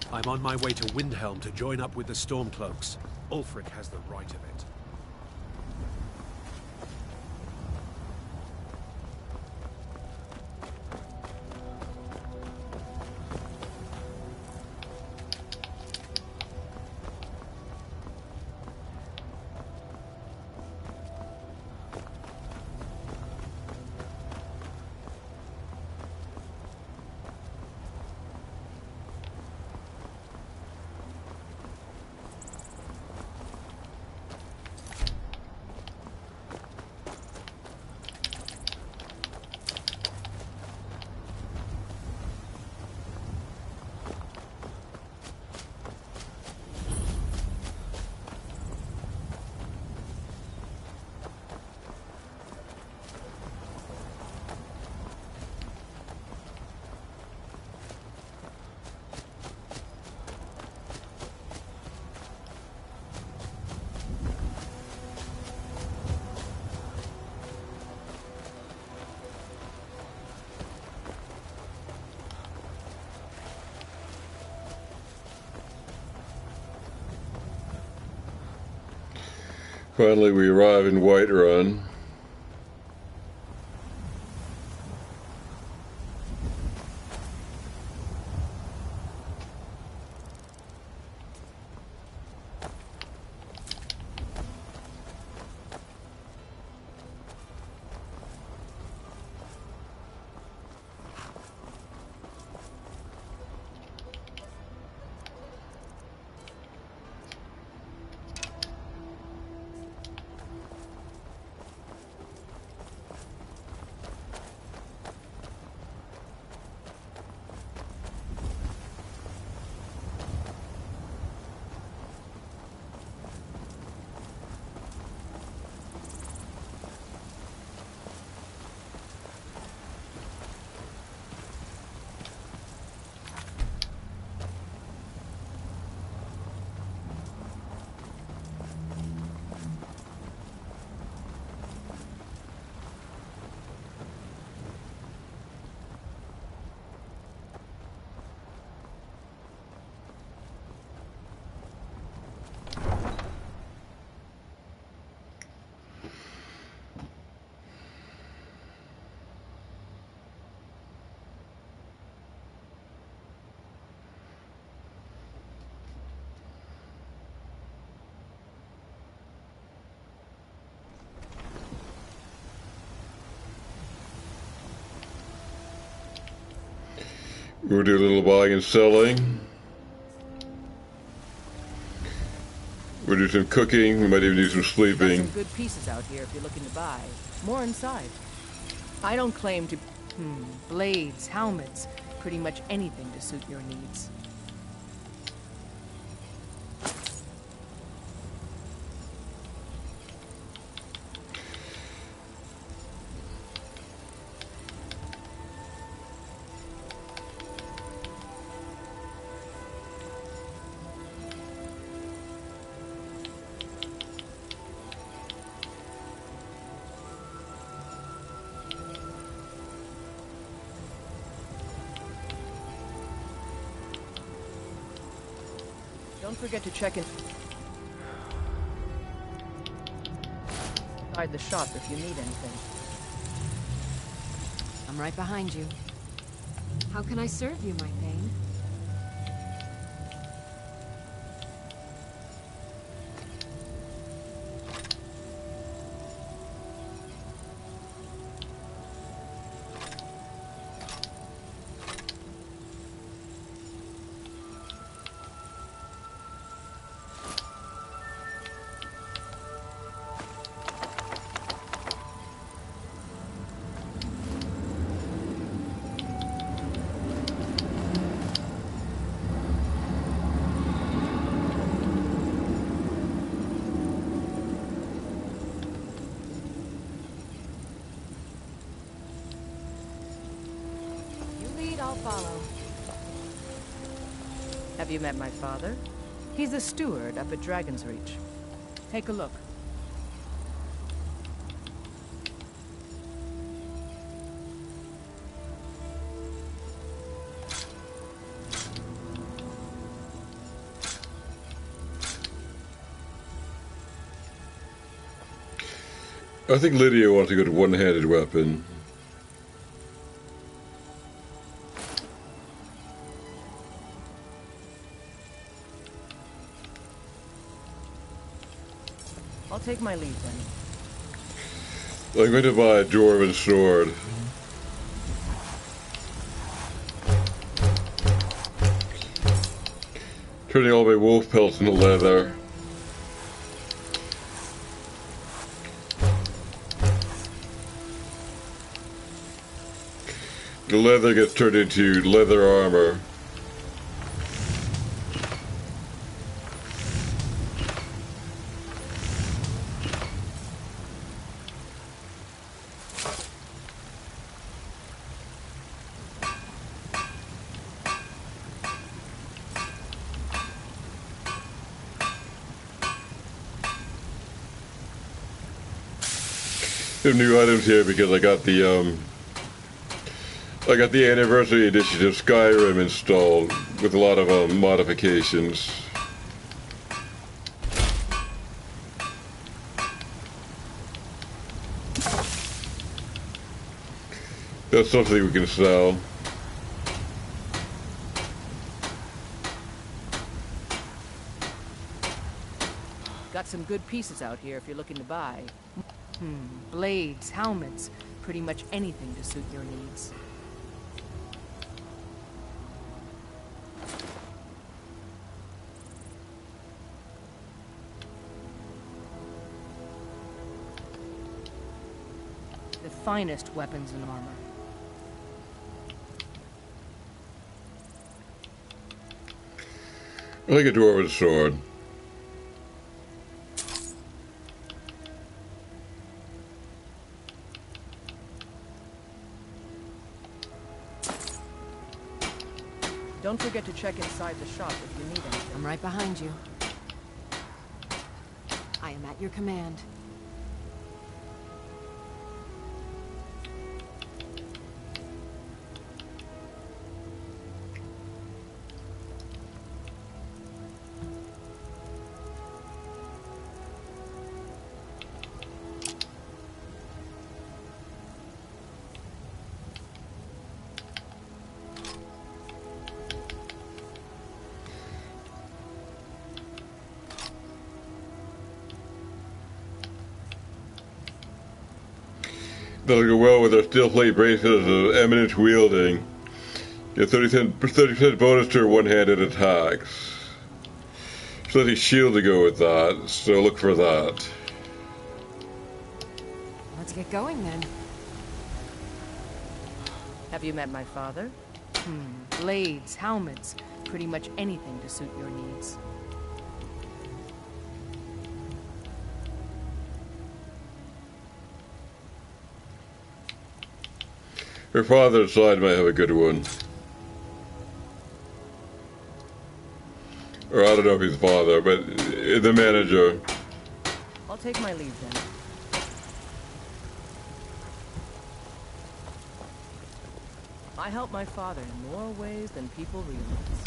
[SPEAKER 17] I'm on my way to Windhelm to join up with the Stormcloaks. Ulfric has the right of it.
[SPEAKER 1] Finally, we arrive in Whiterun. We'll do a little buying and selling. We'll do some cooking. We might even do some sleeping.
[SPEAKER 12] Got some good pieces out here if you're looking to buy. More inside. I don't claim to... blades, helmets, pretty much anything to suit your needs. Don't forget to check in inside the shop if you need anything.
[SPEAKER 2] I'm right behind you. How can I serve you, my Thane?
[SPEAKER 12] follow. Have you met my father? He's the steward up at Dragon's Reach. Take a look.
[SPEAKER 1] I think Lydia wants a good one-handed weapon.
[SPEAKER 12] I'll take my leave then.
[SPEAKER 1] I'm going to buy a dwarven sword. Turning all my wolf pelts into leather. The leather gets turned into leather armor. Some new items here because I got the anniversary edition of Skyrim installed with a lot of modifications. That's something we can sell.
[SPEAKER 12] Got some good pieces out here if you're looking to buy. Blades, helmets, pretty much anything to suit your needs. The finest weapons and armor.
[SPEAKER 1] I like a dwarven sword.
[SPEAKER 12] Don't forget to check inside the shop if you need anything.
[SPEAKER 2] I'm right behind you. I am at your command.
[SPEAKER 1] That'll go well with our steel plate bracelets of eminent wielding. Get 30% bonus to her one-handed attacks. So the shield to go with that, so look for that.
[SPEAKER 2] Let's get going then.
[SPEAKER 12] Have you met my father? Blades, helmets, pretty much anything to suit your needs.
[SPEAKER 1] Her father's side might have a good one. Or I don't know if he's the father, but the manager.
[SPEAKER 12] I'll take my leave then. I help my father in more ways than people realize.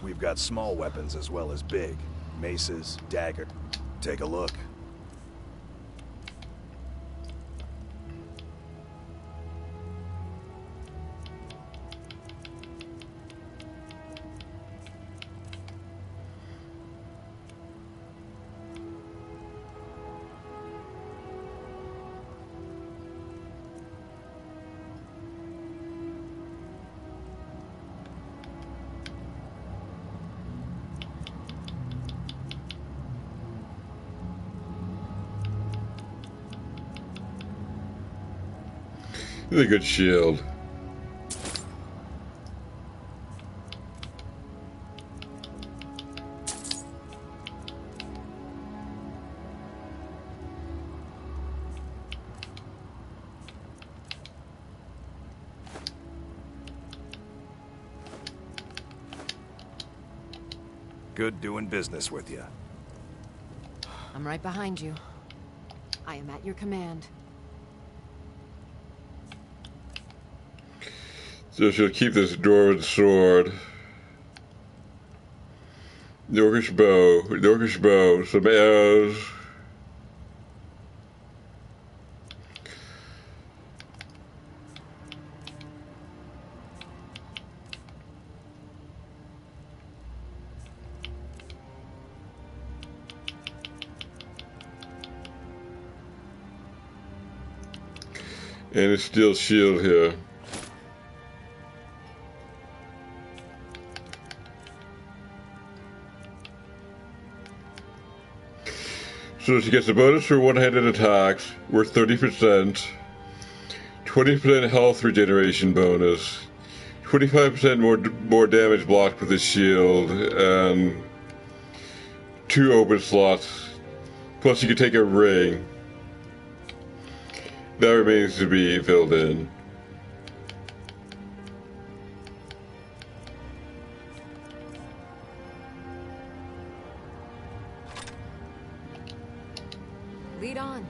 [SPEAKER 18] We've got small weapons as well as big. Maces, dagger. Take a look.
[SPEAKER 1] It's a good shield.
[SPEAKER 18] Good doing business with you.
[SPEAKER 2] I'm right behind you. I am at your command.
[SPEAKER 1] So she'll keep this dwarven sword. The orcish bow, some arrows. And a steel shield here. So she gets a bonus for one-handed attacks, worth 30%, 20% health regeneration bonus, 25% more damage blocked with the shield, and 2 open slots. Plus you can take a ring. That remains to be filled in.
[SPEAKER 2] Lead on.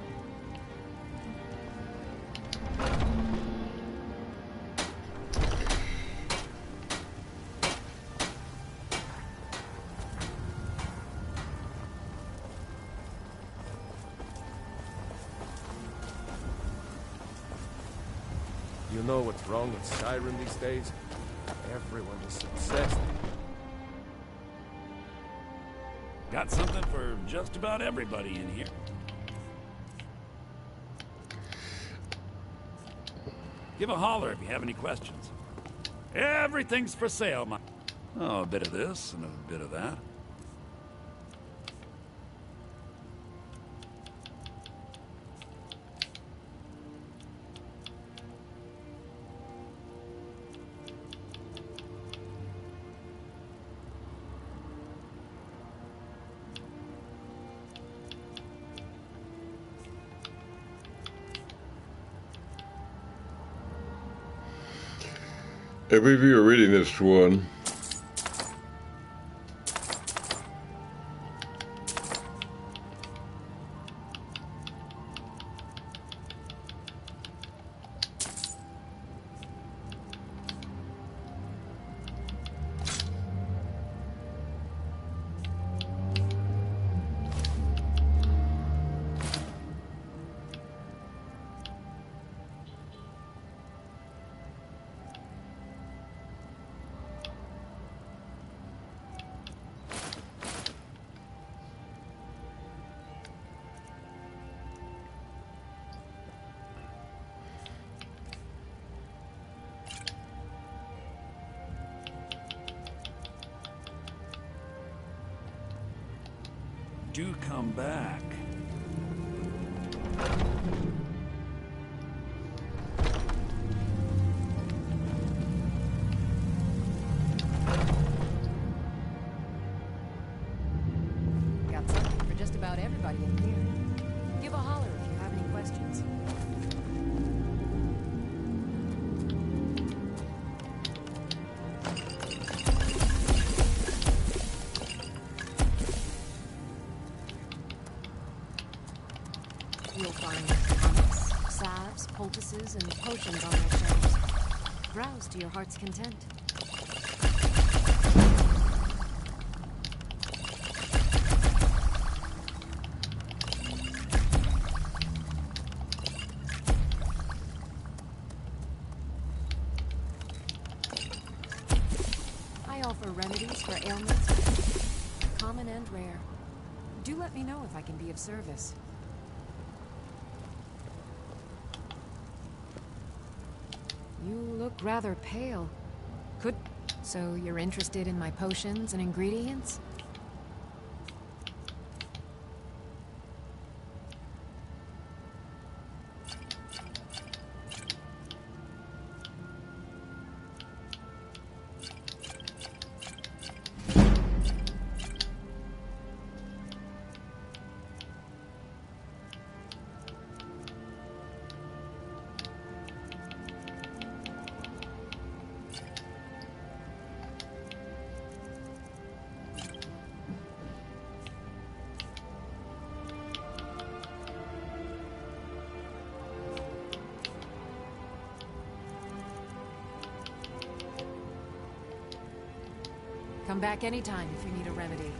[SPEAKER 16] You know what's wrong with Skyrim these days? Everyone is obsessed.
[SPEAKER 19] Got something for just about everybody in here. Give a holler if you have any questions. Everything's for sale, Oh, a bit of this and a bit of that.
[SPEAKER 1] I believe you were reading this one.
[SPEAKER 19] Do come back.
[SPEAKER 2] Got something for just about everybody in here. Give a holler if you have any questions. You'll find tonics, salves, poultices, and potions on their shelves. Browse to your heart's content. I offer remedies for ailments, common and rare. Do let me know if I can be of service. You look rather pale. So you're interested in my potions and ingredients? Come back anytime if you need a remedy.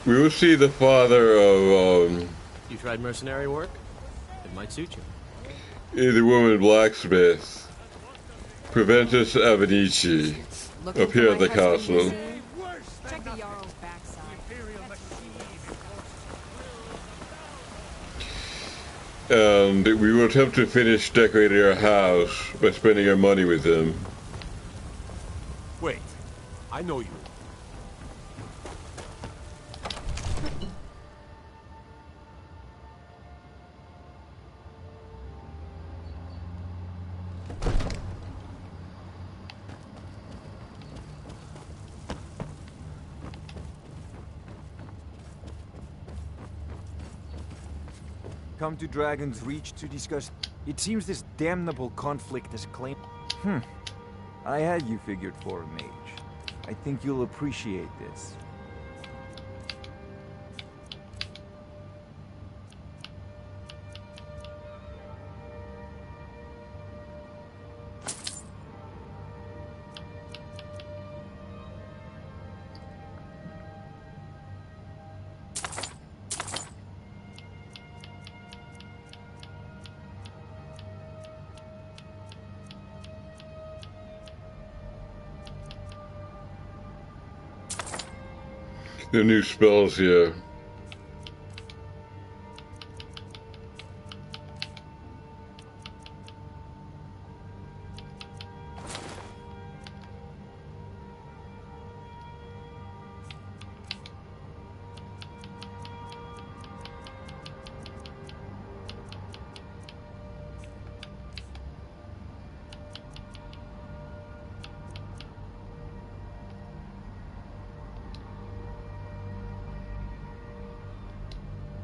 [SPEAKER 1] We will see the father of,
[SPEAKER 20] You tried mercenary work? It might suit you.
[SPEAKER 1] the woman blacksmith, Proventus Avenici, up here at the castle.
[SPEAKER 2] Check the Jarl's backside.
[SPEAKER 1] And we will attempt to finish decorating our house by spending our money with him.
[SPEAKER 5] Wait, I know you.
[SPEAKER 21] Come to Dragon's Reach to discuss... It seems this damnable conflict has claimed... I had you figured for a mage. I think you'll appreciate this.
[SPEAKER 1] The new spells here.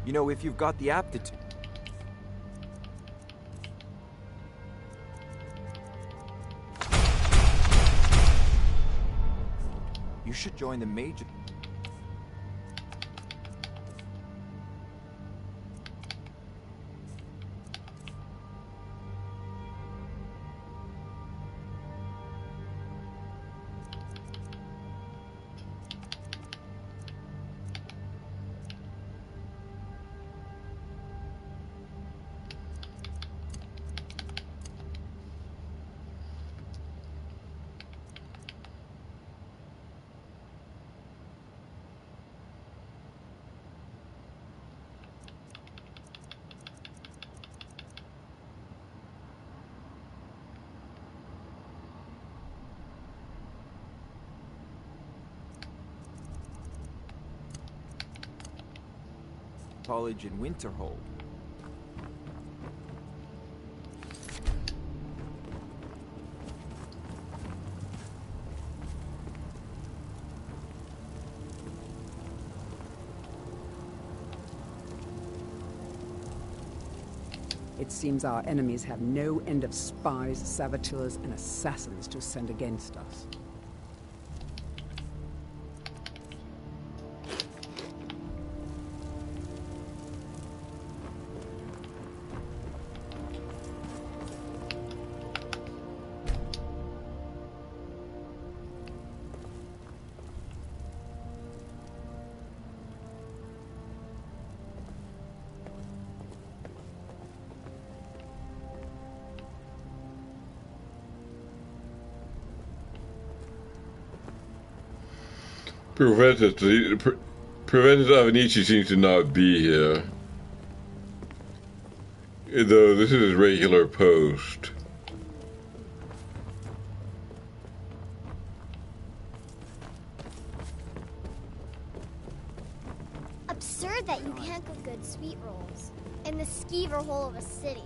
[SPEAKER 21] You know, if you've got the aptitude... You should join the mage... College in Winterhold.
[SPEAKER 15] It seems our enemies have no end of spies, saboteurs, and assassins to send against us.
[SPEAKER 1] Proventus Avenici seems to not be here. Though this is his regular post.
[SPEAKER 22] Absurd that you can't cook good sweet rolls in the skeever hole of a city.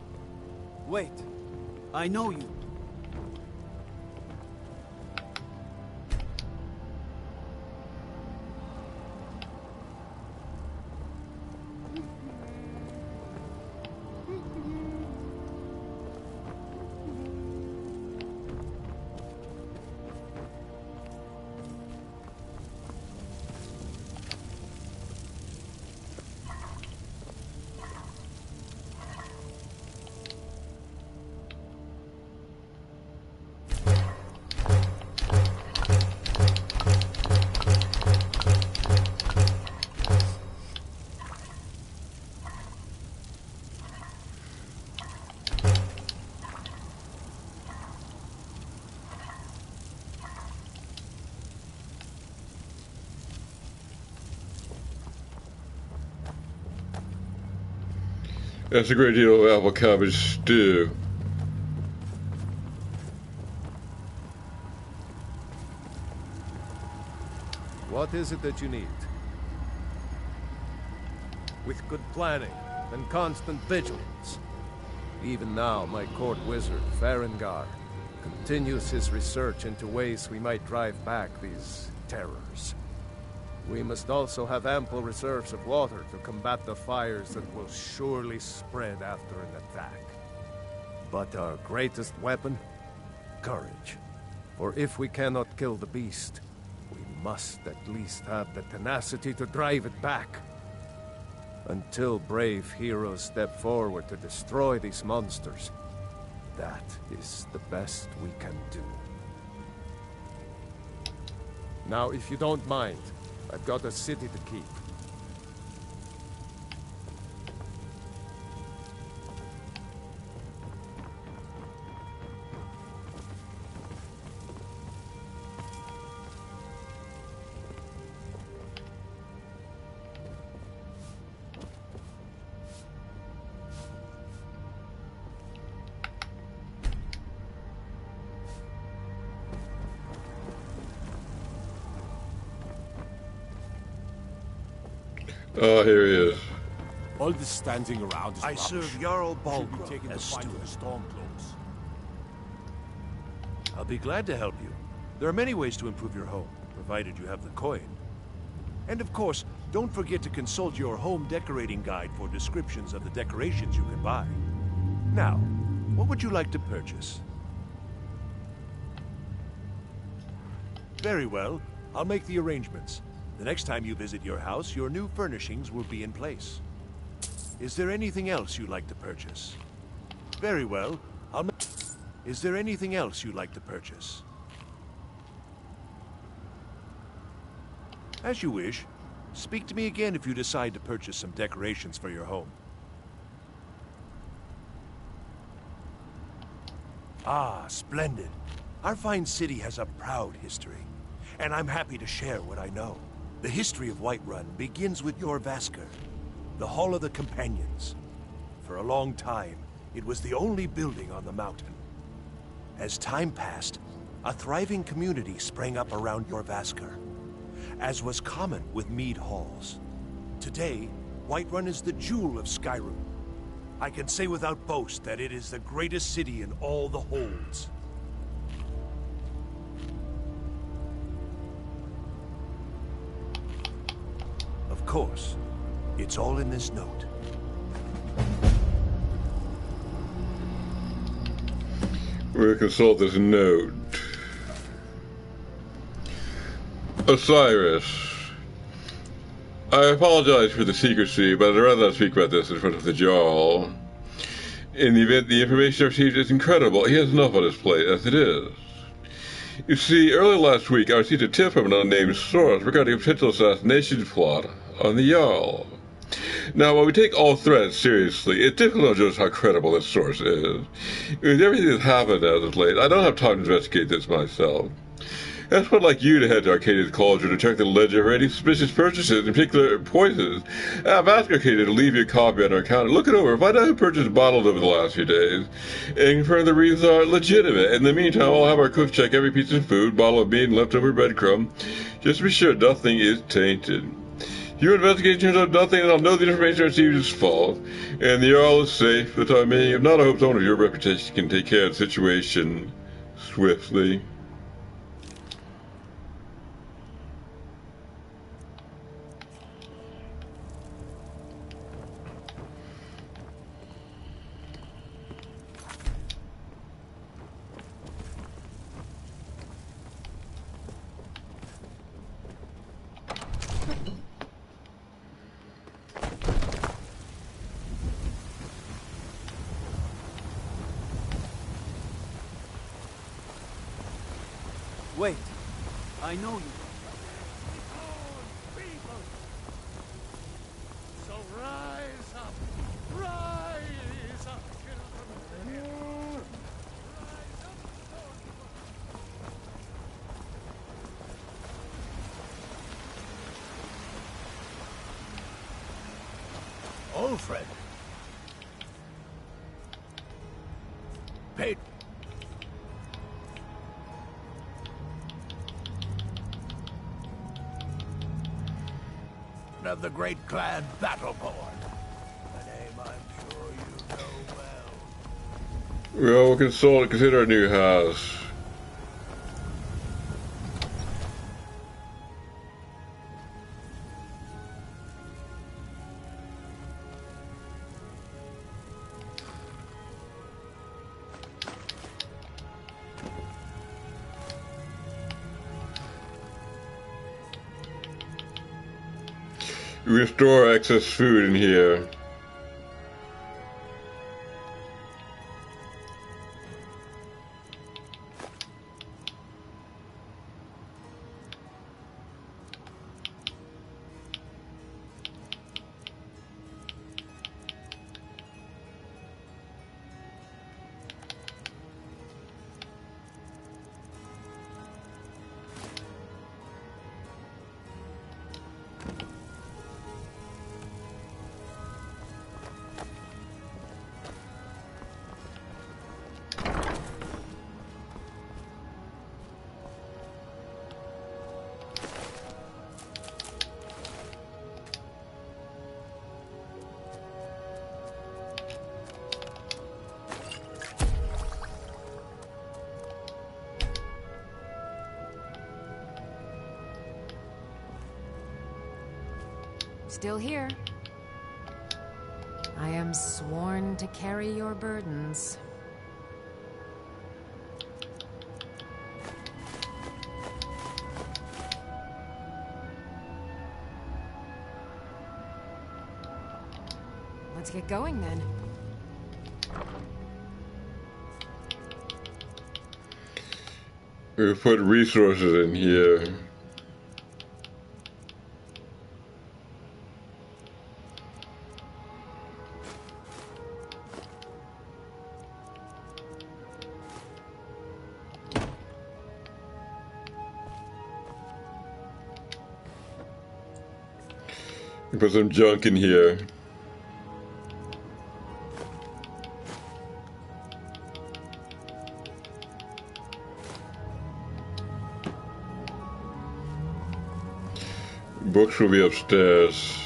[SPEAKER 23] Wait, I know you.
[SPEAKER 1] That's a great deal of apple cabbage stew.
[SPEAKER 16] What is it that you need? With good planning and constant vigilance. Even now, my court wizard, Farengar, continues his research into ways we might drive back these terrors. We must also have ample reserves of water to combat the fires that will surely spread after an attack. But our greatest weapon? Courage. For if we cannot kill the beast, we must at least have the tenacity to drive it back. Until brave heroes step forward to destroy these monsters, that is the best we can do. Now, if you don't mind, I've got a city to keep.
[SPEAKER 1] Oh, here he is.
[SPEAKER 5] All this standing around is
[SPEAKER 17] I
[SPEAKER 5] rubbish.
[SPEAKER 17] serve Jarl
[SPEAKER 5] Should be
[SPEAKER 17] Balgruuf
[SPEAKER 5] taken to
[SPEAKER 17] as
[SPEAKER 5] find
[SPEAKER 17] steward.
[SPEAKER 5] the Stormcloaks.
[SPEAKER 17] I'll be glad to help you. There are many ways to improve your home, provided you have the coin. And of course, don't forget to consult your home decorating guide for descriptions of the decorations you can buy. Now, what would you like to purchase? Very well, I'll make the arrangements. The next time you visit your house, your new furnishings will be in place. Is there anything else you'd like to purchase? Very well, Is there anything else you'd like to purchase? As you wish. Speak to me again if you decide to purchase some decorations for your home. Ah, splendid. Our fine city has a proud history, and I'm happy to share what I know. The history of Whiterun begins with your Vasker, the Hall of the Companions. For a long time, it was the only building on the mountain. As time passed, a thriving community sprang up around your Vasker, as was common with mead halls. Today, Whiterun is the jewel of Skyrim. I can say without boast that it is the greatest city in all the holds. Of course, it's all in this note.
[SPEAKER 1] We'll consult this note. Osiris. I apologize for the secrecy, but I'd rather not speak about this in front of the Jarl. In the event the information I received is incredible, he has enough on his plate as it is. You see, early last week I received a tip from an unnamed source regarding a potential assassination plot on the Jarl. Now, while we take all threats seriously, it's difficult to judge how credible this source is. With everything that's happened as of late, I don't have time to investigate this myself. That's what I'd like you to head to Arcadia's Cauldron to check the ledger for any suspicious purchases, in particular poisons. I've asked Arcadia to leave you a copy on our counter. Look it over, find out who purchased bottles over the last few days, and confirm the reasons are legitimate. In the meantime, I'll have our cooks check every piece of food, bottle of meat, and leftover breadcrumb, just to be sure nothing is tainted. Your investigation turns out nothing, and I'll know the information I received is false, and the Jarl is safe for the time being. If not, I hope someone of your reputation can take care of the situation swiftly.
[SPEAKER 23] Wait, I know you.
[SPEAKER 5] So rise up, children. Old friend,
[SPEAKER 17] paid. Of the great clan Battleborn. A name I'm sure you know well.
[SPEAKER 1] Well, we'll consider a new house. Restore excess food in here.
[SPEAKER 2] Still here. I am sworn to carry your burdens. Let's get going then.
[SPEAKER 1] We'll put resources in here. Put some junk in here. Books will be upstairs.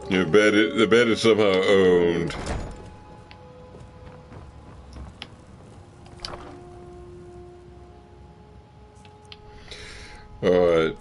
[SPEAKER 1] The bed is somehow owned. Alright.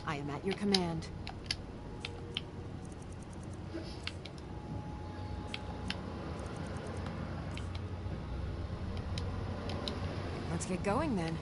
[SPEAKER 2] I am at your command. Let's get going then.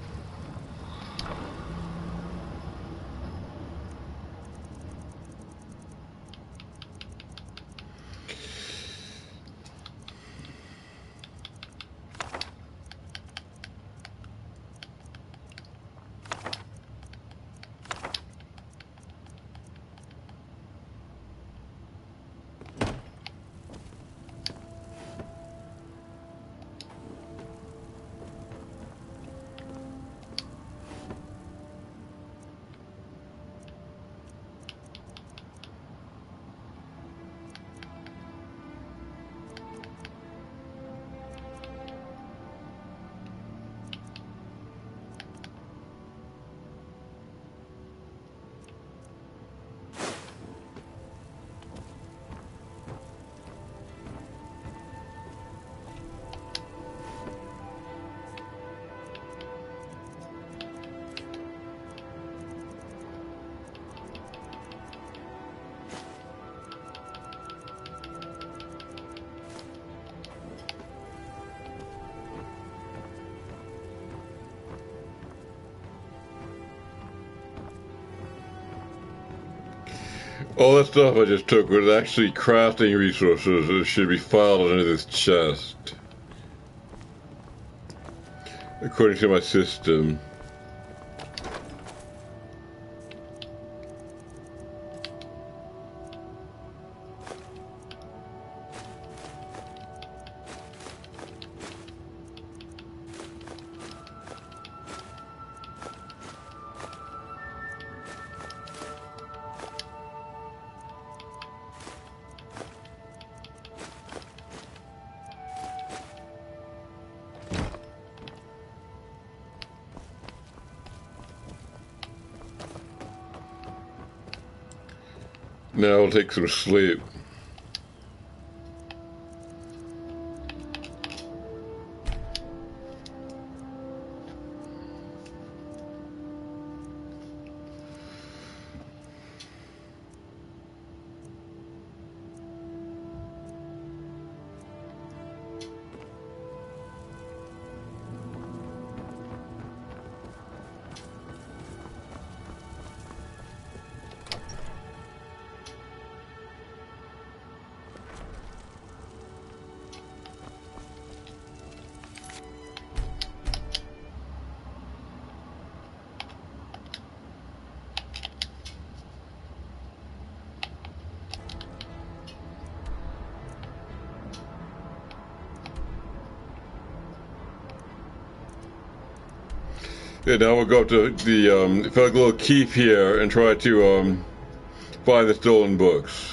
[SPEAKER 1] All that stuff I just took was actually crafting resources that should be filed into this chest. According to my system. Now I'll take some sleep. Yeah, now we'll go up to the find a little keep here and try to find the stolen books.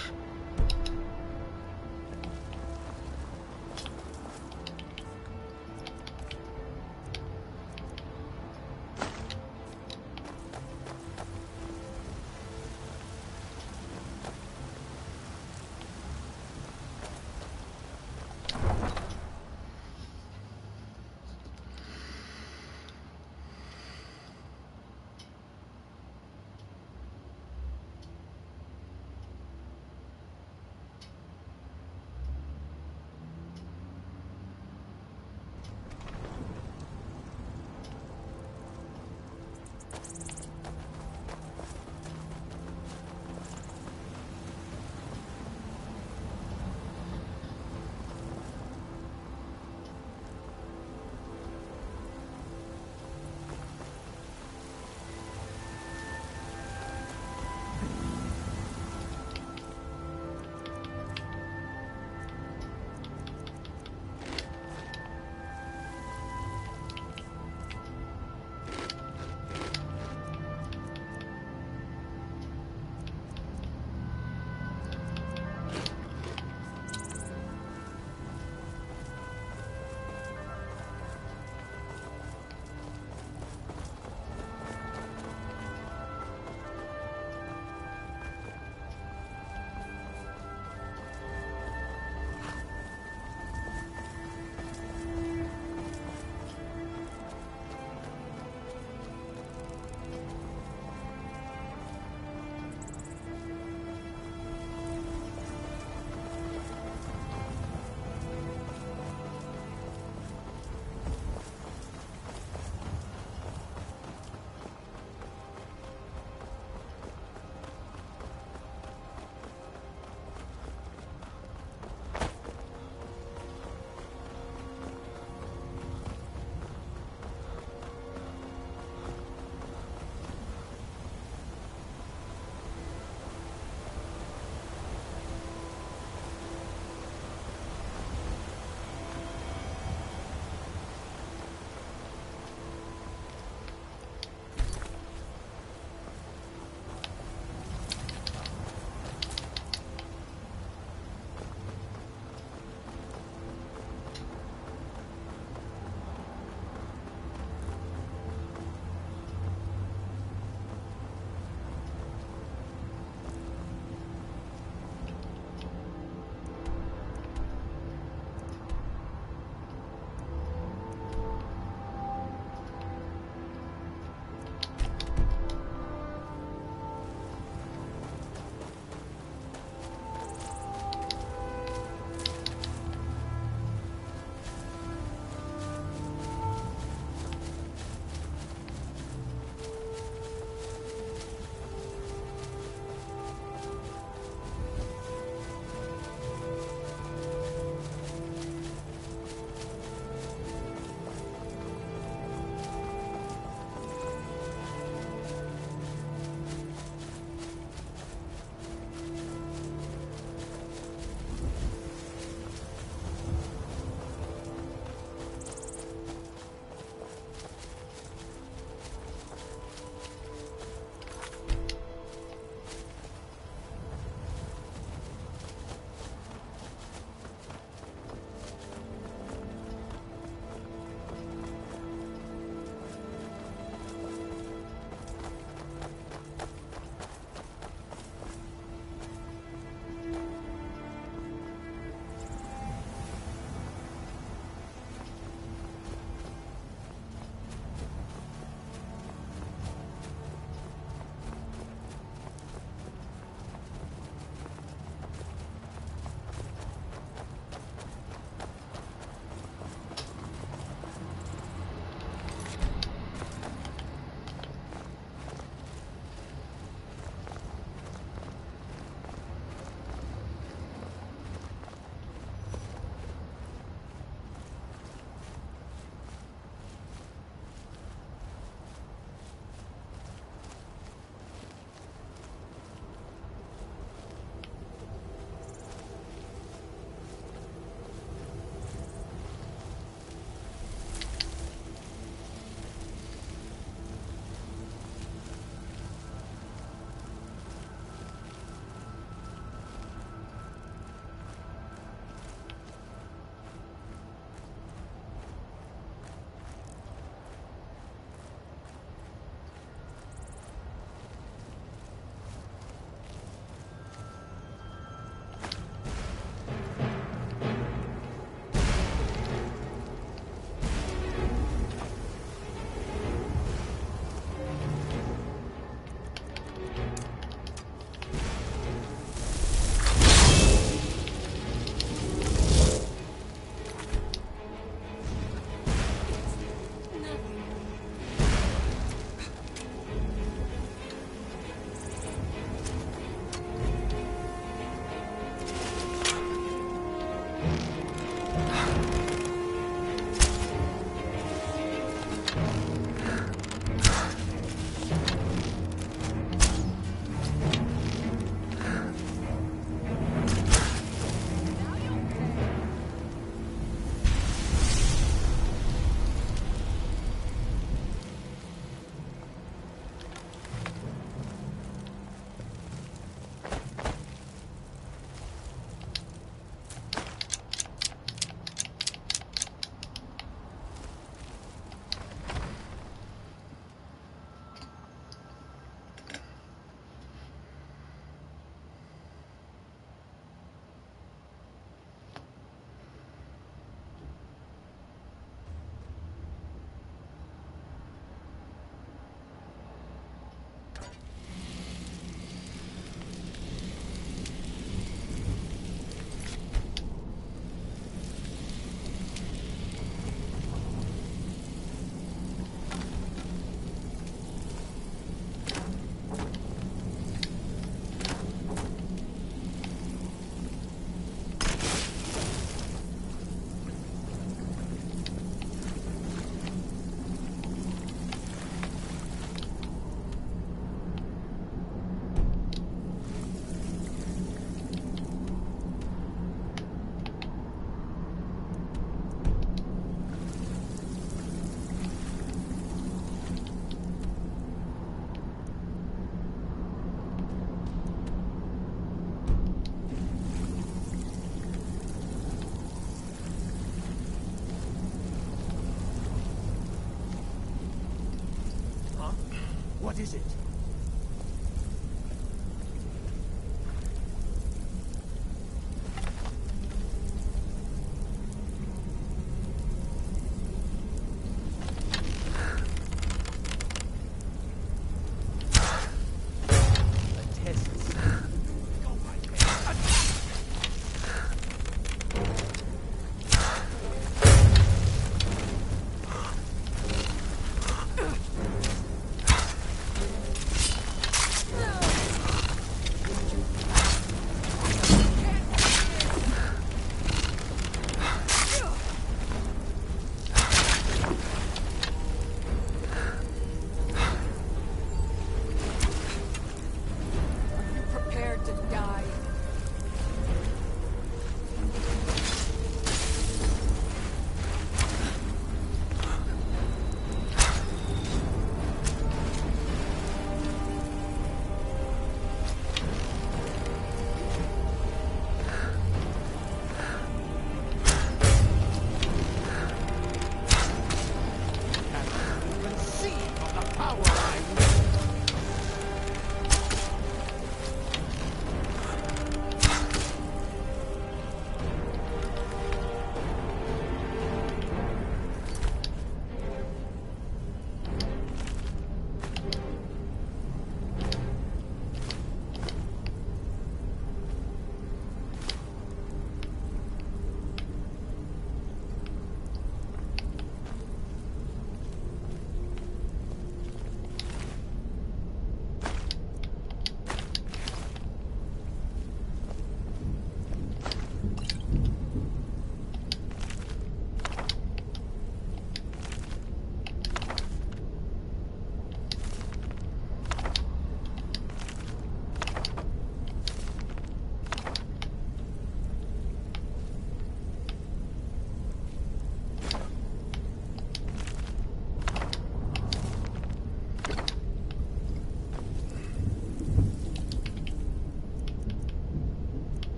[SPEAKER 23] What is it?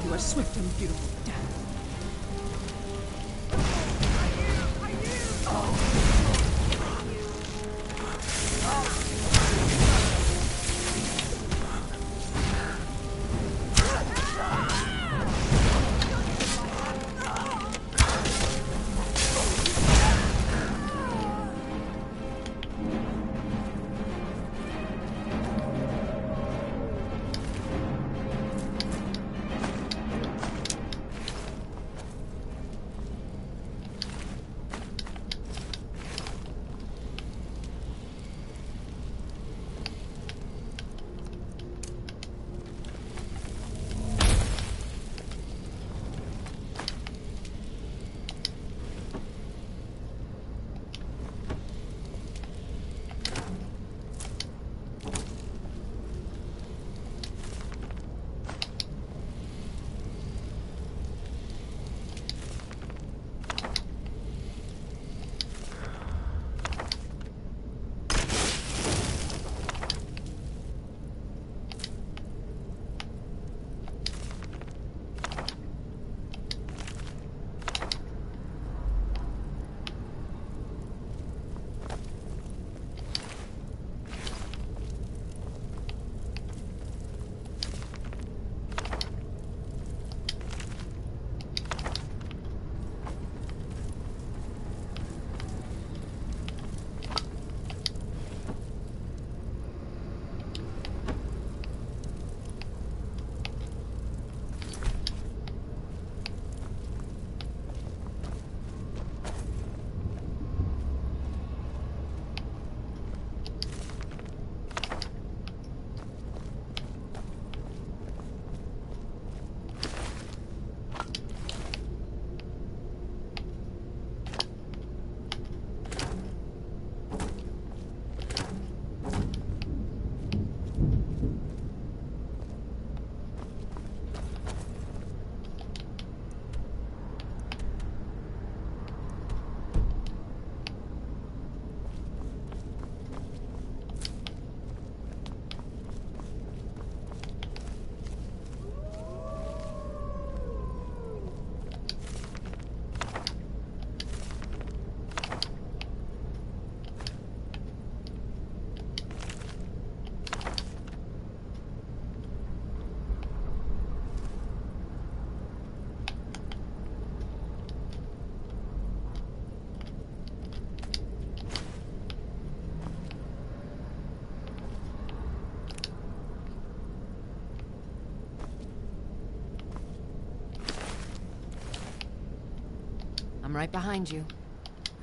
[SPEAKER 15] you a swift and beautiful death.
[SPEAKER 2] I'm right behind you.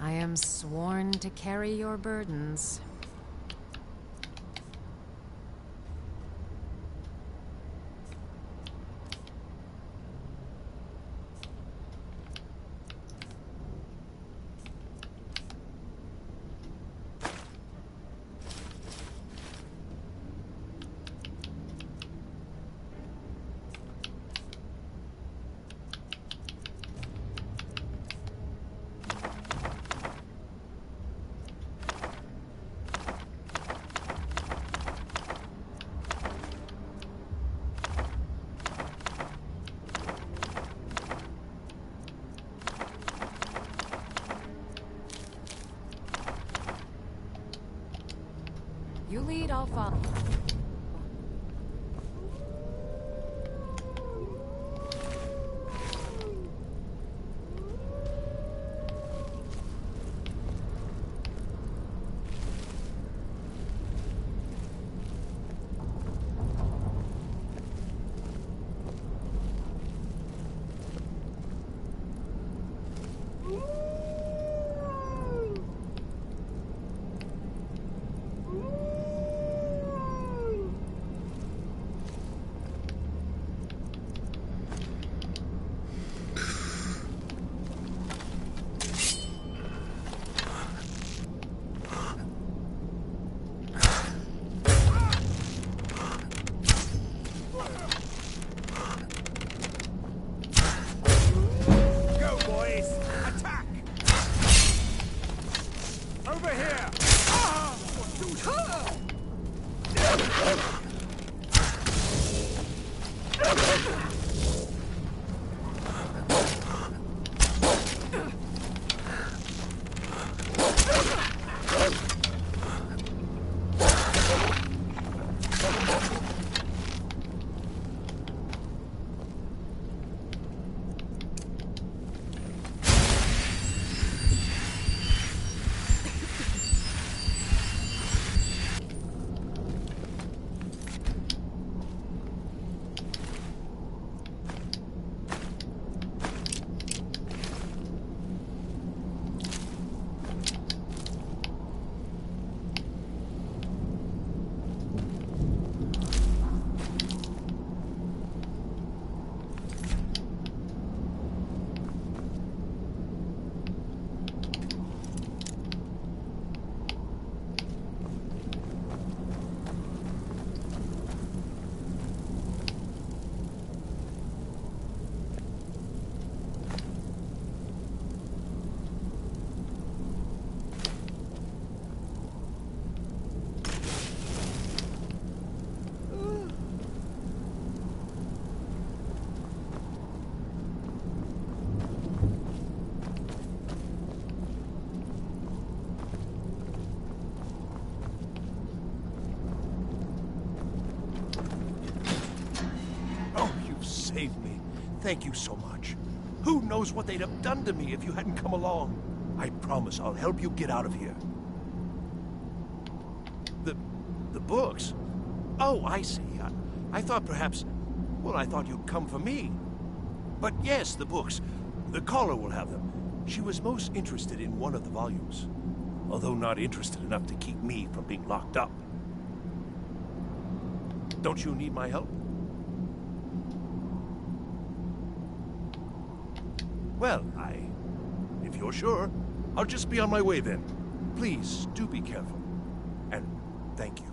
[SPEAKER 2] I am sworn to carry your burdens. You lead, I'll follow.
[SPEAKER 17] saved me. Thank you so much. Who knows what they'd have done to me if you hadn't come along? I promise I'll help you get out of here. The books? Oh, I see. I thought perhaps... Well, I thought you'd come for me. But yes, the books. The caller will have them. She was most interested in one of the volumes, although not interested enough to keep me from being locked up. Don't you need my help? Well, if you're sure, I'll just be on my way then. Please, do be careful. And thank you.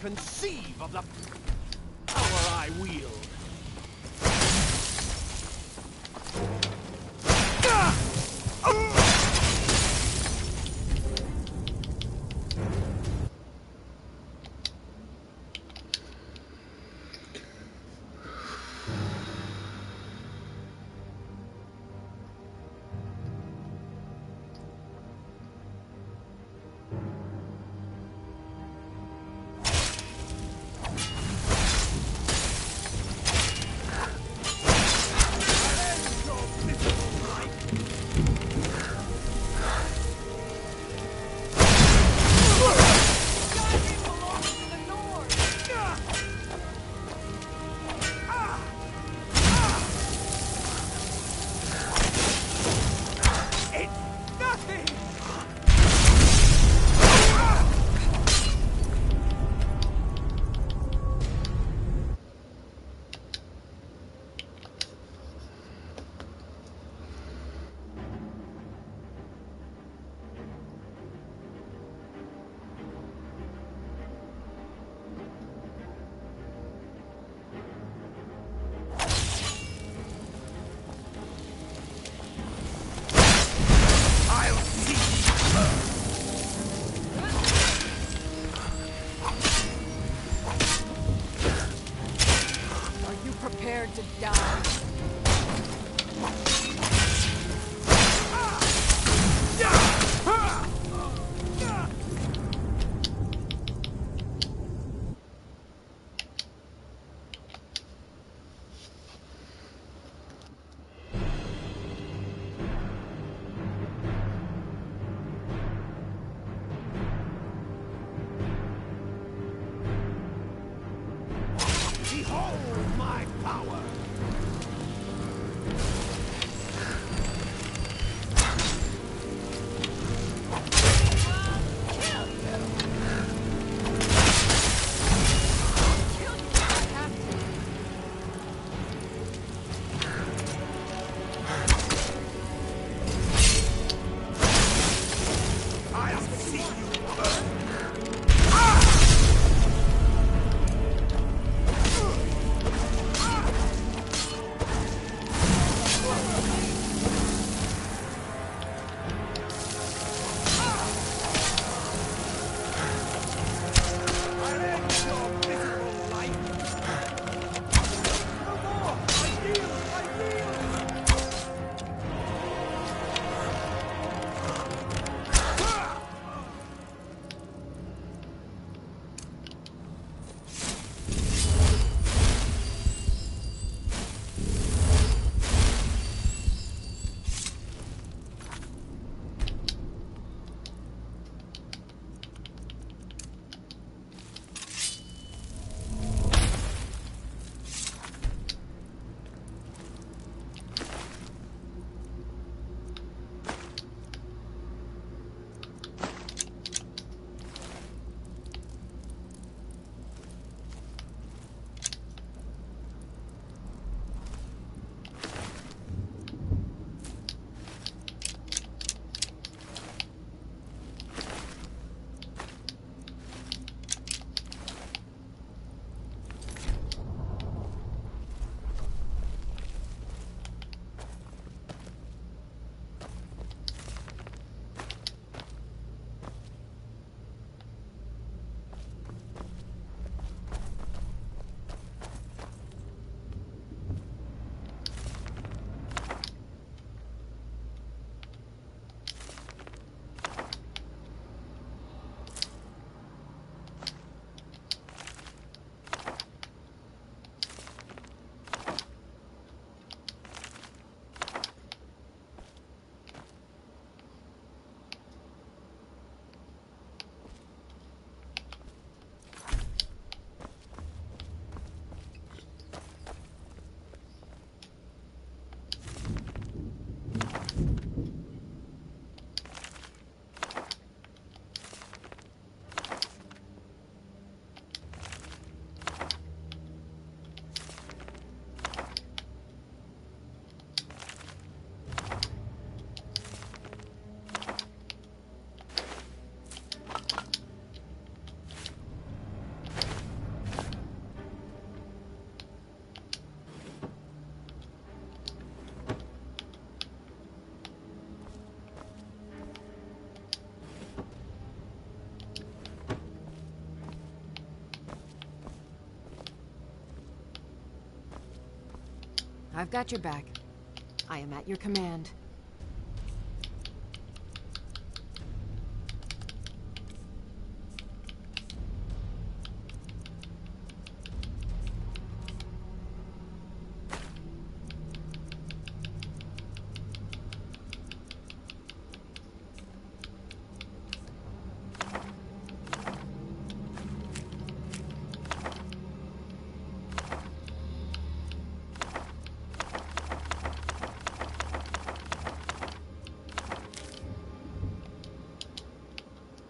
[SPEAKER 5] Conceive of the power I wield.
[SPEAKER 2] I've got your back. I am at your command.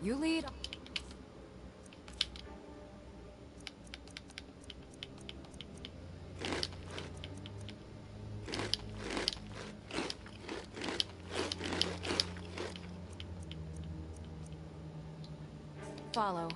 [SPEAKER 2] You lead. Follow.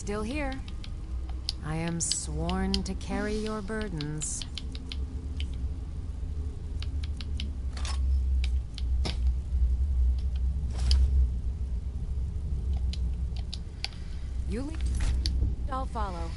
[SPEAKER 2] Still here. I am sworn to carry your burdens. You lead. I'll follow.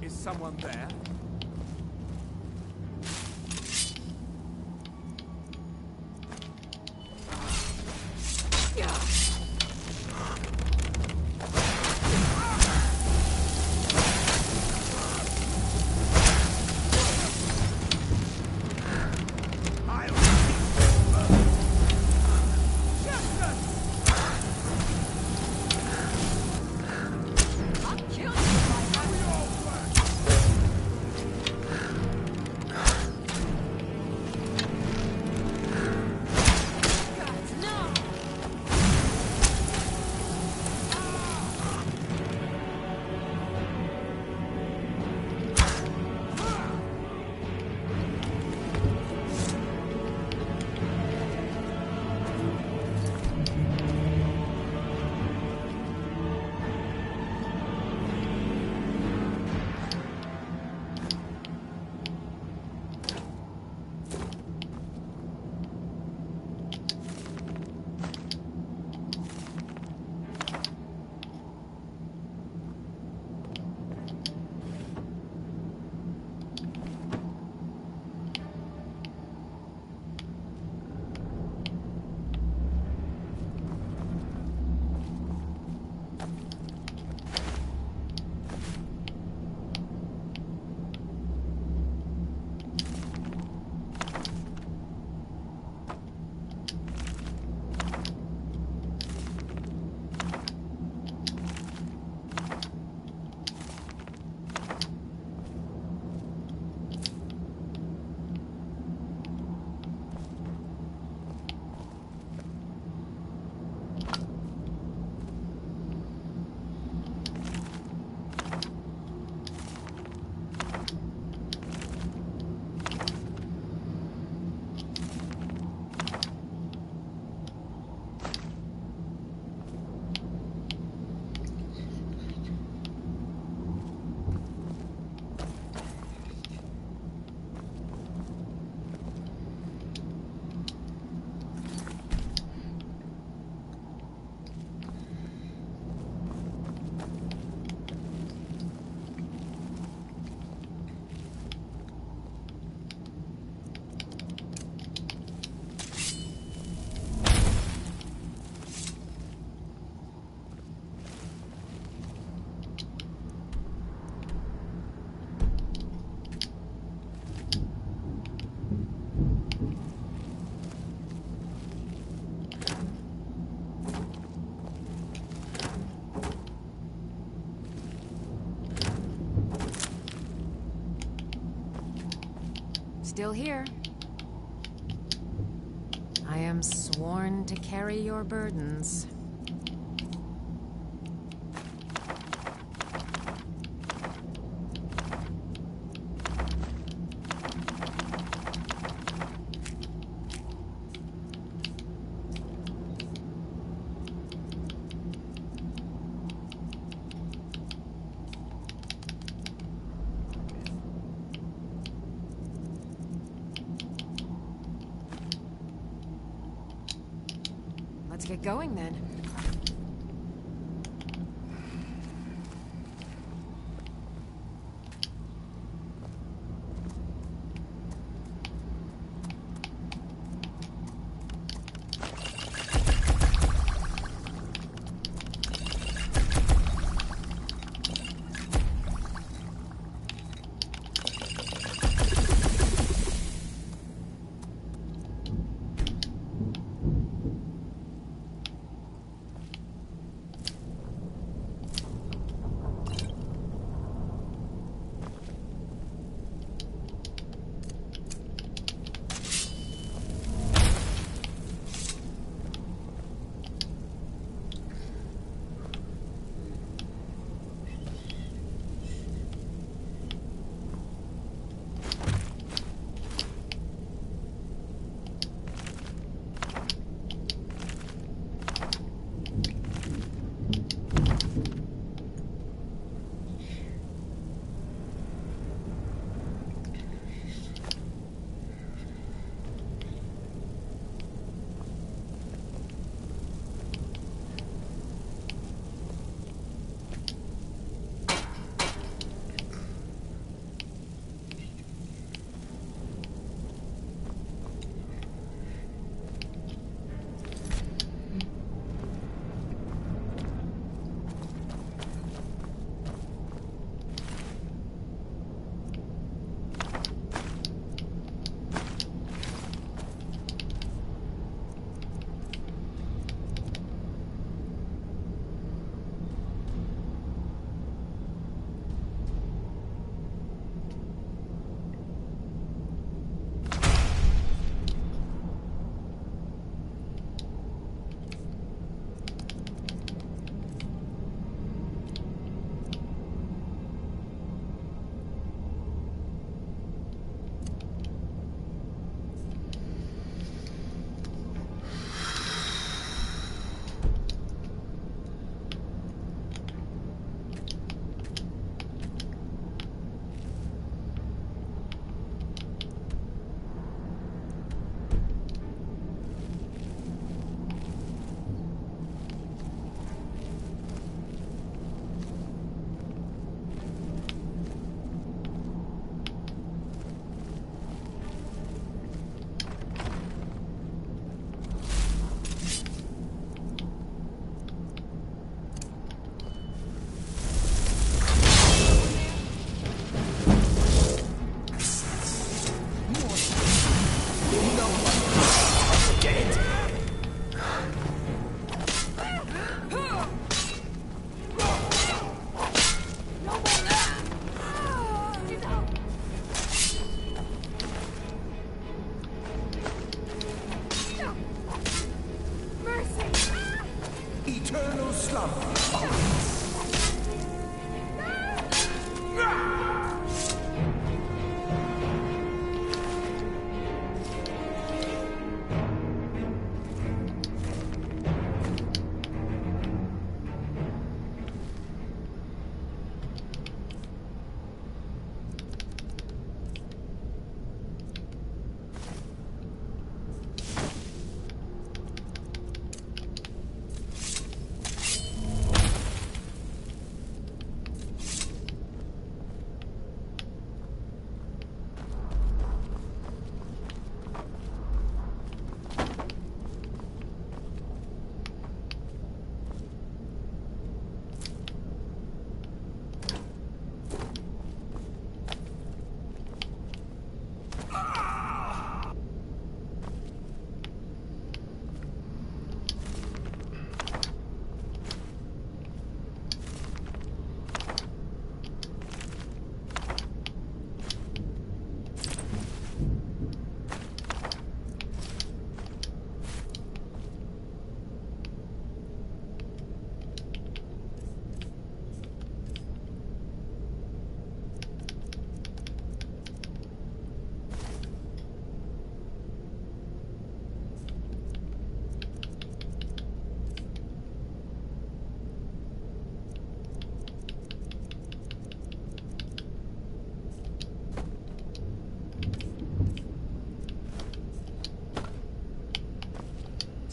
[SPEAKER 14] Is someone there?
[SPEAKER 2] Still here. I am sworn to carry your burdens. Let's get going then.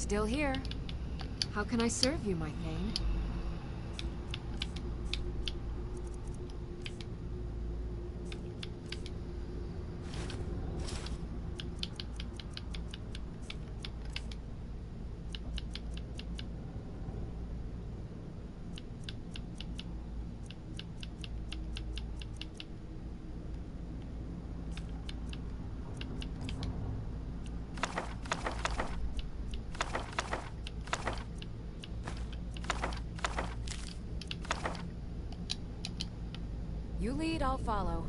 [SPEAKER 2] Still here. How can I serve you, my Thane? You lead, I'll follow.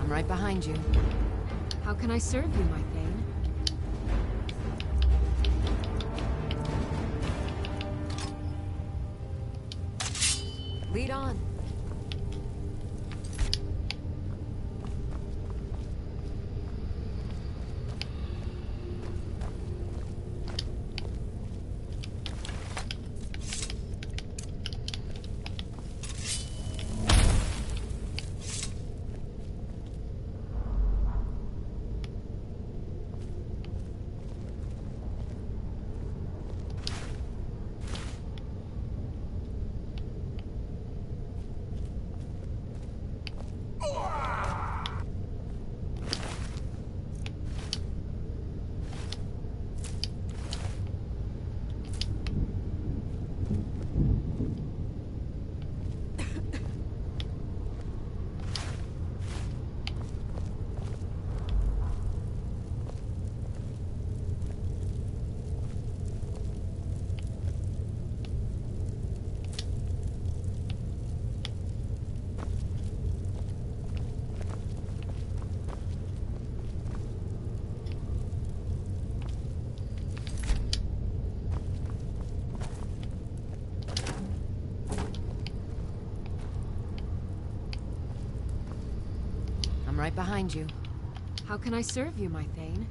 [SPEAKER 2] Right behind you. How can I serve you, my Thane? Lead on. right behind you. How can I serve you, my Thane?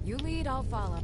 [SPEAKER 2] You lead, I'll follow.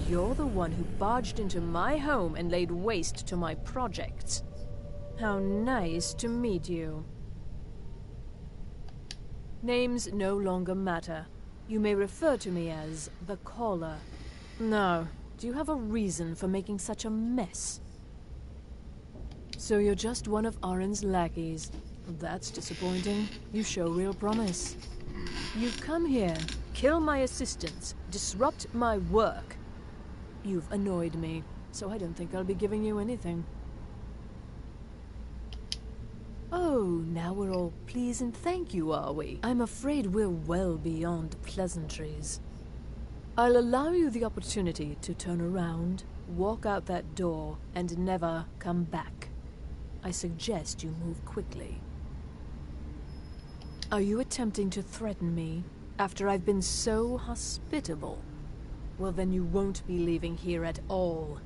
[SPEAKER 12] you're the one who barged into my home and laid waste to my projects. How nice to meet you. Names no longer matter. You may refer to me as the Caller. Now, do you have a reason for making such a mess? So you're just one of Arin's lackeys. That's disappointing. You show real promise. You've come here, kill my assistants, disrupt my work. You've annoyed me, so I don't think I'll be giving you anything. Oh, now we're all please and thank you, are we? I'm afraid we're well beyond pleasantries. I'll allow you the opportunity to turn around, walk out that door, and never come back. I suggest you move quickly. Are you attempting to threaten me after I've been so hospitable? Well, then you won't be leaving here at all.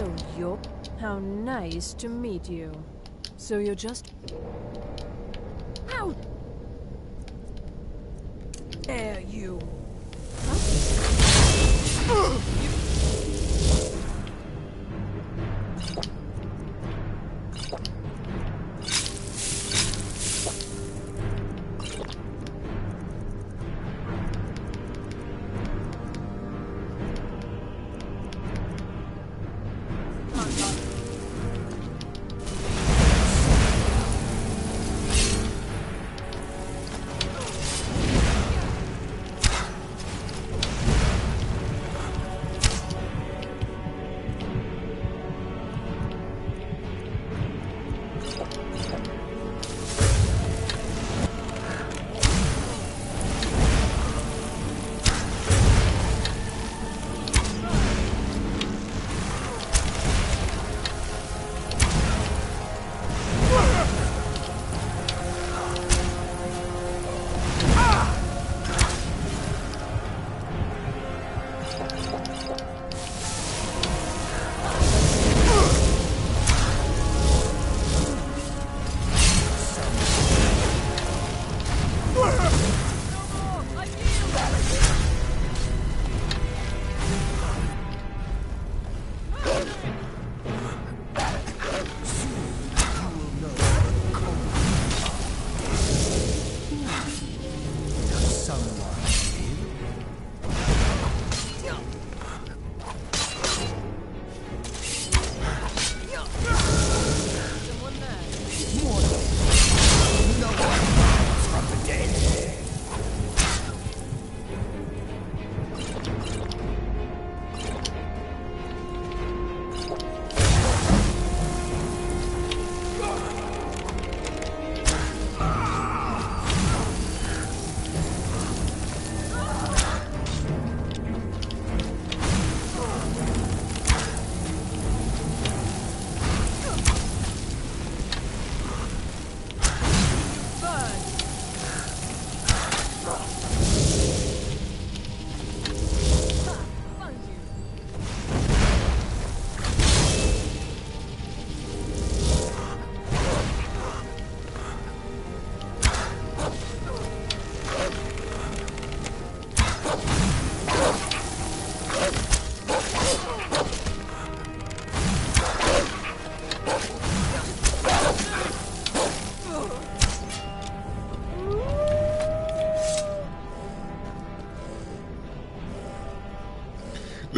[SPEAKER 12] So you're... How nice to meet you. So you're just... Ow! There you... Huh?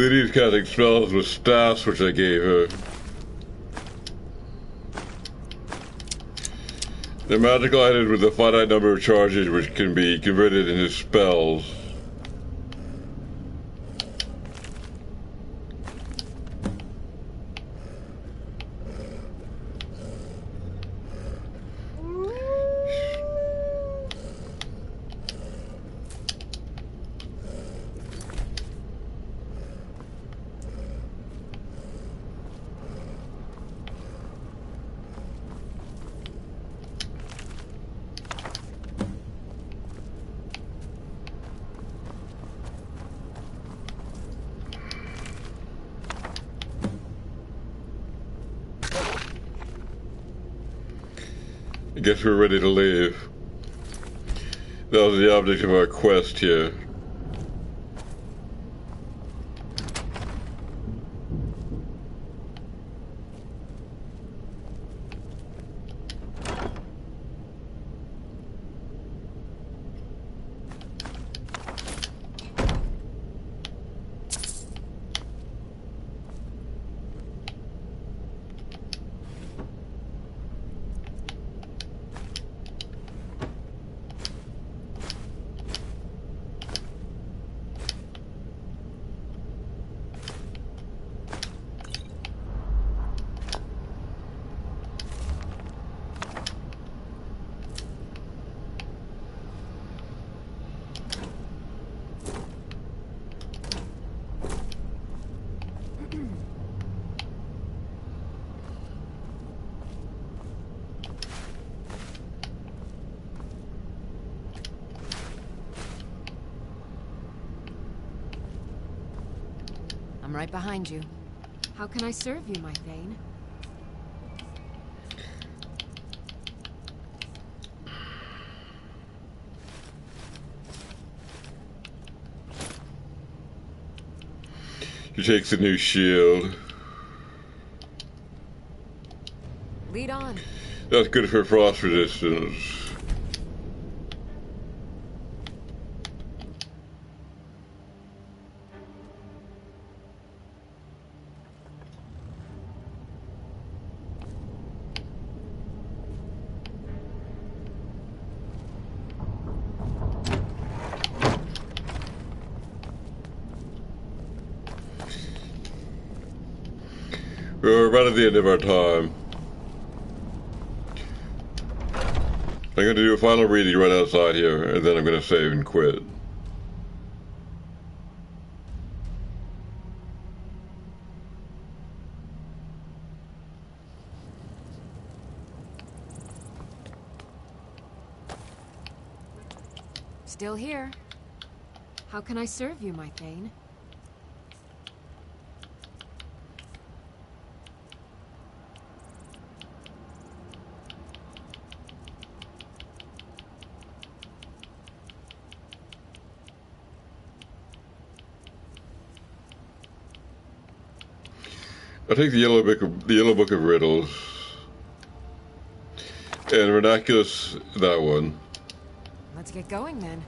[SPEAKER 1] Lydia's casting spells with staffs which I gave her. They're magical items with a finite number of charges which can be converted into spells. I guess we're ready to leave. That was the object of our quest here.
[SPEAKER 2] I'm right behind you. How can I serve you, my Thane?
[SPEAKER 1] She takes a new shield.
[SPEAKER 2] Lead on.
[SPEAKER 1] That's good for frost resistance. We're right at the end of our time. I'm going to do a final reading right outside here, and then I'm going to save and quit.
[SPEAKER 2] Still here. How can I serve you, my Thane?
[SPEAKER 1] I'll take the yellow book of riddles, and Vernaculus, that one.
[SPEAKER 2] Let's get going then.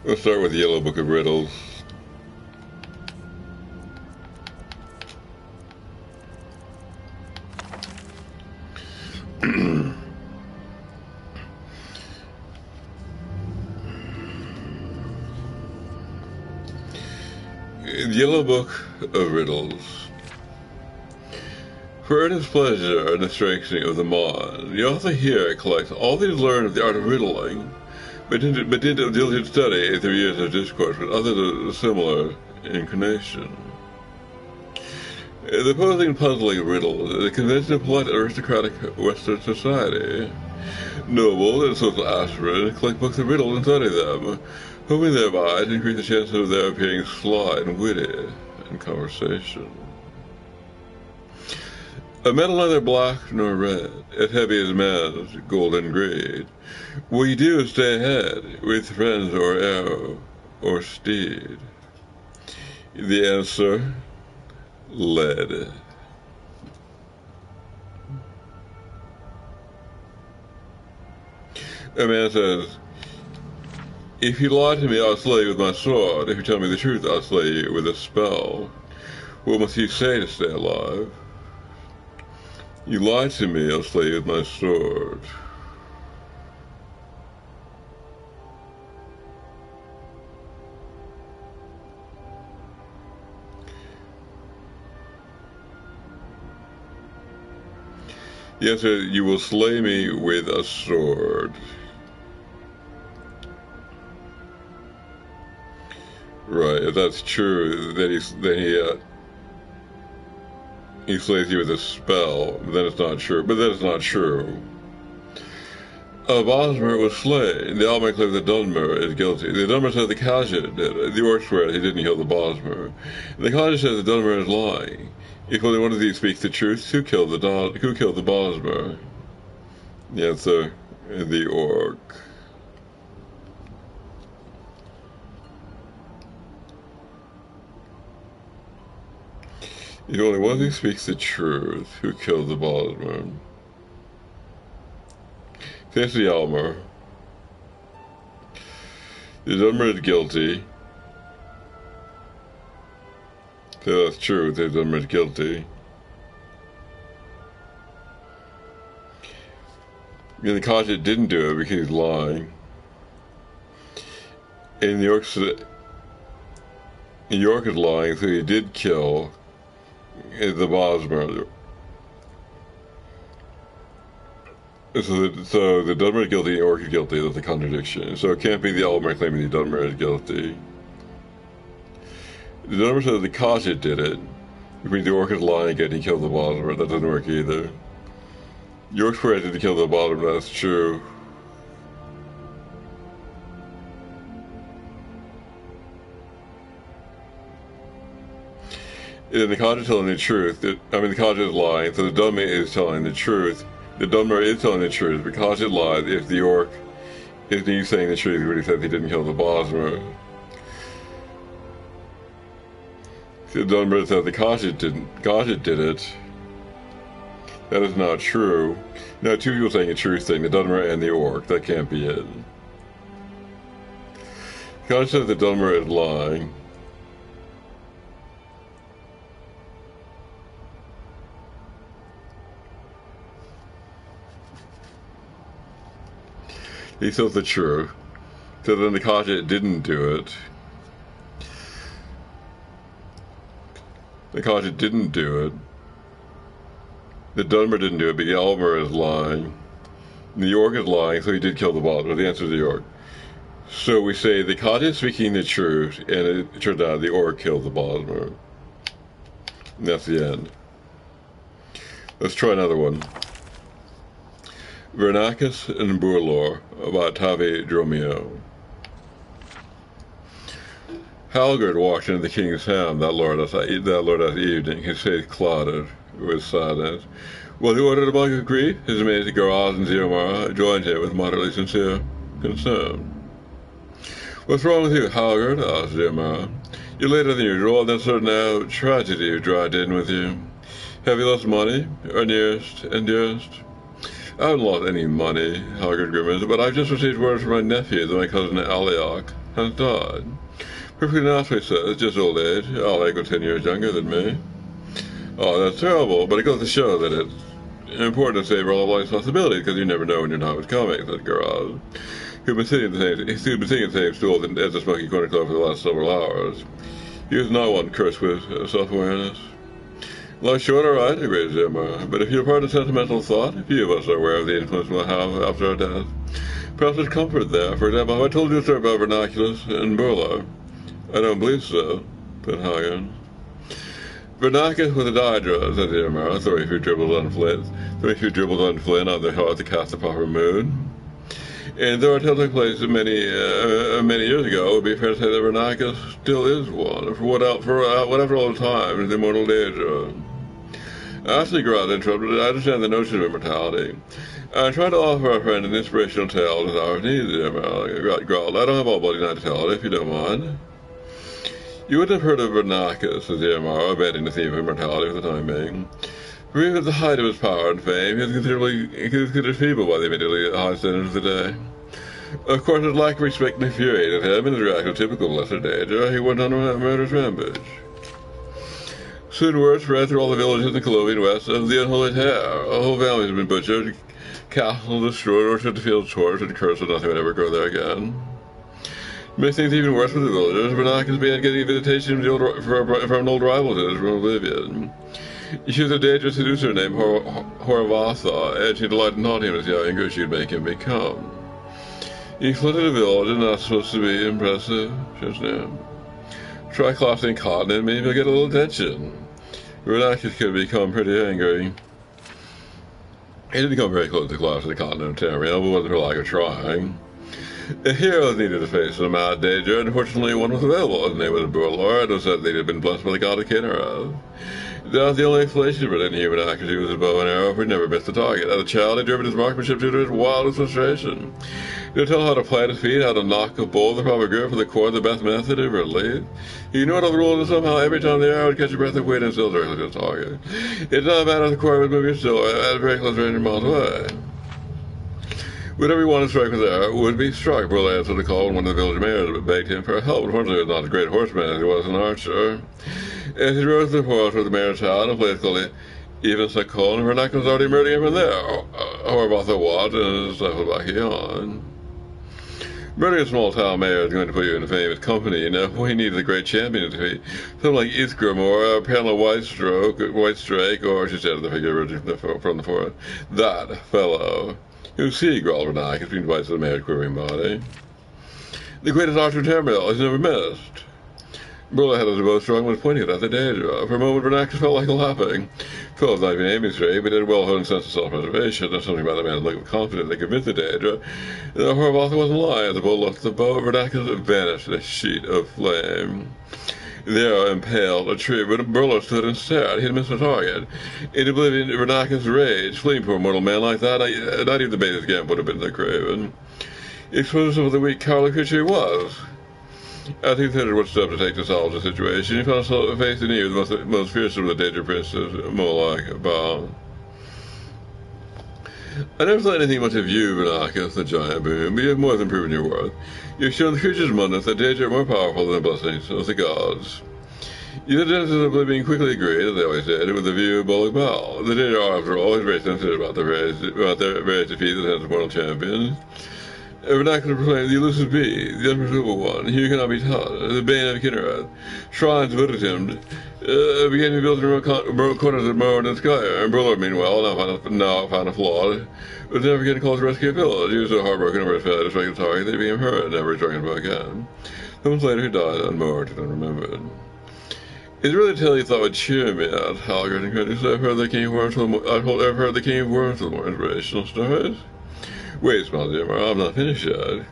[SPEAKER 1] We'll start with the yellow book of riddles. The yellow book of riddles. For earnest pleasure and the strengthening of the mind, the author here collects all that he learned of the art of riddling, but did a diligent study through years of discourse with others of similar inclination. The posing and puzzling riddles is a convention of polite aristocratic Western society. Noble and social aspirants collect books of riddles and study them, hoping thereby to increase the chances of their appearing sly and witty in conversation. A metal neither black nor red, as heavy as man's golden greed. Will you do stay ahead, with friends or arrow or steed? The answer, lead. A man says, if you lie to me, I'll slay you with my sword. If you tell me the truth, I'll slay you with a spell. What must you say to stay alive? You lie to me, I'll slay you with my sword. The answer is, you will slay me with a sword. Right, if that's true, then he slays you with a spell, then it's not true. But then it's not true. Bosmer was slain. The Almighty claims that Dunmer is guilty. The Dunmer says the Khaja did it. The orc swears he didn't kill the Bosmer. The Khaja says that Dunmer is lying. If only one of these speaks the truth, who killed the Bosmer? The answer, the orc. If only one of these speaks the truth, who killed the Bosmer? Thanks to the Almer. The Dunmer is guilty. So that's true, the Dunmer is guilty. And the Khaja didn't do it because he's lying. And York is lying, so he did kill the Bosmer. So the Dunmer is guilty and Orc is guilty. That's a contradiction. So it can't be the Almer claiming the Dunmer is guilty. The Dunmer says the Khaja did it, which means the Orc is lying again and he killed the Bosmer. That doesn't work either. York swears to kill the Bosmer, that's true. And the Khaja is telling the truth. The Khaja is lying, so the dummy is telling the truth. The Dunmer is telling the truth, but Khaja lies if the Orc is he saying the truth when he says he didn't kill the Bosmer. The Dunmer says the Khaja did it. That is not true. Now, two people saying a truth thing, the Dunmer and the Orc. That can't be it. Khaja says the Dunmer is lying. He says the truth. So then the Khaja didn't do it. The Khaja didn't do it. The Dunmer didn't do it, but the Almer is lying. The Orc is lying, so he did kill the Bosmer. The answer is the Orc. So we say the Khaja is speaking the truth, and it turned out the Orc killed the Bosmer. And that's the end. Let's try another one. Vernacus and Burlor about Tavi Dromio. Halgard walked into the king's ham that lord's evening, his face clouded with sadness. While he ordered a mug of grief, his maids Garaz and Ziomara joined him with moderately sincere concern. What's wrong with you, Halgard? Asked Ziomara. You're later than usual, and there's a certain tragedy who dragged in with you. Have you lost money, our nearest and dearest? I haven't lost any money, Halgard grimaced, but I've just received word from my nephew that my cousin Aliak has died. Perfectly naturally, sir, it's just old age. Aliak was 10 years younger than me. Oh, that's terrible, but it goes to show that it's important to savor all of life's possibilities, because you never know when your time is coming, said Garaz, who'd been sitting in the same stool as the Smoky Corner Club for the last several hours. He was not one cursed with self-awareness. Life's short, all right, agreed Ziomara, but if you're part of sentimental thought, few of us are aware of the influence we'll have after our death. Perhaps there's comfort there. For example, have I told you a story about Vernaculus and Burla? I don't believe so, said Hagen. Vernacus was a Daedra, said Ziomara, throwing a few dribbles on Flynn on the heart to cast the proper mood. And though our tale took place many years ago, it would be fair to say that Vernacus still is one, for whatever old time is the immortal Daedra. Actually, Grant interrupted, I understand the notion of immortality. I tried to offer our friend an inspirational tale in his hour of need, growled. I don't have all bloody night to tell it, if you don't mind. You wouldn't have heard of Vernacus, said the MR, abandoning the theme of immortality for the time being. For even at the height of his power and fame, he was considered feeble by the immediately high standards of the day. Of course, his lack of respect infuriated him, and his reaction typical of lesser danger, he went on a murderous rampage. Soon word spread through all the villages in the Colovian West of the unholy tear. Whole families had been butchered, castles destroyed, orchards and fields torched, and cursed that nothing would ever grow there again. To make things even worse for the villagers, Vernacus began getting a visitation from an old rival to his from Oblivion. She was a dangerous seducer named Horavatha, and she delighted in taunting him as how angry she would make him become. He flooded a village and not supposed to be impressive, just now. Try clothing cotton and maybe you'll get a little attention. Vernacus could become pretty angry. He didn't come very close to collapsing the continent of Tamriel, but wasn't for lack of trying. A hero needed to face a mad danger, and fortunately one was available. His name was Burlor, and it was said that he had been blessed by the god of Kinnereth. That was the only explanation for any human accuracy was his bow and arrow, for he never missed the target. As a child, he driven his marksmanship due to his wildest frustration. He would tell how to plant his feet, how to knock a bull, the proper grip for the cord, the best method ever lead. He knew all the rules, and somehow every time the arrow would catch a breath of wind and still directly to the target. It did not matter if the cord was moving still, at a very close range of miles away. Whenever he wanted to strike with the arrow, would be struck. Burlor answered the call when one of the village mayors begged him for help. Unfortunately, he was not a great horseman as he was an archer. As he rode to the forest with the mayor's town, a place called Even Sakon, Vernacus was already murdering him from there. However, watched and his life was back on. Murdering a small town mayor is going to put you in famous company, and we needed a great champion to defeat. Someone like Ithgrim or Pamela Whitestrake, or she said the figure from the forest. That fellow. You see, growled Vernacus between bites of the mayor's quivering body. The greatest archer in Tamriel has never missed. Burlor had his bow strung and was pointing it at the danger. For a moment, Vernacus felt like laughing. Phil was not even aiming straight, but he had a well-honed sense of self-preservation. There's something about the man's look of confidence that convinced the danger. The Horavatha wasn't lying. As the bull lifted the bow, Vernacus vanished in a sheet of flame. The arrow impaled a tree, but Burlor stood and stared. He had missed a target. In oblivion, Vernacus raged. Fleeing for a mortal man like that, not even the base camp would have been so craven. Exposed of the weak, cowardly creature he was. As he considered what steps to take to solve the situation, he found himself face in need with the most fearsome of the danger princes, Moloch Baal. I never thought anything much of you, Vernacus, the giant boom, but you have more than proven your worth. You have shown the creatures among us that danger are more powerful than the blessings of the gods. You, the denizens of Oblivion, quickly agreed, as they always did, with the view of Moloch Baal. The danger are, after all, always very sensitive about their various defeats as mortal champions. Vernacus proclaimed the elusive bee, the unpursuable one, he who cannot be taught, the bane of Kinnereth. Shrines voted him, began to be built in remote corners of Morrowind and Skyrim, and Burlor, meanwhile, now found a flaw, was never getting called to rescue a village. He was so heartbroken over his failure to strike the target that he became hurt and never struck him again. 2 months later, he died unmoored and unremembered. Is it really a tale you thought would cheer me out, Halgard incredulously? I've heard the King of Worms with more inspirational stories. Wait, smiled the Emerald, I'm not finished yet.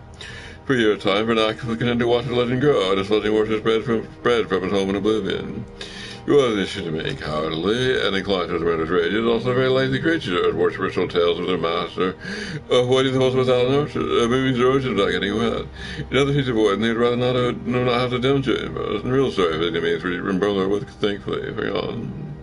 [SPEAKER 1] For a year at a time, Vernacus was content to watch the legend grow, and his legend worship spread from his home in Oblivion. He was initiated to me cowardly, and inclined to his murderous rage. He was also a very lazy creature, and worshippers told tales of their master, of what he supposed without an ocean, moving through oceans without getting wet. In other pieces of wood, and he'd rather not have to demonstrate him. It was the real story of his enemies, where Burlor was thankfully forgotten.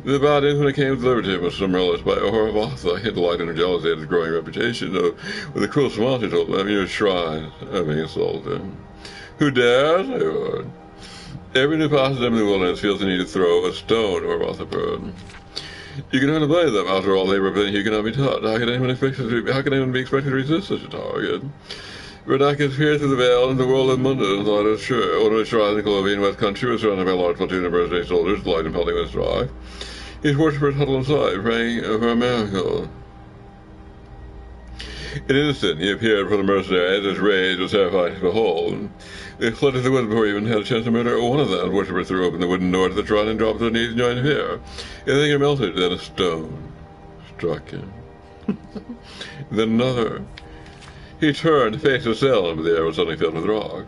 [SPEAKER 1] The bad news when it came to delivered to him was some relish by Horavatha. He had delighted in her jealousy at his growing reputation, though with a cruel smile she told him, your shrine, having insulted him. Who dares? I roared. Every new passes them in the wilderness feels the need to throw a stone, Horavatha purred. You can hardly blame them. After all, they represent you cannot be taught. How can anyone be expected to resist such a target? Vernacus peered through the veil into the world of Mundus and thought it was sure. One of his shrines in the Colovian West Country was surrounded by a large platoon of mercenary soldiers, delighted in pelting with straw. His worshippers huddled inside, praying for a miracle. In an instant, he appeared before the mercenaries, his rage was terrifying to behold. They fled to the woods before he even had a chance to murder one of them. The worshipper threw open the wooden door to the shrine and dropped to their knees in joint fear. Everything had melted, then a stone struck him. Then another. He turned, faced the cell, but the air was suddenly filled with rock.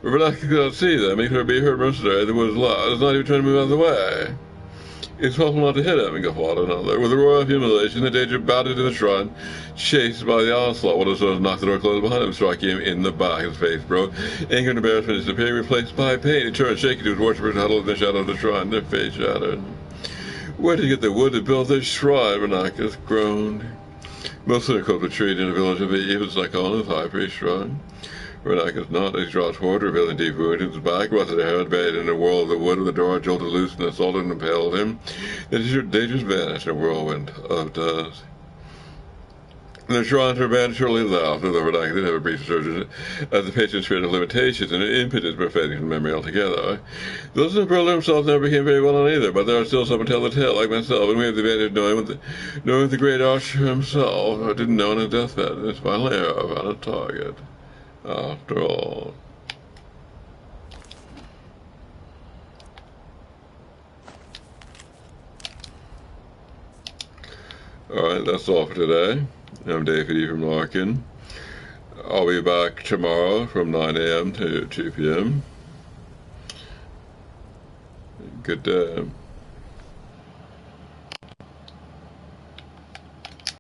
[SPEAKER 1] Vernacus could not see them. He could be heard mercenary. The woods loud. It's not even trying to move out of the way. It's possible not to hit him, guffawed another. With a roar of humiliation, the danger bounded to the shrine, chased by the onslaught. One of the soldiers knocked the door closed behind him, striking him in the back. His face broke. Anger and embarrassment disappearing, replaced by pain. He turned, shaking to his worshippers huddled in the shadow of the shrine, their face shattered. Where did you get the wood to build this shrine? Renacus groaned. Most of the cold retreat in the village of Eve, it's like on his high priest shrine. Renacus nodded. He dropped forward, revealing deep wound in his back. Rusted hair buried in a whirl of the wood with the door jolted loose and assaulted and impaled him. Then his dangers vanished in a whirlwind of dust. The shrine to man surely laughed, although Renacus did have a brief resurgence as the patient spirit of limitations and an impetus perfecting from memory altogether. Those in the brother himself never became very well on either, but there are still some who tell the tale, like myself, and we have the advantage of knowing the great archer himself, who didn't know on his deathbed, and his final arrow found a target. After all. Alright, that's all for today. I'm David from Larkin. I'll be back tomorrow from 9 a.m. to 2 p.m. Good day.